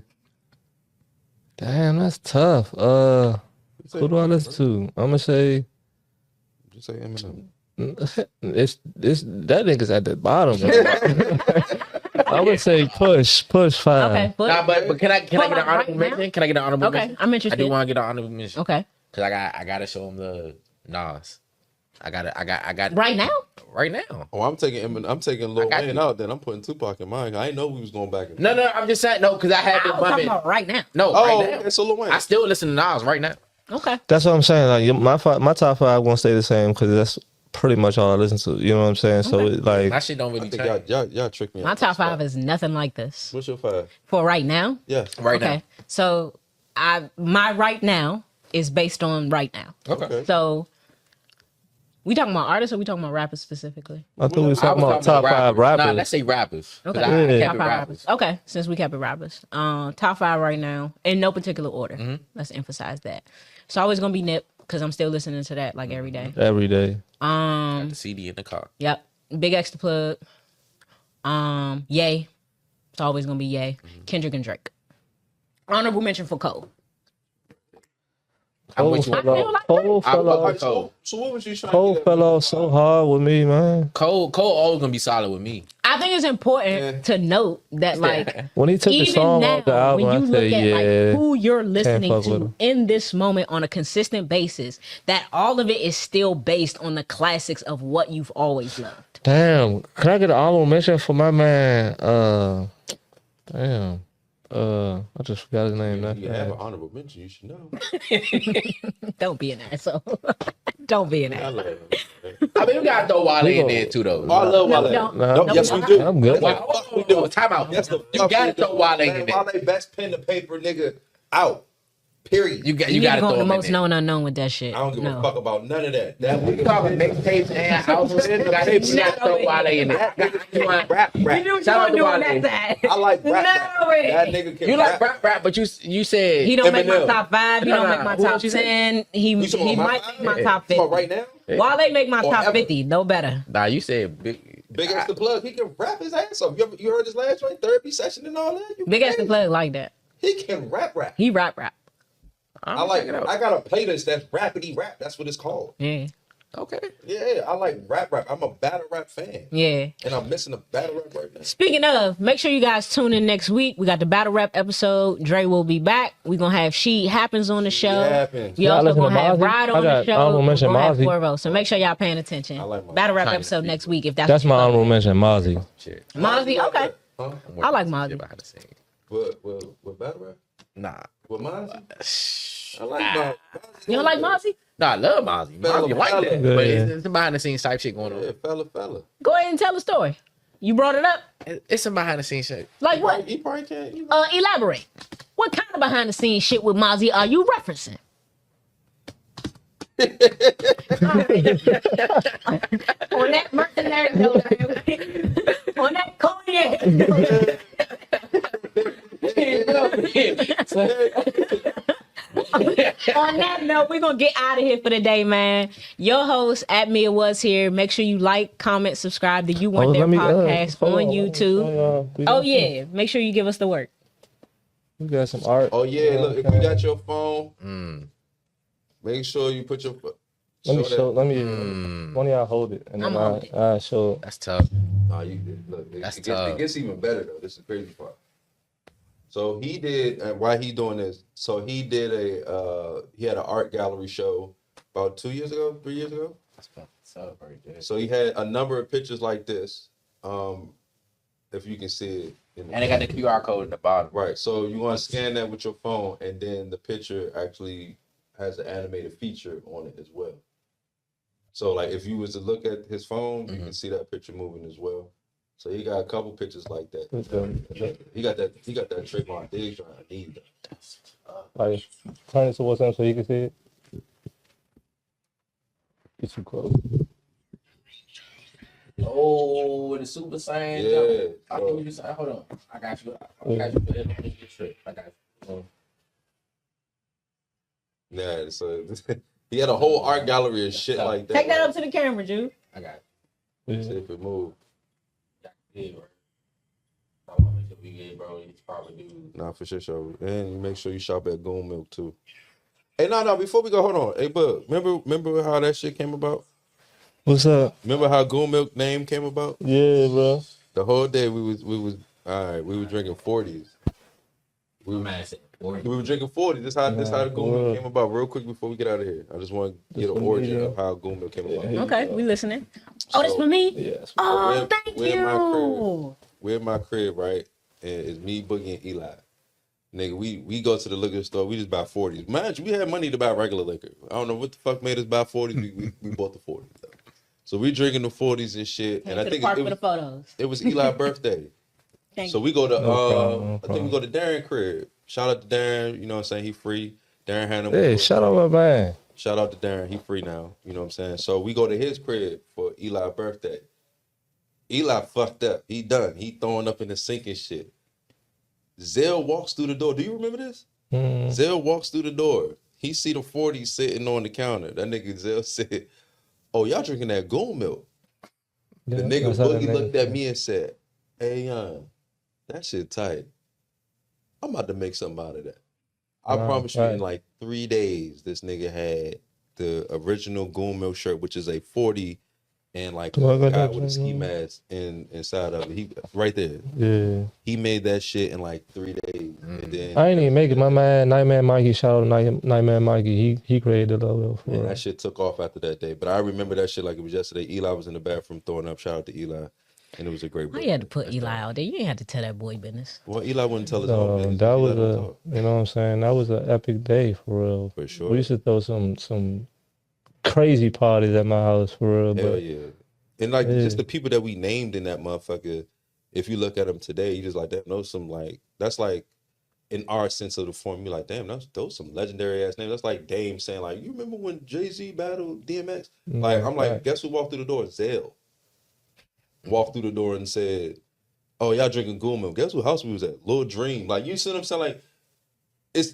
Damn, that's tough. Who do I listen to? I'm gonna say. Just say Eminem. It's that nigga's at the bottom. I would say push 5. Okay. Nah, but can I get an Hold on, honorable right now? mention? Can I get an honorable Okay, mention? I'm I interested. do want to get an honorable mention. Okay. Cause I gotta show him the Nas. I got Right now? right now. Oh, I'm taking Eminem. I'm taking Lil I got Wayne you. out. Then I'm putting Tupac in mine. I didn't know we was going back. No, I'm just saying no, cause I had I been was talking bumping. about right now. No, Oh, right now. okay, so Lil Wayne. I still listen to Nas right now. Okay. That's what I'm saying. Like my top five won't stay the same because that's pretty much all I listen to. You know what I'm saying? So Okay. it, like My shit don't I really think change. y'all tricked me. My out top this 5 spot. is nothing like this. What's your 5? For right now? Yes. Right Okay. now. So my right now is based on right now. Okay. So we talking about artists or we talking about rappers specifically? I thought we was I talking was about top five rappers. Nah, let's say rappers. 'Cause Okay. I Yeah. kept Top it 5 rappers. Okay. Since we kept it rappers. Top 5 right now in no particular order. Mm-hmm. Let's emphasize that. It's always gonna be Nip because I'm still listening to that like every day. Every day. Got the CD in the car. Yep. Big X the plug. Ye. It's always gonna be Ye. Kendrick and Drake. Honorable mention for Cole. I'm with you. I feel like Cole I fell fuck off. with Cole. So what was you trying Cole to get fell off so hard with me, man. Cole always gonna be solid with me. I think it's important to note that like When he took the even song now, off the album, when you I look said, at yeah. like who you're listening fuck with to him. in this moment on a consistent basis, that all of it is still based on the classics of what you've always loved. Damn, can I get an honorable mention for my man? Damn. I just forgot his name. That You have an fast. honorable mention. You should know. Don't be an asshole. Don't be an I asshole. love him. I mean, we gotta throw Wale in there too, though. Oh, I love No, Wale. don't. Nah, Nope, yes, we do. I'm good. Wow, hold on, time out. Yes, the You fuck gotta we do. throw Wale Man, in there. Wale best pen to paper nigga out. Period. You You need to gotta go on throw the him in most there. known unknown with that shit. I don't give No. a fuck about none of that. That We talking mixtapes and albums. You gotta throw Wale in there. rap. You knew what you Shout out were to doing Wale. that I like rap. No way. That nigga can You like rap. rap, but you said He don't make my Eminem. top 5. He don't make my Who top else you said? 10. He You talking he about might five? make my Yeah. top You talking 50. about right now? Wale make my Or top ever. 50. No better. Nah, you said big. Big X the plug. He can rap his ass off. You heard his last joint, therapy session and all that? You Big X the crazy. plug like that. He can rap. He rap. I like. I got a playlist that's rapidy rap. That's what it's called. Yeah. Okay. Yeah, I like rap. I'm a battle rap fan. Yeah. And I'm missing a battle rap right now. Speaking of, make sure you guys tune in next week. We got the battle rap episode. Dre will be back. We're gonna have She Happens on the show. Happens. We Y'all also listen to gonna have Mozzie? Ride I on the got show. honorable We're mention gonna have Mozzie. Cuervo. So make sure y'all paying attention. I like Mozzie. Battle rap Trying to episode speak. next week if that's That's my honorable mention, Mozzie. Shit. Mozzie. Okay. Huh? I like Mozzie. Behind the scenes. What battle rap? Nah. With Mozzie? I like Mozzie. You don't like Mozzie? Nah, I love Mozzie. Fella, Mozzie like that. fella. But Yeah. it's some behind the scenes type shit going Yeah, on. fella. Go ahead and tell the story. You brought it up. It's some behind the scenes shit. Like what? He probably can't. You know. Elaborate. What kind of behind the scenes shit with Mozzie are you referencing? On that mercenary note, on that cognac note. On that note, we're gonna get out of here for the day, man. Your host at Mia was here. Make sure you like, comment, subscribe to You Want Their podcast on YouTube. Oh yeah, make sure you give us the work. We got some art. Oh yeah, look, if you got your phone, make sure you put your. Let me show. Let me. Mm. One of y'all hold it, and I'm then holding it. I show. That's tough. Nah, you did. Look, That's it tough. gets even better though. This is the crazy part. So he did. Why he doing this? So he did he had an art gallery show about 3 years ago. That's tough right there. So he had a number of pictures like this. If you can see it. And they got the QR code at the bottom. Right. So you want to scan that with your phone, and then the picture actually has an animated feature on it as well. So like if you was to look at his phone, you can see that picture moving as well. So he got a couple pictures like that. He got that Trayvon Diggs trying to need that. Like, turn it towards him so he can see it. Get too close. Oh, the Super Saiyan. Yeah. jump. I think you just hold on. I got you. I got you. Put it on your trip. I got you. Yeah, so he had a whole art gallery of shit like that. Take that up to the camera, Jude. I got See Yeah. if it move. you. Yeah, I want to make sure we get, bro. It's probably do. Nah, for sure. And you make sure you shop at Goon Milk too. Hey, no, before we go, hold on. Hey, bud, remember how that shit came about? What's up? Remember how Goon Milk name came about? Yeah, bro. The whole day we was all right, we were drinking 40s. We We were drinking 40s. This how the Goon Milk came about. Real quick before we get out of here. I just want to get an origin of how Goon Milk came about. Okay, we listening. Oh, that's for me? Yes. Oh, thank we're in my you. We're in my crib, right? And it's me, Boogie, and Eli. Nigga, we go to the liquor store, we just buy 40s. Mind you, we had money to buy regular liquor. I don't know what the fuck made us buy 40s. We bought the 40s though. So we drinking the 40s and shit. Came and I to think the park it for the photos. was Eli's birthday. Thank So we go to No I think we go to Darren crib. Shout out to Darren, you know what I'm saying? He free. Darren Hannah. Hey, shout out my man. Shout out to Darren, he free now. You know what I'm saying? So we go to his crib for Eli's birthday. Eli fucked up. He done. He throwing up in the sink and shit. Zell walks through the door. Do you remember this? Zell walks through the door. He see the 40 sitting on the counter. That nigga Zell said, "Oh, y'all drinking that gold milk?" Yeah, The nigga that's how that Boogie nigga looked at feel. me and said, "Hey, young, that shit tight. I'm about to make something out of that." I promise you, in like 3 days, this nigga had the original gold milk shirt, which is a 40 and like a guy with a ski mask inside of it. He right there. Yeah. He made that shit in like 3 days. And then I ain't even make it. My man, Nightman Mikey, shout out to Nightman Mikey. He created the logo for that it. shit took off after that day. But I remember that shit like it was yesterday. Eli was in the bathroom throwing up. Shout out to Eli. And it was a great Why you had to put Eli out there? You ain't had to tell that boy business. Well, Eli wouldn't tell us all. So Man. that Eli was don't a, talk. you know what I'm saying? That was an epic day for real. For sure. We used to throw some crazy parties at my house for real. Hell But yeah. And like Yeah. just the people that we named in that motherfucker, if you look at them today, you just like, damn, those some like, that's like in our sense of the form, you're like, damn, those some legendary ass names. That's like Dame saying like, you remember when Jay-Z battled DMX? Like, I'm like, guess who walked through the door? Zell. Walked through the door and said, "Oh, y'all drinking Gould milk." Guess what house we was at? Lil Dream. Like, you see what I'm saying? Like, it's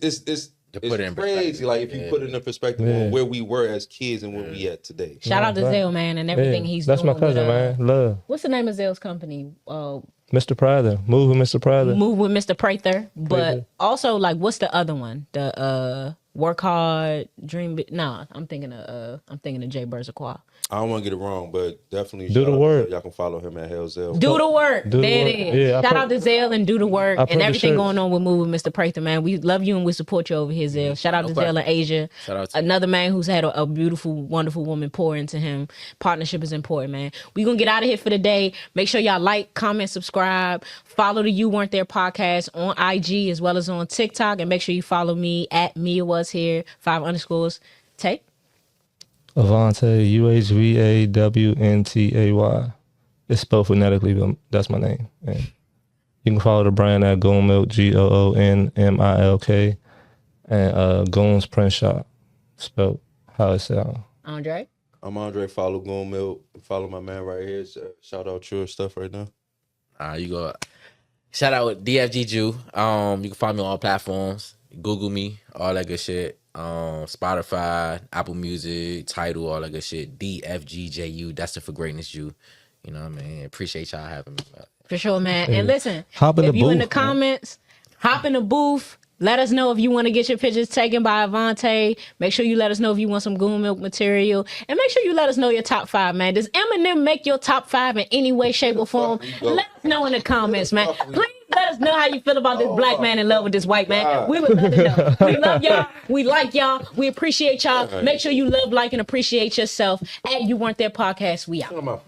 put it in crazy. perspective. Like, if you put it in perspective on where we were as kids and where we at today. Shout out to right. Zell, man, and everything he's that's doing. my cousin, with, man. Love. What's the name of Zell's company? Mr. Prather. Move with Mr. Prather. Move with Mr. Prather. But Prather. also, like, what's the other one? The Work Hard, Dream Big. Nah, I'm thinking of Jay Berzaqua. I don't want to get it wrong, but definitely Do shout the out to work. Zell. Y'all can follow him at Hellzell. Do the work. Do the There work. it is. Yeah, I Shout put- out to Zell and Do the Work I put and the everything shirts. going on with Move with Mr. Prather, man. We love you and we support you over here, Zell. Shout out to Zell and Asia. Shout out to Another man who's had a beautiful, wonderful woman pour into him. Partnership is important, man. We gonna get out of here for the day. Make sure y'all like, comment, subscribe. Follow the You Weren't There podcast on IG as well as on TikTok. And make sure you follow me at Mia Was Here, 5_. Tay? Avante, UHVAWNTAY. It's spelled phonetically, but that's my name. And you can follow the brand at Goon Milk, GOONMILK, and Goon's Print Shop, spelled how it sounds. Andre? I'm Andre. Follow Gold Milk. Follow my man right here. Shout out your stuff right now. you go. Shout out DFG Jew. You can find me on all platforms. Google me, all that good shit. Spotify, Apple Music, Tidal, all that good shit. DFGJU. That's the For Greatness Jew. You know what I mean? Appreciate y'all having me. For sure, man. And listen, Hop in if the you in the booth, man. comments, hop in the booth. Let us know if you want to get your pictures taken by Avante. Make sure you let us know if you want some Goon Milk material. And make sure you let us know your top 5, man. Does Eminem make your top 5 in any way, shape, or form? Let us know in the comments, man. Please let us know how you feel about this black man in love with this white man. We would love to know. We love y'all. We like y'all. We appreciate y'all. Make sure you love, like, and appreciate yourself. At You Weren't There podcast. We out.